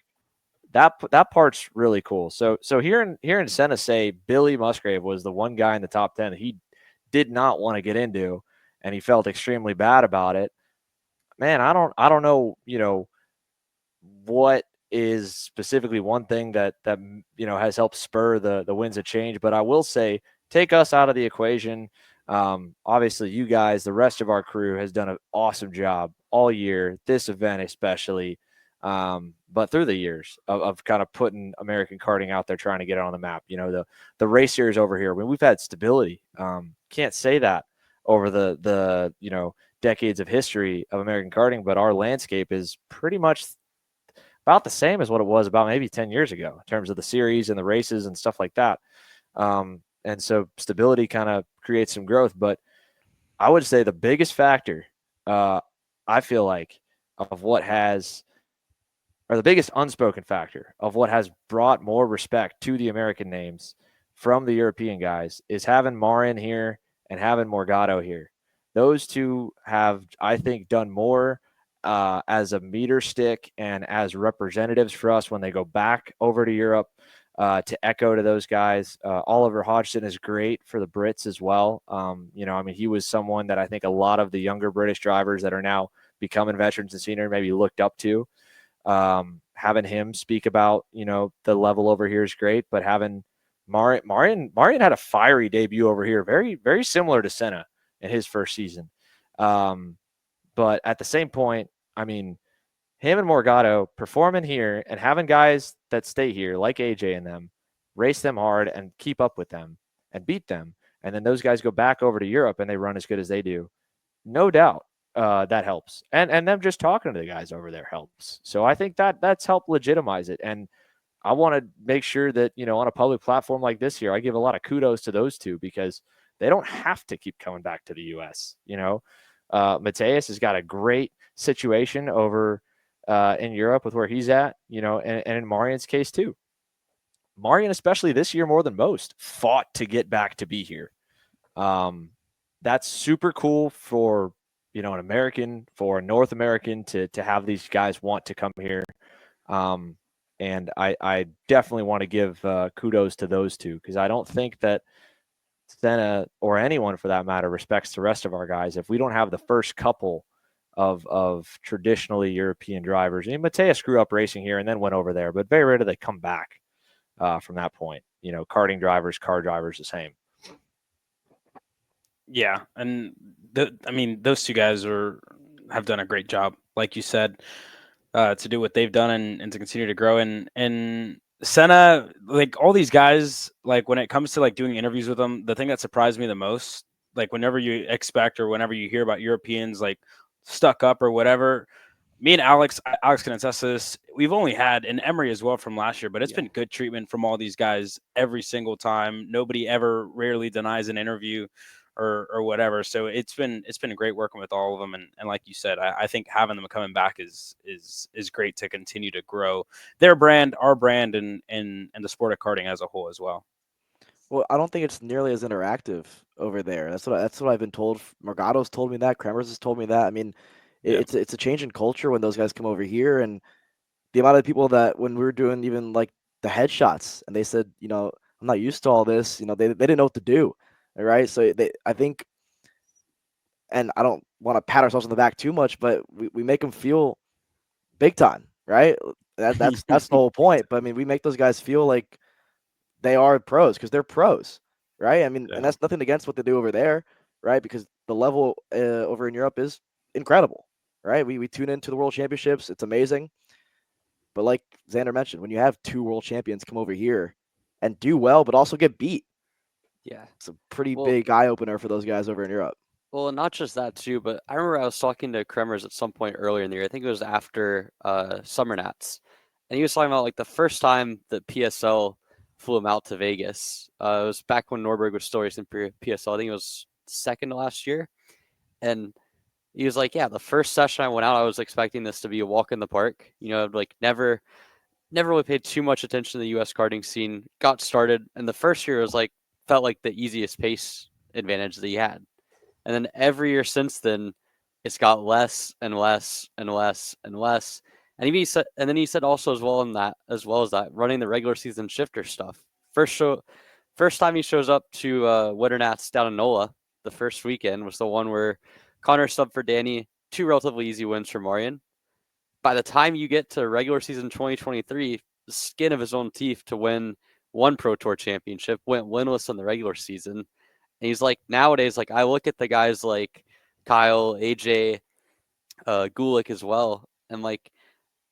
That part's really cool. So hearing Senna say Billy Musgrave was the one guy in the top 10 that he did not want to get into, and he felt extremely bad about it. Man, I don't know, what is specifically one thing that has helped spur the winds of change. But I will say, take us out of the equation. Obviously, you guys, the rest of our crew has done an awesome job all year, this event especially. but through the years of kind of putting American karting out there, trying to get it on the map. The race series over here, we've had stability. Can't say that over the decades of history of American karting, but our landscape is pretty much about the same as what it was about maybe 10 years ago in terms of the series and the races and stuff like that. And so stability kind of creates some growth. But I would say the biggest factor, I feel like, of what has, or the biggest unspoken factor of what has brought more respect to the American names from the European guys is having Marin here and having Morgado here. Those two have, I think, done more as a meter stick and as representatives for us when they go back over to Europe to echo to those guys. Oliver Hodgson is great for the Brits as well. He was someone that I think a lot of the younger British drivers that are now becoming veterans and senior maybe looked up to. Having him speak about, the level over here is great, but having Marin had a fiery debut over here, very, very similar to Senna in his first season. But at the same point, him and Morgado performing here and having guys that stay here like AJ and them, race them hard and keep up with them and beat them. And then those guys go back over to Europe and they run as good as they do. No doubt. That helps. And them just talking to the guys over there helps. So I think that's helped legitimize it. And I want to make sure that, on a public platform like this here, I give a lot of kudos to those two because they don't have to keep coming back to the U.S. Mateus has got a great situation over in Europe with where he's at, and in Marian's case too. Marian, especially this year more than most, fought to get back to be here. That's super cool for an American, for a North American to have these guys want to come here. And I definitely want to give kudos to those two because I don't think that Senna or anyone for that matter respects the rest of our guys if we don't have the first couple of traditionally European drivers. Mateus grew up racing here and then went over there, but very rarely they come back from that point. Karting drivers, car drivers, the same. Yeah, and those two guys have done a great job, like you said, to do what they've done and to continue to grow. And Senna, like all these guys, like when it comes to like doing interviews with them, the thing that surprised me the most, like whenever you expect or whenever you hear about Europeans like stuck up or whatever, me and Alex can attest to this. We've only had, and Emery as well from last year, but it's been good treatment from all these guys every single time. Nobody ever rarely denies an interview or whatever. So it's been great working with all of them. And like you said, I think having them coming back is great to continue to grow their brand, our brand, and the sport of karting as a whole as well. Well, I don't think it's nearly as interactive over there. That's what I've been told. Morgado's told me that. Kremers has told me that. It's a change in culture when those guys come over here, and the amount of people that when we were doing even like the headshots, and they said, I'm not used to all this. They didn't know what to do. All right, so I think, and I don't want to pat ourselves on the back too much, but we make them feel big time, right? That's the whole point. But we make those guys feel like they are pros because they're pros, right? And that's nothing against what they do over there, right? Because the level over in Europe is incredible, right? We tune into the World Championships; it's amazing. But like Xander mentioned, when you have two world champions come over here and do well, but also get beat, it's a pretty big eye opener for those guys over in Europe. Well, not just that too, but I remember I was talking to Kremers at some point earlier in the year. I think it was after SuperNats, and he was talking about like the first time that PSL flew him out to Vegas. It was back when Norberg was still racing PSL. I think it was second to last year, and he was like, "Yeah, the first session I went out, I was expecting this to be a walk in the park. Like never really paid too much attention to the U.S. karting scene. Got started, and the first year was felt like the easiest pace advantage that he had." And then every year since then, it's got less and less and less and less. And then he said also as well as that, running the regular season shifter stuff. First time he shows up to SuperNats down in NOLA, the first weekend was the one where Connor subbed for Danny, 2 relatively easy wins for Marian. By the time you get to regular season 2023, the skin of his own teeth to win 1 Pro Tour championship, went winless in the regular season. And he's like, nowadays, like I look at the guys like Kyle, AJ, Gulick as well, and like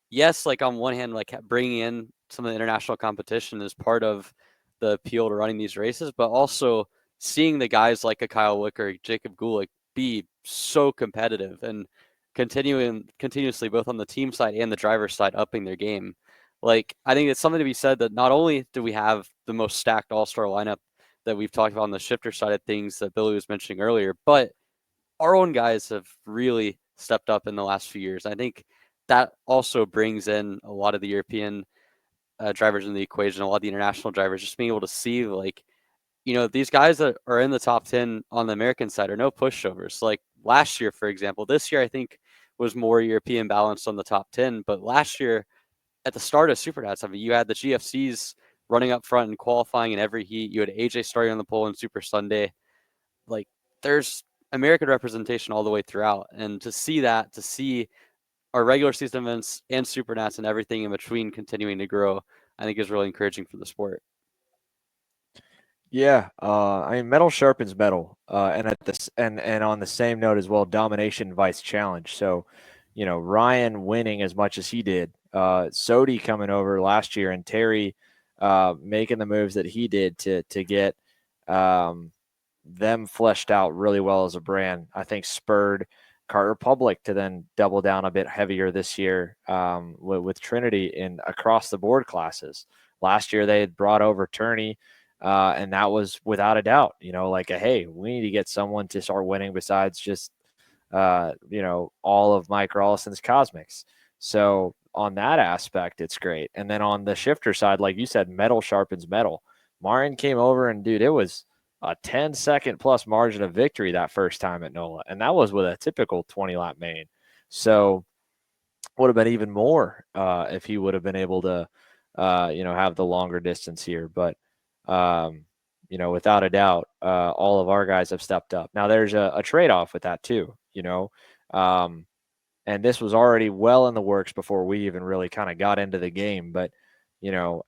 yes, like on one hand, like bringing in some of the international competition is part of the appeal to running these races, but also seeing the guys like a Kyle Wicker, Jacob Gulick be so competitive and continuously both on the team side and the driver's side upping their game. Like, I think it's something to be said that not only do we have the most stacked all-star lineup that we've talked about on the shifter side of things that Billy was mentioning earlier, but our own guys have really stepped up in the last few years. I think that also brings in a lot of the European drivers in the equation, a lot of the international drivers, just being able to see, like, these guys that are in the top 10 on the American side are no pushovers. Like last year, for example, this year I think was more European balanced on the top 10, but last year at the start of Supernats, I mean, you had the GFCs running up front and qualifying in every heat. You had AJ starting on the pole in Super Sunday. Like, there's American representation all the way throughout. And to see that, to see our regular season events and Supernats and everything in between continuing to grow, I think is really encouraging for the sport. Yeah, I mean, metal sharpens metal, and at this and on the same note as well, domination invites challenge. So, Ryan winning as much as he did, Sodi coming over last year, and Terry making the moves that he did to get them fleshed out really well as a brand, I think spurred Kart Republic to then double down a bit heavier this year with Trinity in across the board classes. Last year they had brought over Turney. And that was without a doubt, like hey, we need to get someone to start winning besides just, all of Mike Rollison's Cosmics. So on that aspect, it's great. And then on the shifter side, like you said, metal sharpens metal. Marin came over and dude, it was a 10-second plus margin of victory that first time at NOLA. And that was with a typical 20-lap main. So would have been even more if he would have been able to, have the longer distance here. But without a doubt, all of our guys have stepped up. Now there's a trade-off with that too, and this was already well in the works before we even really kind of got into the game. But,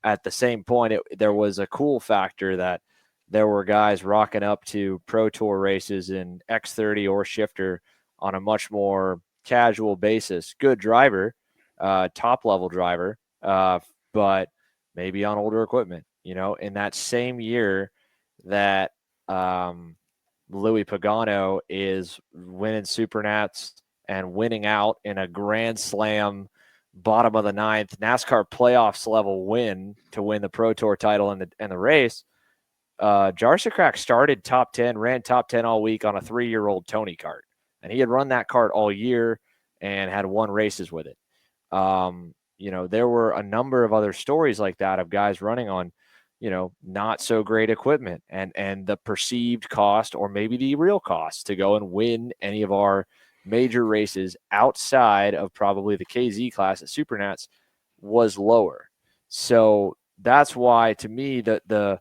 at the same point, there was a cool factor that there were guys rocking up to Pro Tour races in X30 or shifter on a much more casual basis. Good driver, top-level driver, but maybe on older equipment. In that same year that Louis Pagano is winning Supernats and winning out in a Grand Slam bottom of the ninth NASCAR playoffs level win to win the Pro Tour title and the race, Jarsicrack started top 10, ran top 10 all week on a 3-year-old Tony kart. And he had run that kart all year and had won races with it. There were a number of other stories like that of guys running on, not so great equipment and the perceived cost or maybe the real cost to go and win any of our major races outside of probably the KZ class at Supernats was lower. So that's why, to me, the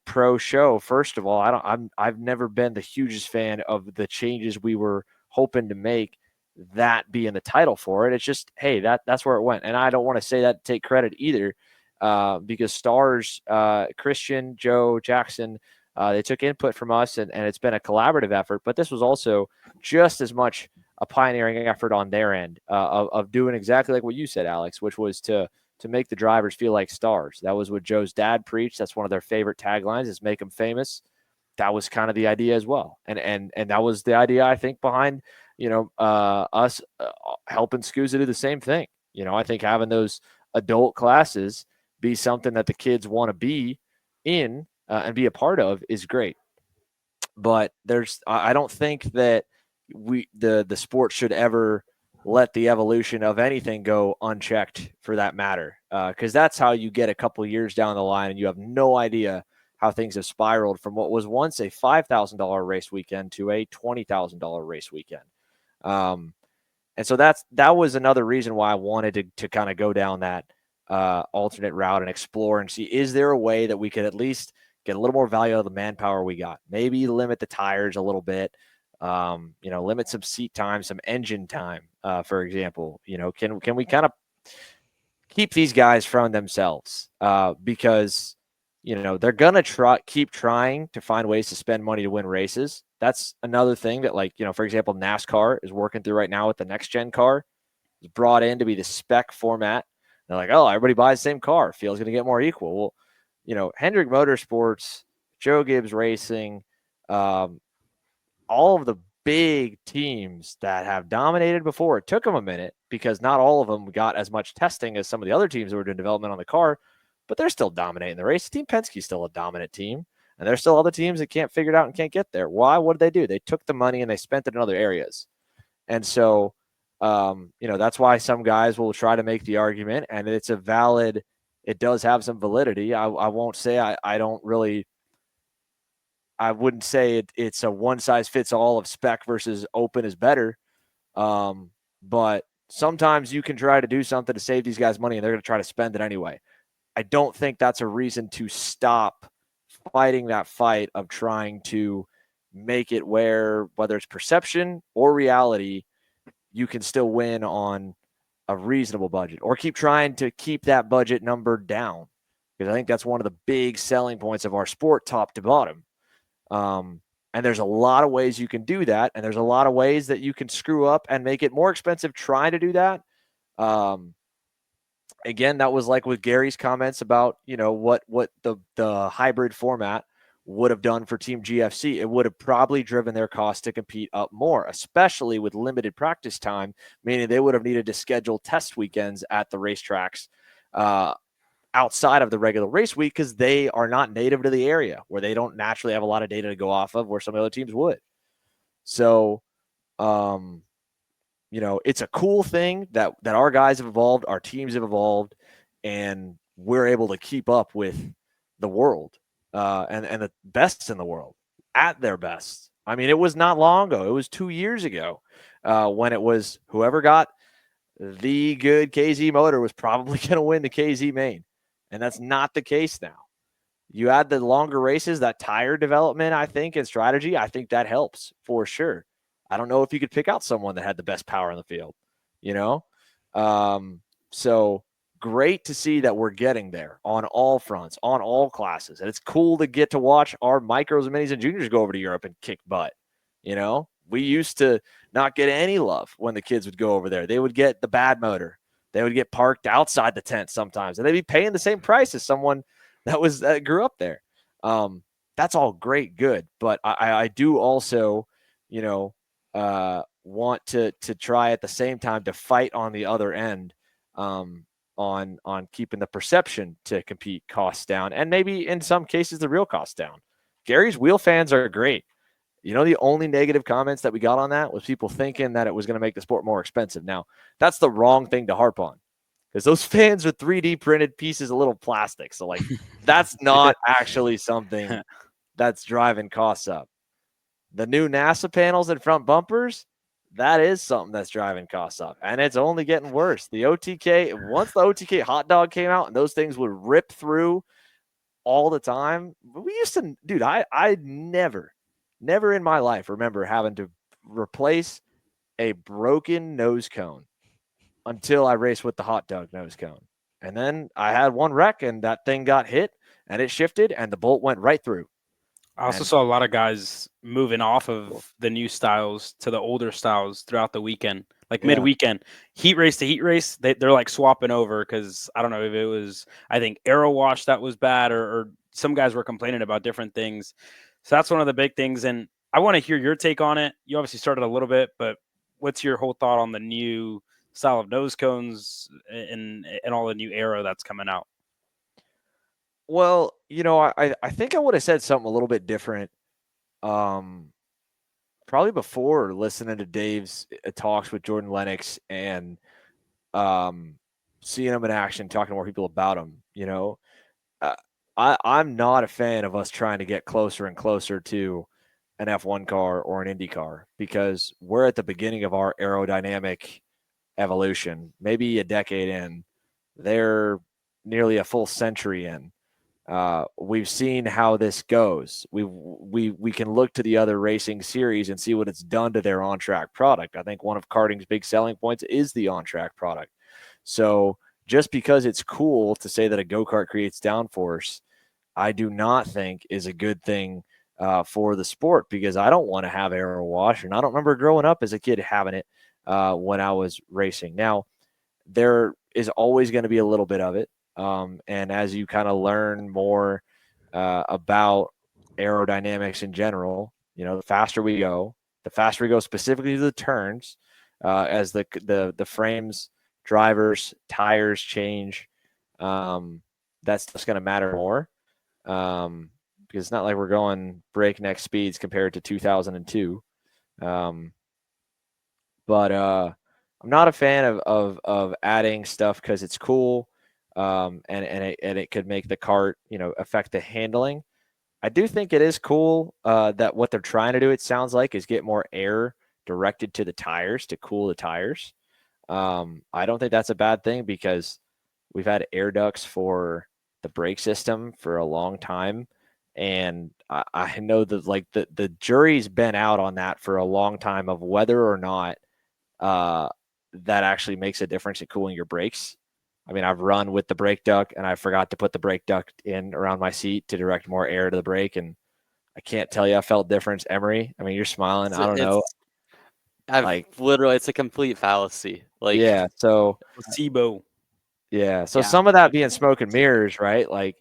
pro show, first of all, I've never been the hugest fan of the changes we were hoping to make, that being the title for it. It's just, hey, that's where it went. And I don't want to say that to take credit either, because Stars, Christian, Joe, Jackson, they took input from us, and it's been a collaborative effort. But this was also just as much a pioneering effort on their end of doing exactly like what you said, Alex, which was to make the drivers feel like stars. That was what Joe's dad preached. That's one of their favorite taglines, is make them famous. That was kind of the idea as well. And that was the idea, I think, behind, us helping SCUSA do the same thing. I think having those adult classes be something that the kids want to be in and be a part of is great. But I don't think that the sport should ever let the evolution of anything go unchecked, for that matter, because that's how you get a couple years down the line and you have no idea how things have spiraled from what was once a $5,000 race weekend to a $20,000 race weekend. And so that was another reason why I wanted to kind of go down that alternate route and explore and see, is there a way that we could at least get a little more value out of the manpower we got? Maybe limit the tires a little bit, limit some seat time, some engine time, for example. Can we kind of keep these guys from themselves? Because they're gonna keep trying to find ways to spend money to win races. That's another thing that, for example, NASCAR is working through right now with the next gen car. was brought in to be the spec format. They're like, oh, everybody buys the same car. Field's going to get more equal. Well, you know, Hendrick Motorsports, Joe Gibbs Racing, all of the big teams that have dominated before, it took them a minute because not all of them got as much testing as some of the other teams who were doing development on the car, but they're still dominating the race. Team Penske's still a dominant team, and there's still other teams that can't figure it out and can't get there. Why? What did they do? They took the money and they spent it in other areas. And so, you know, that's why some guys will try to make the argument, and it's a valid, it does have some validity. I won't say I don't really, I wouldn't say it's a one size fits all of spec versus open is better. But sometimes you can try to do something to save these guys money and they're going to try to spend it anyway. I don't think that's a reason to stop fighting that fight of trying to make it where, whether it's perception or reality, you can still win on a reasonable budget, or keep trying to keep that budget number down. Because I think that's one of the big selling points of our sport, top to bottom. And there's a lot of ways you can do that. And there's a lot of ways that you can screw up and make it more expensive trying to do that. Again, that was like with Gary's comments about, you know, what the hybrid format would have done for Team GFC. It would have probably driven their cost to compete up more, especially with limited practice time, meaning they would have needed to schedule test weekends at the racetracks outside of the regular race week because they are not native to the area where they don't naturally have a lot of data to go off of where some other teams would. So, you know, it's a cool thing that our guys have evolved, our teams have evolved, and we're able to keep up with the world and the best in the world at their best. I mean, it was not long ago. It was 2 years ago when it was whoever got the good KZ motor was probably going to win the KZ main. And that's not the case now. You add the longer races, that tire development, I think, and strategy, I think that helps for sure. I don't know if you could pick out someone that had the best power in the field, you know? So great to see that we're getting there on all fronts, on all classes. And it's cool to get to watch our micros and minis and juniors go over to Europe and kick butt. You know, we used to not get any love when the kids would go over there. They would get the bad motor. They would get parked outside the tent sometimes, and they'd be paying the same price as someone that grew up there. That's all great, good. But I do also, you know, want to try at the same time to fight on the other end on keeping the perception to compete costs down, and maybe in some cases the real costs down. Gary's wheel fans are great. You know, the only negative comments that we got on that was people thinking that it was going to make the sport more expensive. Now, that's the wrong thing to harp on because those fans are 3D printed pieces of little plastic. So, like, that's not actually something that's driving costs up. The new NASA panels and front bumpers, that is something that's driving costs up. And it's only getting worse. The OTK, once the OTK hot dog came out and those things would rip through all the time, we used to, dude, I never in my life remember having to replace a broken nose cone until I raced with the hot dog nose cone. And then I had one wreck and that thing got hit and it shifted and the bolt went right through. I also saw a lot of guys moving off of the new styles to the older styles throughout the weekend, like mid-weekend. Heat race to heat race, they're like swapping over because I don't know if it was, I think, aero wash that was bad or some guys were complaining about different things. So that's one of the big things, and I want to hear your take on it. You obviously started a little bit, but what's your whole thought on the new style of nose cones and all the new aero that's coming out? Well, you know, I think I would have said something a little bit different probably before listening to Dave's talks with Jordan Lennox and seeing him in action, talking to more people about him. You know, I'm not a fan of us trying to get closer and closer to an F1 car or an Indy car because we're at the beginning of our aerodynamic evolution, maybe a decade in. They're nearly a full century in. We've seen how this goes. We can look to the other racing series and see what it's done to their on-track product. I think one of karting's big selling points is the on-track product. So just because it's cool to say that a go-kart creates downforce, I do not think is a good thing for the sport because I don't want to have aero wash, and I don't remember growing up as a kid having it. when I was racing. Now, there is always going to be a little bit of it. And as you kind of learn more about aerodynamics in general, the faster we go specifically to the turns, as the frames, drivers, tires change, that's just going to matter more. Because it's not like we're going breakneck speeds compared to 2002. But I'm not a fan of adding stuff because it's cool, and it could make the cart, affect the handling. I do think it is cool that what they're trying to do, it sounds like, is get more air directed to the tires to cool the tires. I don't think that's a bad thing because we've had air ducts for the brake system for a long time. And I know that the jury's been out on that for a long time of whether or not that actually makes a difference in cooling your brakes. I mean, I've run with the brake duct and I forgot to put the brake duct in around my seat to direct more air to the brake. And I can't tell you I felt difference, Emery. I mean, you're smiling. I don't know. It's a complete fallacy. Yeah. So placebo. Yeah. So some of that being smoke and mirrors, right? Like,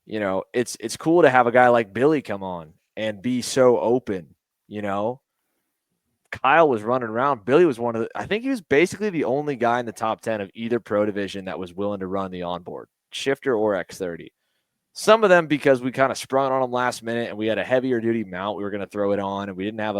it's cool to have a guy like Billy come on and be so open, Kyle was running around. Billy was I think he was basically the only guy in the top 10 of either pro division that was willing to run the onboard shifter or X30. Some of them because we kind of sprung on them last minute and we had a heavier duty mount. We were going to throw it on and we didn't have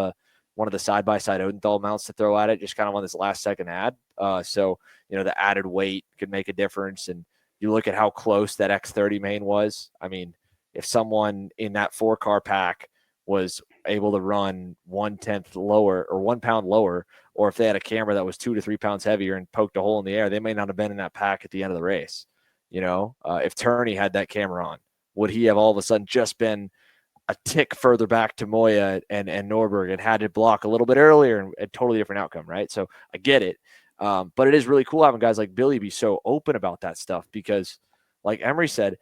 one of the side-by-side Odenthal mounts to throw at it, just kind of on this last second add. So, the added weight could make a difference. And you look at how close that X30 main was. I mean, if someone in that 4-car pack was able to run 1/10 lower or 1 pound lower, or if they had a camera that was 2 to 3 pounds heavier and poked a hole in the air, they may not have been in that pack at the end of the race. If Turney had that camera on, would he have all of a sudden just been a tick further back to Moya and Norberg and had to block a little bit earlier and a totally different outcome, right? So I get it. But it is really cool having guys like Billy be so open about that stuff because, like Emery said,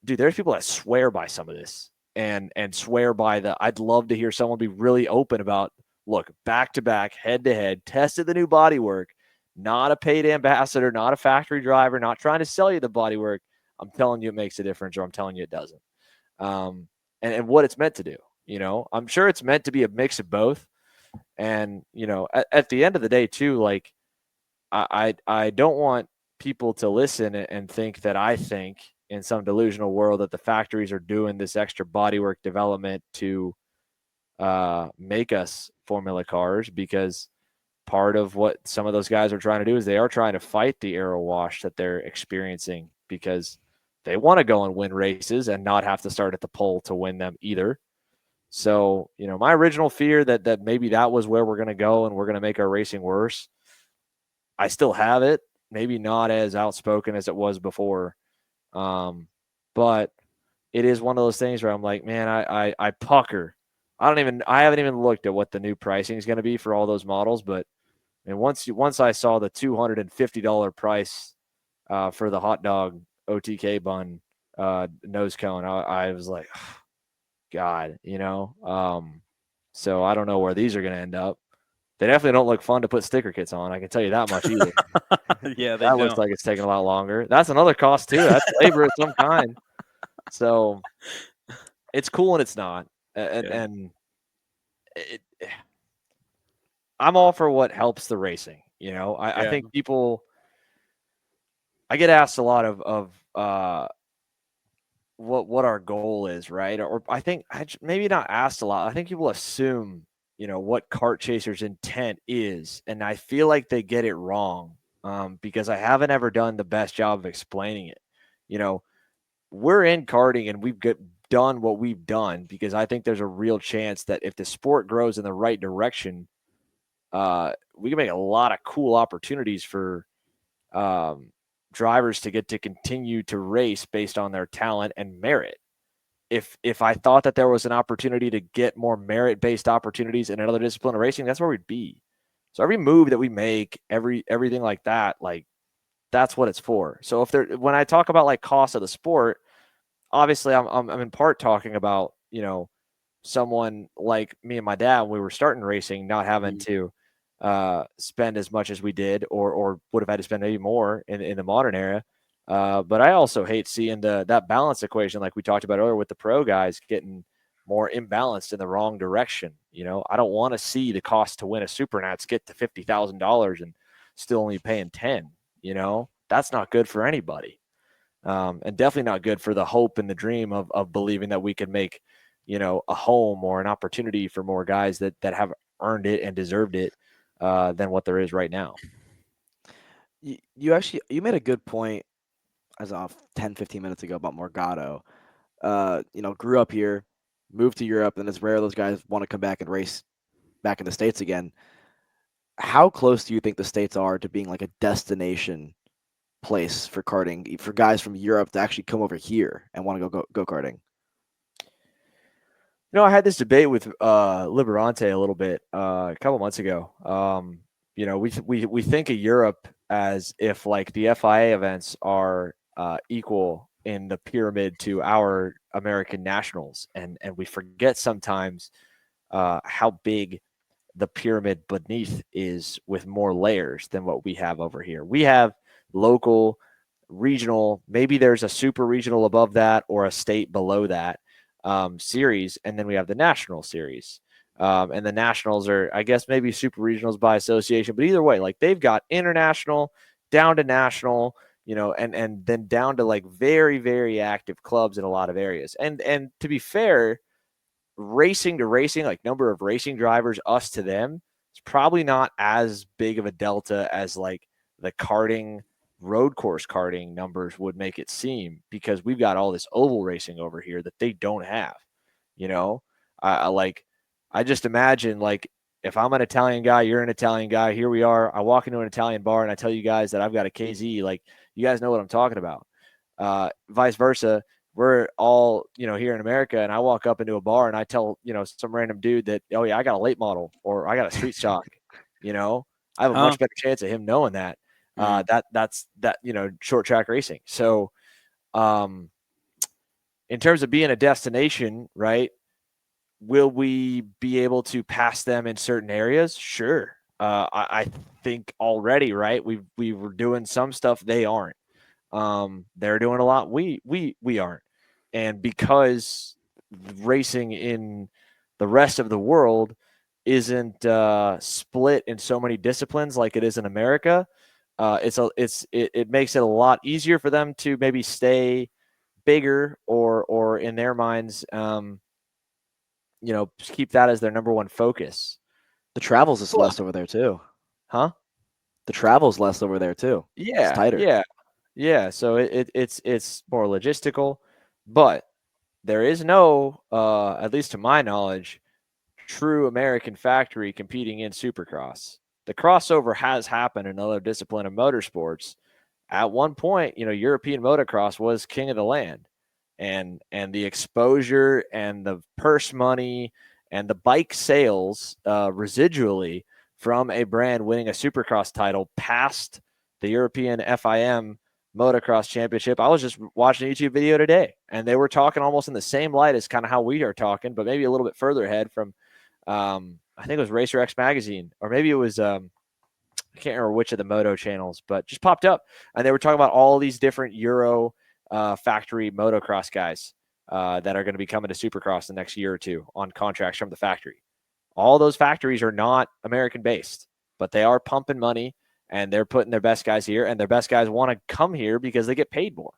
dude, there's people that swear by some of this and swear by I'd love to hear someone be really open about, look, back-to-back, head-to-head, tested the new bodywork, not a paid ambassador, not a factory driver, not trying to sell you the bodywork. I'm telling you it makes a difference or I'm telling you it doesn't. And what it's meant to do, I'm sure it's meant to be a mix of both. And, at the end of the day too, like I don't want people to listen and think that I think in some delusional world that the factories are doing this extra bodywork development to make us formula cars, because part of what some of those guys are trying to do is they are trying to fight the aero wash that they're experiencing because they want to go and win races and not have to start at the pole to win them either. So, my original fear that maybe that was where we're going to go and we're going to make our racing worse, I still have it, maybe not as outspoken as it was before. But it is one of those things where I'm like, man, I pucker. I haven't even looked at what the new pricing is going to be for all those models. But once I saw the $250 price for the hot dog OTK bun nose cone, I was like, oh, God, so I don't know where these are going to end up. They definitely don't look fun to put sticker kits on. I can tell you that much either. Yeah, that looks like it's taking a lot longer. That's another cost too. That's labor of some kind. So it's cool and it's not. And I'm all for what helps the racing. I think people. I get asked a lot of what our goal is, right? Or I think maybe not asked a lot. I think people assume what Kart Chaser's intent is, and I feel like they get it wrong because I haven't ever done the best job of explaining it. We're in karting and we've done what we've done because I think there's a real chance that if the sport grows in the right direction, we can make a lot of cool opportunities for drivers to get to continue to race based on their talent and merit. If I thought that there was an opportunity to get more merit-based opportunities in another discipline of racing, that's where we'd be. So every move that we make, everything like that, like that's what it's for. So when I talk about like cost of the sport, obviously I'm in part talking about, someone like me and my dad when we were starting racing, not having to spend as much as we did, or would have had to spend maybe more in the modern era. But I also hate seeing that balance equation, like we talked about earlier, with the pro guys getting more imbalanced in the wrong direction. I don't want to see the cost to win a Supernats get to $50,000 and still only paying 10. That's not good for anybody, and definitely not good for the hope and the dream of believing that we can make a home or an opportunity for more guys that have earned it and deserved it than what there is right now. You made a good point as of 10, 15 minutes ago about Morgado. Grew up here, moved to Europe, and it's rare those guys want to come back and race back in the States again. How close do you think the States are to being like a destination place for karting, for guys from Europe to actually come over here and want to go karting? I had this debate with Liberante a little bit a couple months ago. We think of Europe as if like the FIA events are equal in the pyramid to our American nationals, and we forget sometimes how big the pyramid beneath is, with more layers than what we have over here. We have local, regional, maybe there's a super regional above that or a state below that series, and then we have the national series. And the nationals are, I guess, maybe super regionals by association, but either way, like they've got international down to national, and then down to like very, very active clubs in a lot of areas. And to be fair, racing to racing, like number of racing drivers, us to them, it's probably not as big of a delta as like the karting, road course karting numbers would make it seem, because we've got all this oval racing over here that they don't have. I just imagine, like, if I'm an Italian guy, you're an Italian guy, here we are, I walk into an Italian bar and I tell you guys that I've got a KZ, like, you guys know what I'm talking about. Vice versa, we're all, here in America, and I walk up into a bar and I tell, some random dude that, oh yeah, I got a late model or I got a street stock, I have a much better chance of him knowing that. That's short track racing. So, in terms of being a destination, right? Will we be able to pass them in certain areas? Sure. I think already, right? We were doing some stuff they aren't. They're doing a lot we aren't. And because racing in the rest of the world isn't split in so many disciplines like it is in America, it makes it a lot easier for them to maybe stay bigger, or in their minds, just keep that as their number one focus. The travel's is less over there too. Huh? The travel's less over there too. Yeah. It's tighter. Yeah. So it's more logistical, but there is no, at least to my knowledge, true American factory competing in Supercross. The crossover has happened in another discipline of motorsports. At one point, European motocross was king of the land, and the exposure and the purse money and the bike sales residually from a brand winning a Supercross title past the European FIM motocross championship. I was just watching a YouTube video today, and they were talking almost in the same light as kind of how we are talking, but maybe a little bit further ahead from, I think it was Racer X magazine, or maybe it was, I can't remember which of the moto channels, but just popped up, and they were talking about all these different Euro factory motocross guys that are going to be coming to Supercross the next year or two on contracts from the factory. All those factories are not American based, but they are pumping money, and they're putting their best guys here, and their best guys want to come here because they get paid more.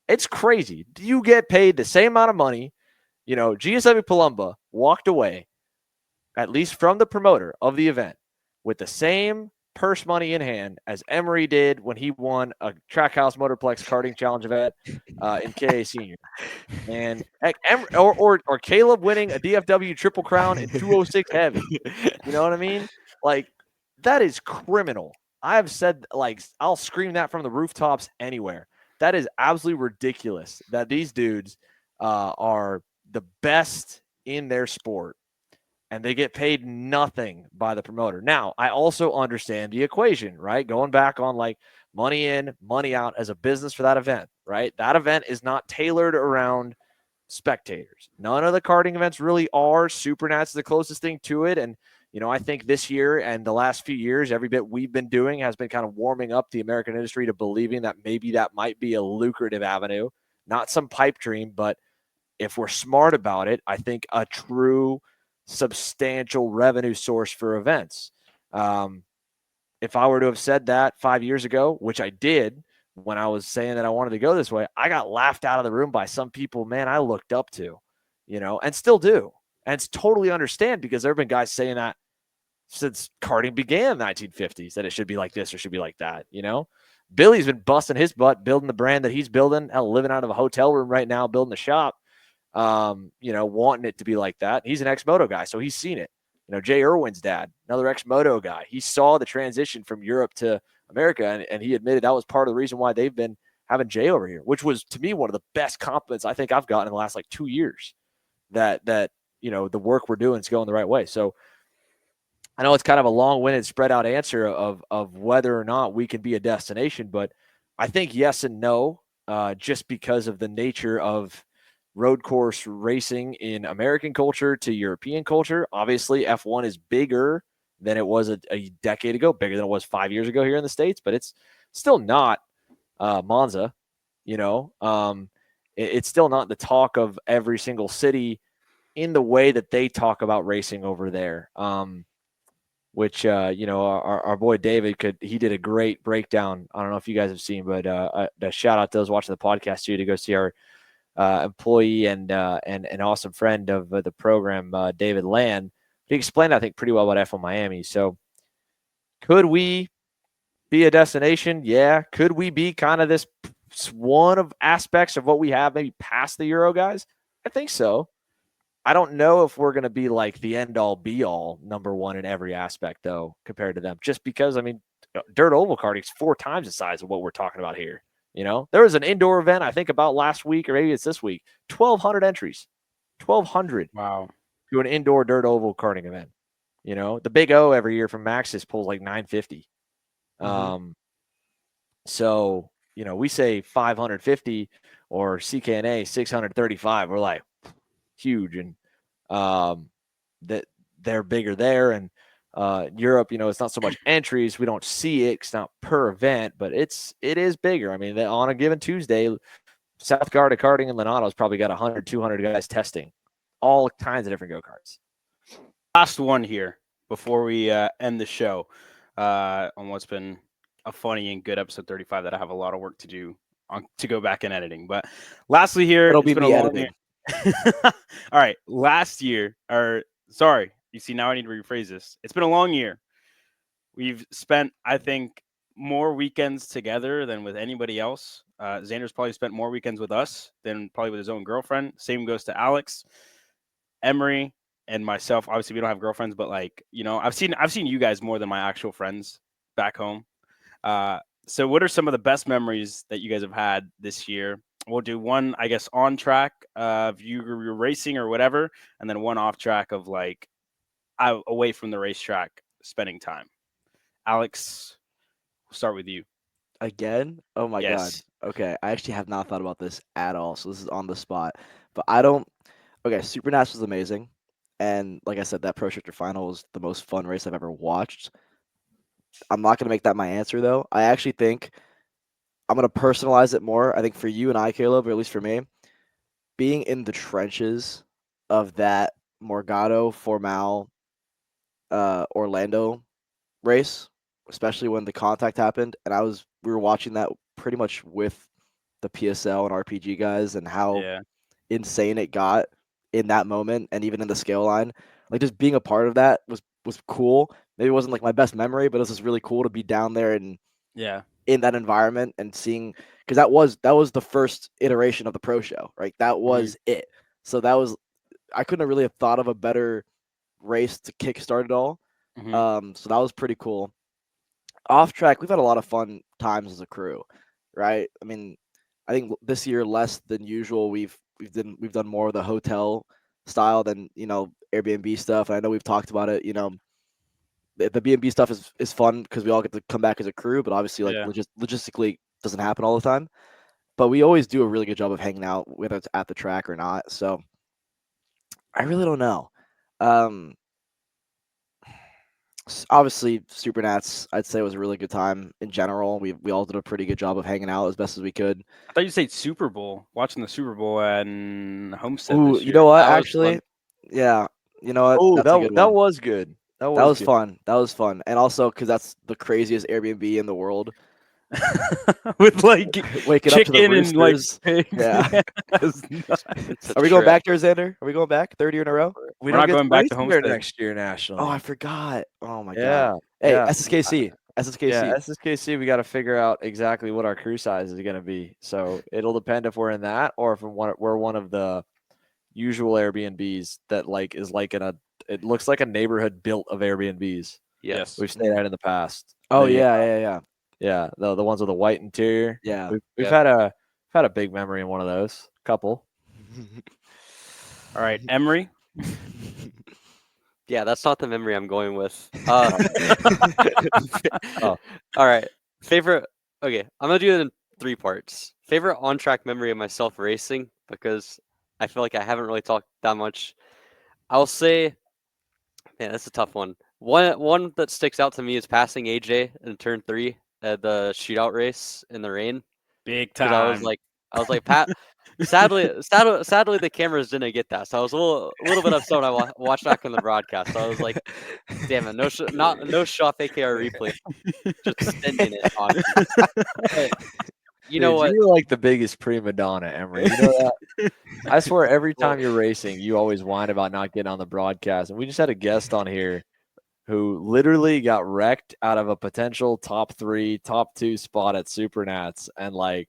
It's crazy. Do you get paid the same amount of money? GSW Palumba walked away, at least from the promoter of the event, with the same purse money in hand as Emery did when he won a Trackhouse Motorplex Karting Challenge event in KA Senior, and or Caleb winning a DFW Triple Crown in 206 heavy. You know what I mean? Like, that is criminal. I have said, like, I'll scream that from the rooftops anywhere. That is absolutely ridiculous that these dudes are the best in their sport, and they get paid nothing by the promoter. Now, I also understand the equation, right? Going back on like money in, money out as a business for that event, right? That event is not tailored around spectators. None of the karting events really are. SuperNats is the closest thing to it. And, I think this year and the last few years, every bit we've been doing has been kind of warming up the American industry to believing that maybe that might be a lucrative avenue, not some pipe dream, but if we're smart about it, I think a true substantial revenue source for events. If I were to have said that 5 years ago, which I did when I was saying that I wanted to go this way, I got laughed out of the room by some people, man, I looked up to, and still do. And it's totally understand because there have been guys saying that since karting began in the 1950s, that it should be like this or should be like that, Billy's been busting his butt building the brand that he's building, living out of a hotel room right now, building a shop, wanting it to be like that. He's an ex-moto guy, so he's seen it. Jay Irwin's dad, another ex-moto guy, he saw the transition from Europe to America, and he admitted that was part of the reason why they've been having Jay over here, which was, to me, one of the best compliments I think I've gotten in the last 2 years, that the work we're doing is going the right way. So I know it's kind of a long-winded, spread-out answer of whether or not we can be a destination, but I think yes and no, just because of the nature of road course racing in American culture to European culture. Obviously, F1 is bigger than it was a decade ago, bigger than it was 5 years ago here in the States, but it's still not Monza, it's still not the talk of every single city in the way that they talk about racing over there. Which, our boy David he did a great breakdown. I don't know if you guys have seen, but a shout out to those watching the podcast too, to go see our employee and an awesome friend of the program, David Land. He explained, I think, pretty well about F1 Miami. So could we be a destination? Yeah. Could we be kind of this one of aspects of what we have, maybe past the Euro guys? I think so. I don't know if we're going to be like the end all be all number one in every aspect, though, compared to them, just because, dirt oval karting is 4 times the size of what we're talking about here. There was an indoor event, I think, about last week, or maybe it's this week, 1,200 entries, 1,200. Wow. To an indoor dirt oval karting event. The Big O every year from Maxxis pulls 950. Mm-hmm. So, we say 550 or CKNA 635. We're like, huge, and that they're bigger there, and Europe, it's not so much entries, we don't see it, it's not per event, but it is bigger. On a given Tuesday, South Garda Karting and Lenato's probably got 100, 200 guys testing all kinds of different go-karts. Last one here before we end the show on what's been a funny and good episode 35 that I have a lot of work to do to go back in editing, but lastly here, it'll be me editing. All right. Last year, you see, now I need to rephrase this. It's been a long year. We've spent, I think, more weekends together than with anybody else. Xander's probably spent more weekends with us than probably with his own girlfriend. Same goes to Alex, Emery, and myself. Obviously, we don't have girlfriends, but I've seen you guys more than my actual friends back home. So what are some of the best memories that you guys have had this year? We'll do one, I guess, on track of you're racing or whatever, and then one off track of away from the racetrack spending time. Alex, we'll start with you. Again? Oh my Yes. God. Okay. I actually have not thought about this at all. So this is on the spot. But okay, SuperNats was amazing. And like I said, that Pro Shifter final was the most fun race I've ever watched. I'm not going to make that my answer, though. I actually think I'm going to personalize it more. I think for you and I, Caleb, or at least for me, being in the trenches of that Morgado, Formal, Orlando race, especially when the contact happened, and we were watching that pretty much with the PSL and RPG guys, and how insane it got in that moment, and even in the scale line. Just being a part of that was cool. Maybe it wasn't my best memory, but it was just really cool to be down there and in that environment and seeing, because that was the first iteration of the Pro Show, right? That was it. So I couldn't really have thought of a better race to kickstart it all. So that was pretty cool. Off track, we've had a lot of fun times as a crew, right? I think this year less than usual. We've done more of the hotel style than Airbnb stuff. And I know we've talked about it. The B&B stuff is fun because we all get to come back as a crew, but obviously logistically doesn't happen all the time. But we always do a really good job of hanging out, whether it's at the track or not. So I really don't know. Obviously, Supernats, I'd say, was a really good time in general. We all did a pretty good job of hanging out as best as we could. I thought you said Super Bowl. Watching the Super Bowl in Homestead Ooh, this you year. know what? That was Actually, fun. yeah, you know what? Oh, That's a good that one. was good. That That was good. fun. That was fun, and also because that's the craziest Airbnb in the world. With like Waking up to the chicken and like roosters. pigs. Yeah. It's nuts. It's a Are we going trip. back there, Xander? Are we going back? Third year in a row? We We're don't not get going to back race to there Homestead. next year nationally. Oh, I forgot. Oh my yeah, god. Hey, yeah. SSKC. SSKC. Yeah, SSKC, we got to figure out exactly what our crew size is going to be. So it'll depend if we're in that or if we're one of the usual Airbnbs that like is like it looks like a neighborhood built of Airbnbs. Yes. We've stayed at in the past. Oh They, yeah. the ones with the white interior. Yeah. We've Yep. had a big memory in one of those. Couple. All right, Emery. Yeah, that's not the memory I'm going with. Oh. All right. Favorite. Okay, I'm gonna do it in 3 parts. Favorite on-track memory of myself racing, because I feel like I haven't really talked that much. I'll say, man, that's a tough one. One that sticks out to me is passing AJ in turn 3 at the shootout race in the rain. Big Because time. I was like, Pat. Sadly, the cameras didn't get that, so I was a little bit upset when I watched back on the broadcast. So I was like, damn it, no shot AKR replay, just sending it on. But you know Dude, what? you're like the biggest prima donna, Emery. You know that? I swear every time you're racing, you always whine about not getting on the broadcast. And we just had a guest on here who literally got wrecked out of a potential top 3, top 2 spot at Supernats. And like,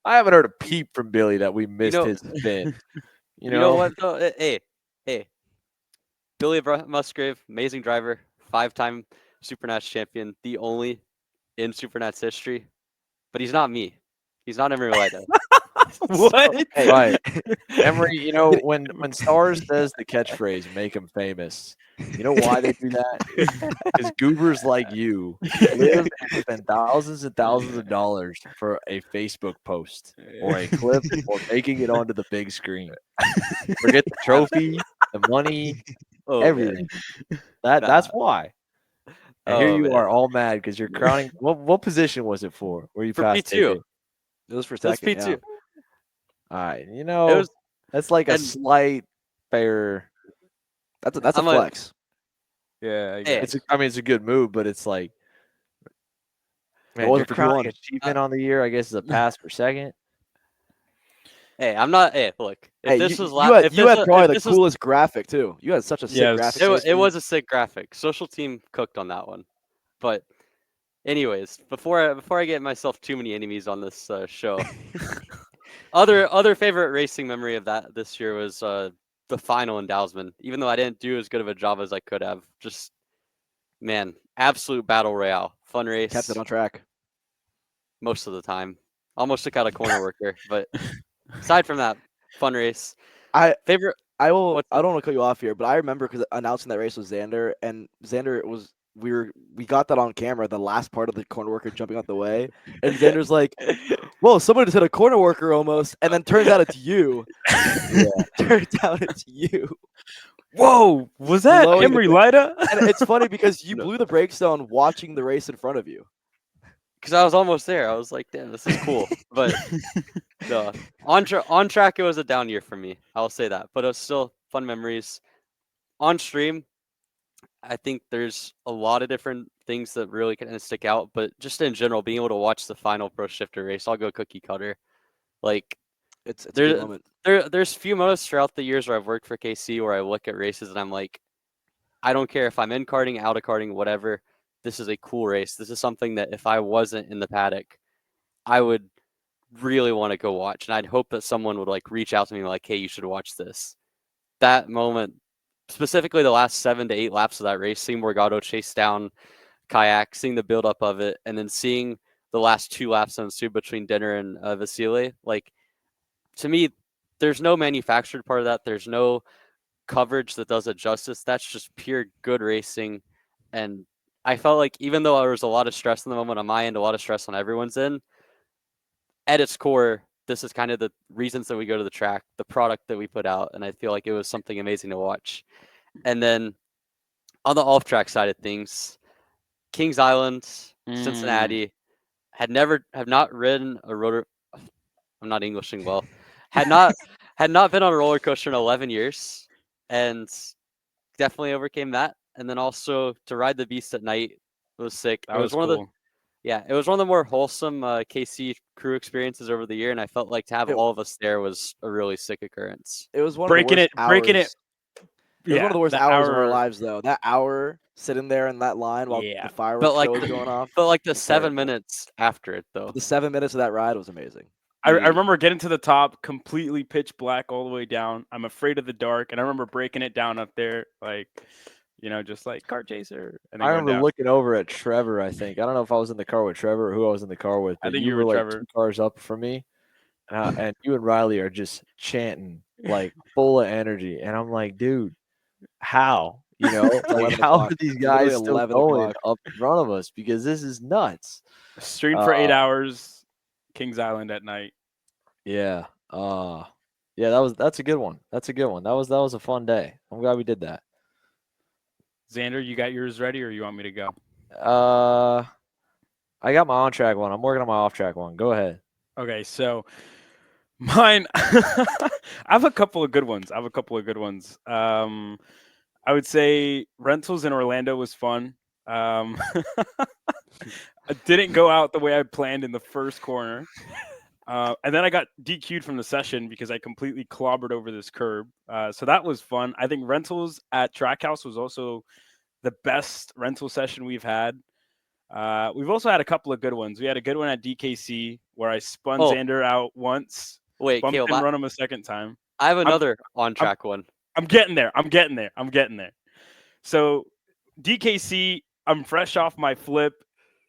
I haven't heard a peep from Billy that we missed his spin. You know what though? Hey, Billy Musgrave, amazing driver, 5-time Supernats champion, the only in Supernats history. But he's not me. He's not Emery Lida. What? Right. Emery, you know, when Stars says the catchphrase, make him famous, you know why they do that? Because goobers like you live and spend thousands and thousands of dollars for a Facebook post or a clip or making it onto the big screen. Forget the trophy, the money, everything. That's why. And here you are all mad because you're crowning. What position was it for? Where you For passed P2. It was for That's second. P2. Yeah. All right, you know, that's like a slight fair. That's a flex. Yeah, it's a good move, but it's like, man, What was your it for crowning P1? achievement on the year, I guess, is a pass for second. Hey, I'm not. Hey, look. If Hey, this you, was you had probably the coolest graphic too. You had such a sick Yes. graphic. it was a sick graphic. Social team cooked on that one. But anyways, before I get myself too many enemies on this show, other favorite racing memory of that this year was the final in Dowsman. Even though I didn't do as good of a job as I could have, just man, absolute battle royale, fun race. Kept it on track most of the time. Almost took out a corner worker, but aside from that, fun race. I don't What's want to cut you off here, but I remember because announcing that race was Xander, and Xander was we got that on camera, the last part of the corner worker jumping out the way, and Xander's like, "Whoa, somebody just hit a corner worker almost," and then turns out it's you. Turns out it's you. Whoa, was that Emery Lida? And it's funny because you blew the brakes down watching the race in front of you. Because I was almost there. I was like, damn, this is cool. But no, on track, it was a down year for me. I'll say that. But it was still fun memories. On stream, I think there's a lot of different things that really kind of stick out. But just in general, being able to watch the final pro shifter race, I'll go cookie cutter. Like, it's a good moment. There's few moments throughout the years where I've worked for KC where I look at races and I'm like, I don't care if I'm in karting, out of karting, whatever. This is a cool race. This is something that if I wasn't in the paddock, I would really want to go watch. And I'd hope that someone would like reach out to me like, hey, you should watch this. That moment, specifically the last 7 to 8 laps of that race, seeing Morgado chase down Kayak, seeing the buildup of it, and then seeing the last 2 laps ensue between Dinner and Vasile, like, to me, there's no manufactured part of that. There's no coverage that does it justice. That's just pure good racing. And I felt like even though there was a lot of stress in the moment on my end, a lot of stress on everyone's end, at its core, this is kind of the reasons that we go to the track, the product that we put out. And I feel like it was something amazing to watch. And then On the off-track side of things, Kings Island, Cincinnati, have not ridden a rotor. I'm not Englishing well. Had not been on a roller coaster in 11 years, and definitely overcame that. And then also to ride the beast at night was sick. That was cool. It was one of the more wholesome KC crew experiences over the year, and I felt like to have all of us there was a really sick occurrence. It was one breaking of the worst hours. breaking it. It was Yeah, one of the worst the hours of our hour- lives, though. That hour sitting there in that line while Yeah. the fireworks like show was the- going off. But like the was 7 terrible. minutes after it, though. The 7 minutes of that ride was amazing. I remember getting to the top, completely pitch black all the way down. I'm afraid of the dark, and I remember breaking it down up there, like, just like Kart Chaser. And then I going remember down. looking over at Trevor. I think I don't know if I was in the car with Trevor or who I was in the car with, I but think you you were were like Trevor. 2 cars up from me, and you and Riley are just chanting like full of energy, and I'm like, dude, how? Like 11 how o'clock. are these Literally guys still 11 going o'clock. up in front of us? Because this is nuts. Streamed for 8 hours, Kings Island at night. Yeah. Yeah, that's a good one. That's a good one. That was a fun day. I'm glad we did that. Xander, you got yours ready, or you want me to go? I got my on-track one. I'm working on my off-track one. Go ahead. Okay, so mine, I have a couple of good ones. I would say rentals in Orlando was fun. I didn't go out the way I planned in the first corner. And then I got DQ'd from the session because I completely clobbered over this curb. So that was fun. I think rentals at Trackhouse was also the best rental session we've had. We've also had a couple of good ones. We had a good one at DKC where I spun Xander out once. Wait, bumped Caleb, and run him a second time. I have another on-track one. I'm getting there. So DKC, I'm fresh off my flip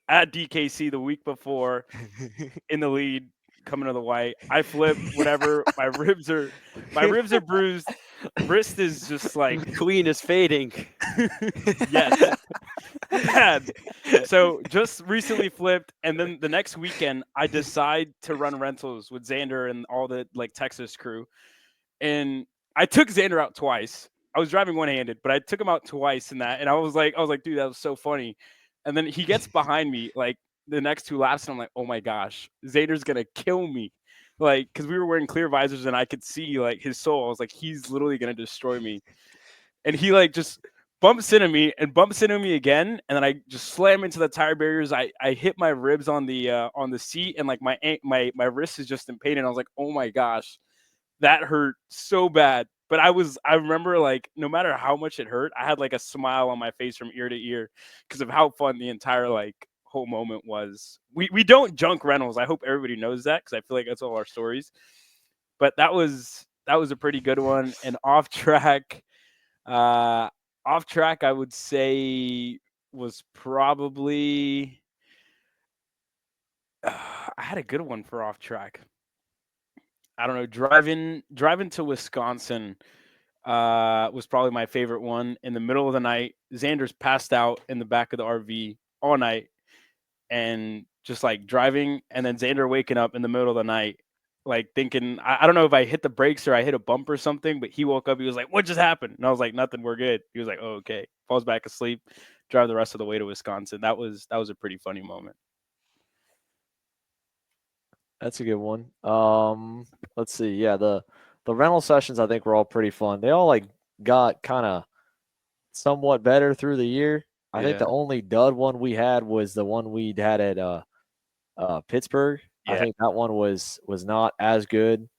at DKC the week before in the lead, coming to the white. I flip, whatever. My ribs are bruised. Wrist is just like Queen is fading. yes. Bad. So just recently flipped, and then the next weekend I decide to run rentals with Xander and all the Texas crew. And I took Xander out twice. I was driving one-handed, but I took him out twice in that. And I was like, dude, that was so funny. And then he gets behind me like the next 2 laps, and I'm like, oh my gosh, Xander's gonna kill me. Because we were wearing clear visors and I could see his soul. I was like, he's literally gonna destroy me. And he just bumps into me again, and then I just slam into the tire barriers. I hit my ribs on the seat, and my wrist is just in pain. And I was like, oh my gosh, that hurt so bad. But I remember no matter how much it hurt, I had a smile on my face from ear to ear because of how fun the entire whole moment was. We don't junk rentals. I hope everybody knows that because I feel like that's all our stories. But that was a pretty good one. And off track, I would say was probably I had a good one for off track. I don't know, driving to Wisconsin was probably my favorite one. In the middle of the night, Xander's passed out in the back of the RV all night, and just driving, and then Xander waking up in the middle of the night, thinking, I don't know if I hit the brakes or I hit a bump or something, but he woke up, he was like, what just happened? And I was like, nothing, we're good. He was like, oh, okay. Falls back asleep, drive the rest of the way to Wisconsin. That was a pretty funny moment. That's a good one. Let's see. Yeah, the rental sessions I think were all pretty fun. They all got kind of somewhat better through the year. I think the only dud one we had was the one we had at Pittsburgh. Yeah. I think that one was not as good.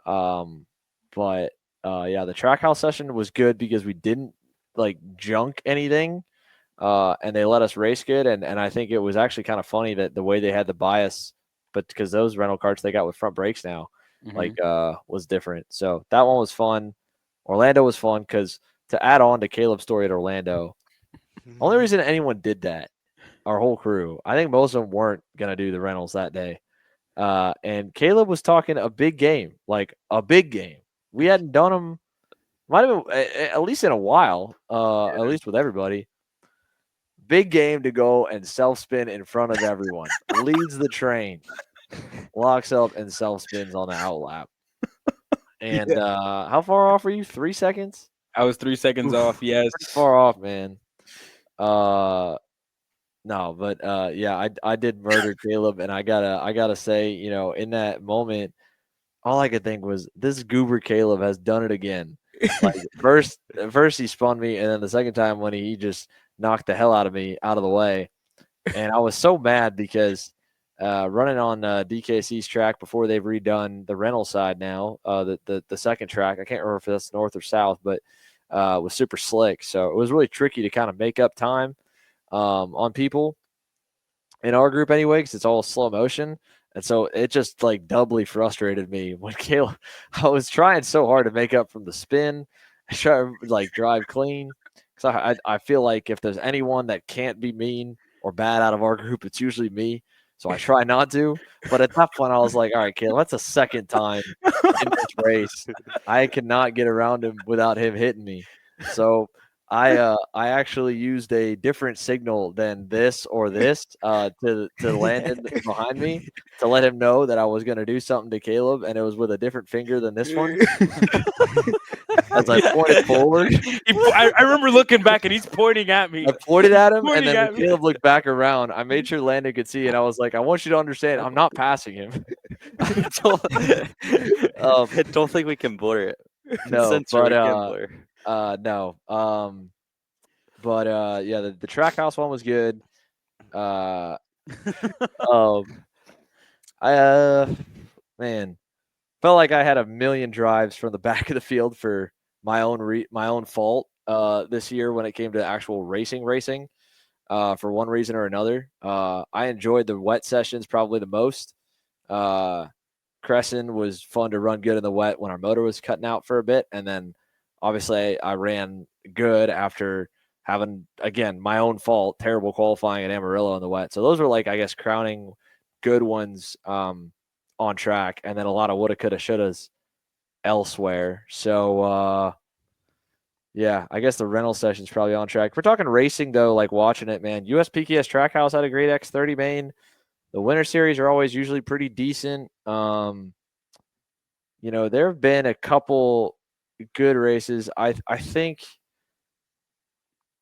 But the Trackhouse session was good because we didn't junk anything. And they let us race good, and I think it was actually kind of funny that the way they had the bias, but because those rental carts they got with front brakes now, was different. So that one was fun. Orlando was fun because to add on to Caleb's story at Orlando, only reason anyone did that, our whole crew, I think most of them weren't gonna do the rentals that day. And Caleb was talking a big game, a big game. We hadn't done them, might have been at least in a while, at least with everybody. Big game to go and self-spin in front of everyone. Leads the train. Locks up and self-spins on the outlap. And how far off were you? 3 seconds? I was 3 seconds off, yes. Pretty far off, man. No, but yeah, I did murder Caleb, and I gotta say, in that moment, all I could think was this goober Caleb has done it again. Like first he spun me, and then the second time when he just knocked the hell out of me out of the way, and I was so mad because running on DKC's track before they've redone the rental side now, the second track, I can't remember if that's north or south, but was super slick, so it was really tricky to kind of make up time on people in our group anyway, because it's all slow motion. And so it just like doubly frustrated me when Caleb, I was trying so hard to make up from the spin, try to like drive clean. Because I feel like if there's anyone that can't be mean or bad out of our group, it's usually me. So I try not to. But at that point, I was like, all right, Caleb, that's the second time in this race. I cannot get around him without him hitting me. So I actually used a different signal than this or this to Landon behind me to let him know that I was going to do something to Caleb, and it was with a different finger than this one. As I pointed forward, I remember looking back and he's pointing at me. I pointed at him, and then when Caleb looked back around, I made sure Landon could see, and I was like, "I want you to understand, I'm not passing him." I don't think we can blur it. No, Censor, but we can blur. no. But yeah, the track house one was good. Man, felt like I had a million drives from the back of the field for my own fault this year when it came to actual racing for one reason or another. I enjoyed the wet sessions probably the most. Crescent was fun to run good in the wet when our motor was cutting out for a bit, and then obviously I ran good after having, again, my own fault, terrible qualifying at Amarillo in the wet. So those were like, I guess, crowning good ones on track, and then a lot of woulda, coulda, shouldas elsewhere. So yeah, I guess the rental session's probably on track. If we're talking racing though, like watching it, man, USPKS Trackhouse had a great X30 main. The winter series are always usually pretty decent. There have been a couple good races. I think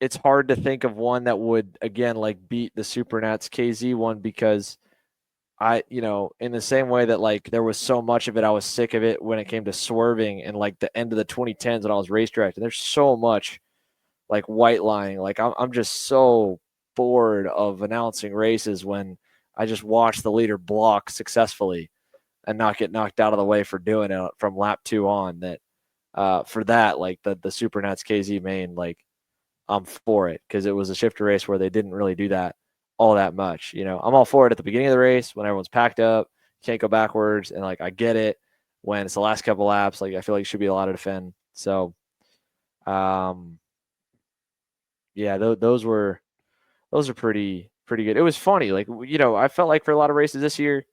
it's hard to think of one that would, again, like beat the SuperNats KZ one, because in the same way that like there was so much of it, I was sick of it when it came to swerving and like the end of the 2010s when I was race directing. There's so much like white lying. Like I'm just so bored of announcing races when I just watch the leader block successfully and not get knocked out of the way for doing it from lap 2 on. That for that, like the SuperNats KZ main, like I'm for it, because it was a shifter race where they didn't really do that all that much. I'm all for it at the beginning of the race when everyone's packed up, can't go backwards, and like I get it when it's the last couple laps. Like I feel like it should be allowed to defend. So, yeah, those are pretty good. It was funny. Like, I felt like for a lot of races this year,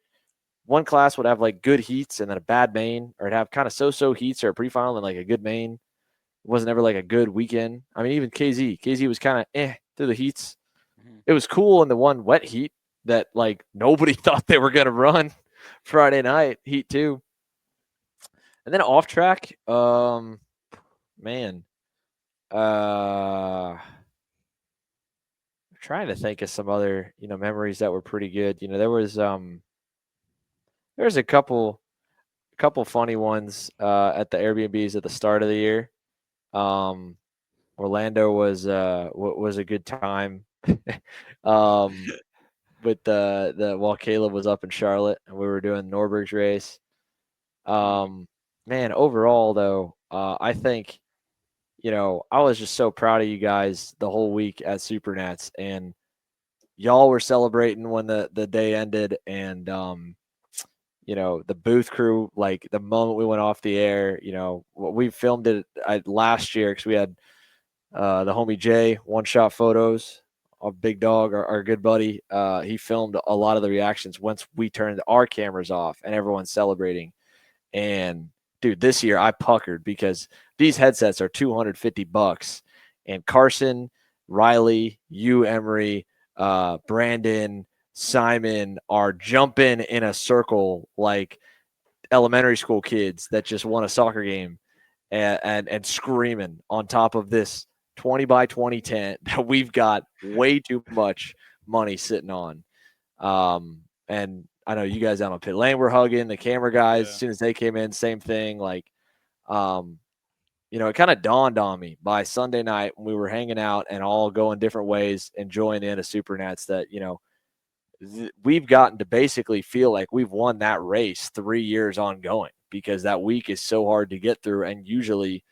one class would have like good heats and then a bad main, or it'd have kind of so-so heats or a pre-final and like a good main. It wasn't ever like a good weekend. I mean, even KZ was kind of through the heats. It was cool in the one wet heat that like nobody thought they were going to run Friday night, heat 2. And then off track, man, trying to think of some other, memories that were pretty good. There was a couple funny ones at the Airbnbs at the start of the year. Orlando was a good time. With the while Caleb was up in Charlotte and we were doing Norberg's race. Man, overall though, I think, I was just so proud of you guys the whole week at SuperNats, and y'all were celebrating when the day ended, and the booth crew, like the moment we went off the air, we filmed it last year because we had the homie Jay, One Shot Photos, our big dog, our good buddy. He filmed a lot of the reactions once we turned our cameras off and everyone's celebrating. And dude, this year I puckered because these headsets are $250, and Carson, Riley, you, Emery, Brandon, Simon are jumping in a circle like elementary school kids that just won a soccer game and screaming on top of this 20 by 20 tent that we've got way too much money sitting on. And I know you guys down on pit lane were hugging the camera guys as soon as they came in, same thing. Like, it kind of dawned on me by Sunday night when we were hanging out and all going different ways, enjoying the end of SuperNats, that, we've gotten to basically feel like we've won that race 3 years ongoing, because that week is so hard to get through. And usually,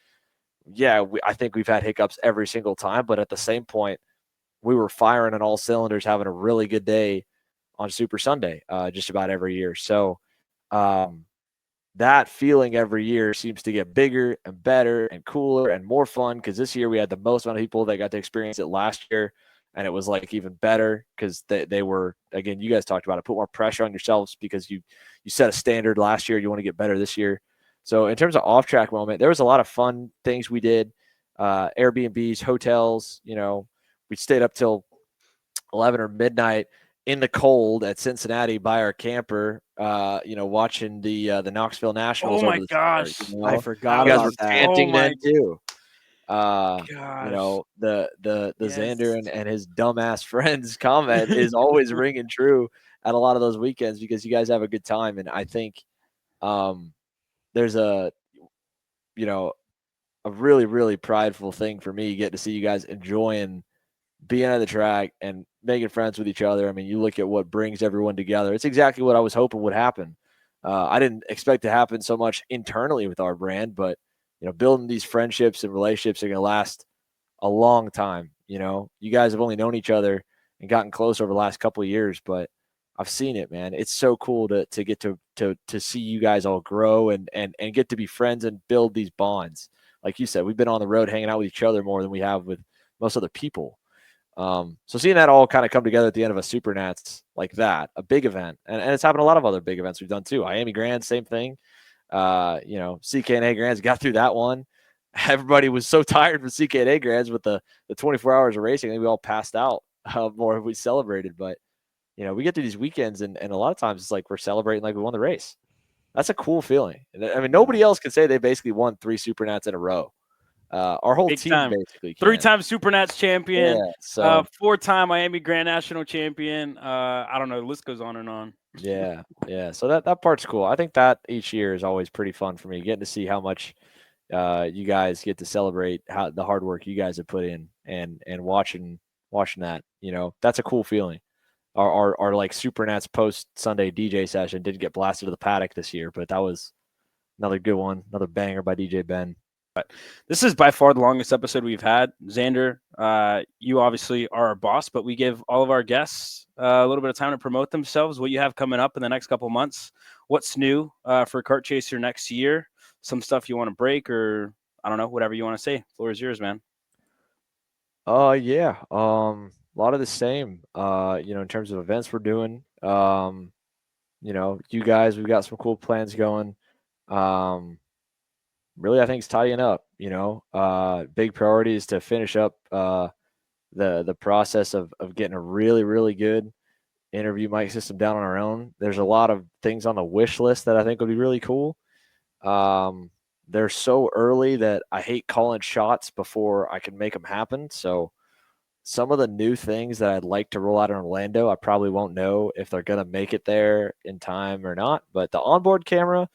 I think we've had hiccups every single time, but at the same point, we were firing on all cylinders, having a really good day on Super Sunday, just about every year. So that feeling every year seems to get bigger and better and cooler and more fun, because this year we had the most amount of people that got to experience it last year, and it was like even better because they were, again, you guys talked about it, put more pressure on yourselves because you set a standard last year. You want to get better this year. So in terms of off-track moment, there was a lot of fun things we did, Airbnbs, hotels. We stayed up till 11 or midnight in the cold at Cincinnati by our camper, watching the Knoxville Nationals. Oh my over the gosh. summer, I forgot you guys about were that. chanting then too. Gosh. The Yes. Xander and his dumbass friends comment is always ringing true at a lot of those weekends, because you guys have a good time. And I think there's a really, really prideful thing for me getting to see you guys enjoying being on the track and making friends with each other. I mean, you look at what brings everyone together. It's exactly what I was hoping would happen. I didn't expect to happen so much internally with our brand, but building these friendships and relationships are going to last a long time. You guys have only known each other and gotten close over the last couple of years, but I've seen it, man. It's so cool to get to see you guys all grow and get to be friends and build these bonds. Like you said, we've been on the road hanging out with each other more than we have with most other people. So seeing that all kind of come together at the end of a SuperNats like that, a big event, and it's happened a lot of other big events we've done too. Miami Grand, same thing. CK&A Grands, got through that one. Everybody was so tired from CK&A Grands with the 24 hours of racing. I think we all passed out more if we celebrated. But, we get to these weekends, and a lot of times it's like we're celebrating like we won the race. That's a cool feeling. I mean, nobody else can say they basically won 3 SuperNats in a row. Our whole Big team time. basically can. 3-time SuperNats champion, Yeah, so 4-time Miami Grand National champion. I don't know. The list goes on and on. yeah. So that part's cool. I think that each year is always pretty fun for me, getting to see how much you guys get to celebrate how the hard work you guys have put in, and watching that. That's a cool feeling. Our like SuperNats post Sunday DJ session didn't get blasted to the paddock this year, but that was another good one, another banger by DJ Ben. But this is by far the longest episode we've had. Xander, you obviously are our boss, but we give all of our guests a little bit of time to promote themselves, what you have coming up in the next couple of months, what's new for Kart Chaser next year, some stuff you want to break, or I don't know, whatever you want to say. Floor is yours, man. Yeah. A lot of the same, in terms of events we're doing. You guys, we've got some cool plans going. Really, I think it's tidying up. Big priority is to finish up the process of getting a really, really good interview mic system down on our own. There's a lot of things on the wish list that I think would be really cool. They're so early that I hate calling shots before I can make them happen. So some of the new things that I'd like to roll out in Orlando, I probably won't know if they're going to make it there in time or not. But the onboard camera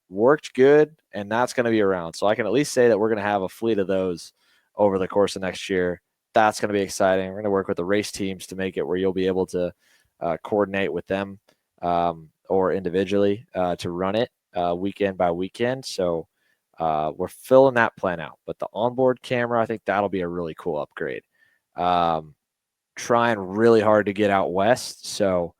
worked good, and that's going to be around. So I can at least say that we're going to have a fleet of those over the course of next year. That's going to be exciting. We're going to work with the race teams to make it where you'll be able to coordinate with them or individually to run it weekend by weekend. So we're filling that plan out. But the onboard camera, I think that'll be a really cool upgrade. Trying really hard to get out west. So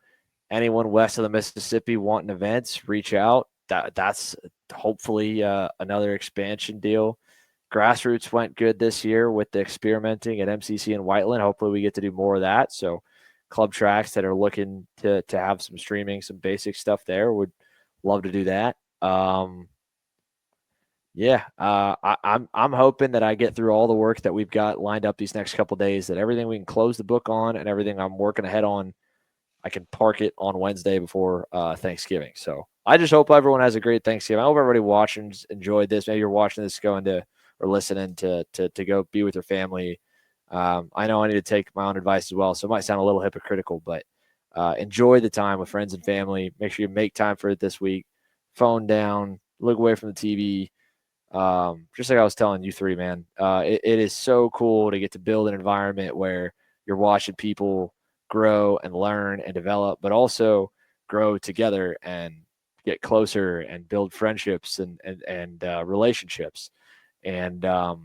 anyone west of the Mississippi wanting events, reach out. That's hopefully another expansion deal. Grassroots went good this year with the experimenting at MCC and Whiteland. Hopefully we get to do more of that. So club tracks that are looking to have some streaming, some basic stuff there, would love to do that. I'm hoping that I get through all the work that we've got lined up these next couple of days, that everything we can close the book on and everything I'm working ahead on, I can park it on Wednesday before Thanksgiving. So I just hope everyone has a great Thanksgiving. I hope everybody watching enjoyed this. Maybe you're watching this going to or listening to go be with their family. I know I need to take my own advice as well, so it might sound a little hypocritical, but enjoy the time with friends and family. Make sure you make time for it this week. Phone down, look away from the TV. Just like I was telling you three, man, it is so cool to get to build an environment where you're watching people grow and learn and develop, but also grow together and get closer and build friendships and relationships. And I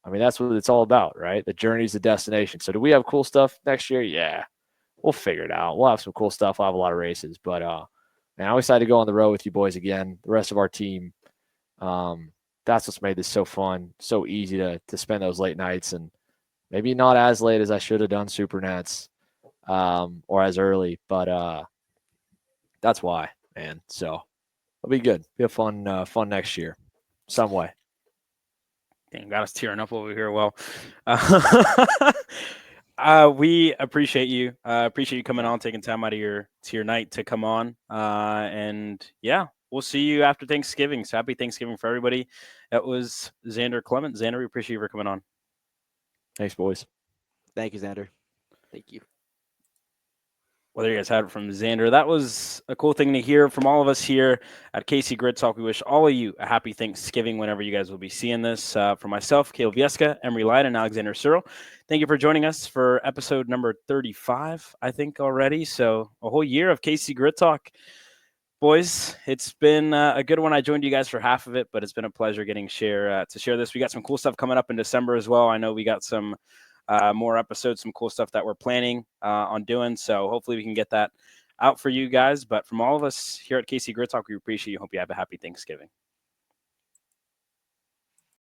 mean, that's what it's all about, right? The journey is the destination. So do we have cool stuff next year? Yeah, we'll figure it out. We'll have some cool stuff. We'll have a lot of races, but man, I'm excited to go on the road with you boys again. The rest of our team. That's what's made this so fun, so easy to spend those late nights, and maybe not as late as I should have done SuperNats, or as early, but that's why, man. So it'll be good. Be a fun next year, some way. Dang, got us tearing up over here. Well, we appreciate you. Appreciate you coming on, taking time out of your night to come on. And yeah, we'll see you after Thanksgiving. So happy Thanksgiving for everybody. That was Xander Clements. Xander, we appreciate you for coming on. Thanks, boys. Thank you, Xander. Thank you. Well, there you guys had it from Xander. That was a cool thing to hear from all of us here at KC Grid Talk. We wish all of you a happy Thanksgiving whenever you guys will be seeing this. For myself, Caleb Vieska, Emery Light, and Alexander Searle, thank you for joining us for episode number 35, I think, already. So a whole year of KC Grid Talk. Boys, it's been a good one. I joined you guys for half of it, but it's been a pleasure getting to share this. We got some cool stuff coming up in December as well. I know we got some more episodes, some cool stuff that we're planning on doing. So hopefully we can get that out for you guys. But from all of us here at KC Grid Talk, we appreciate you. Hope you have a happy Thanksgiving.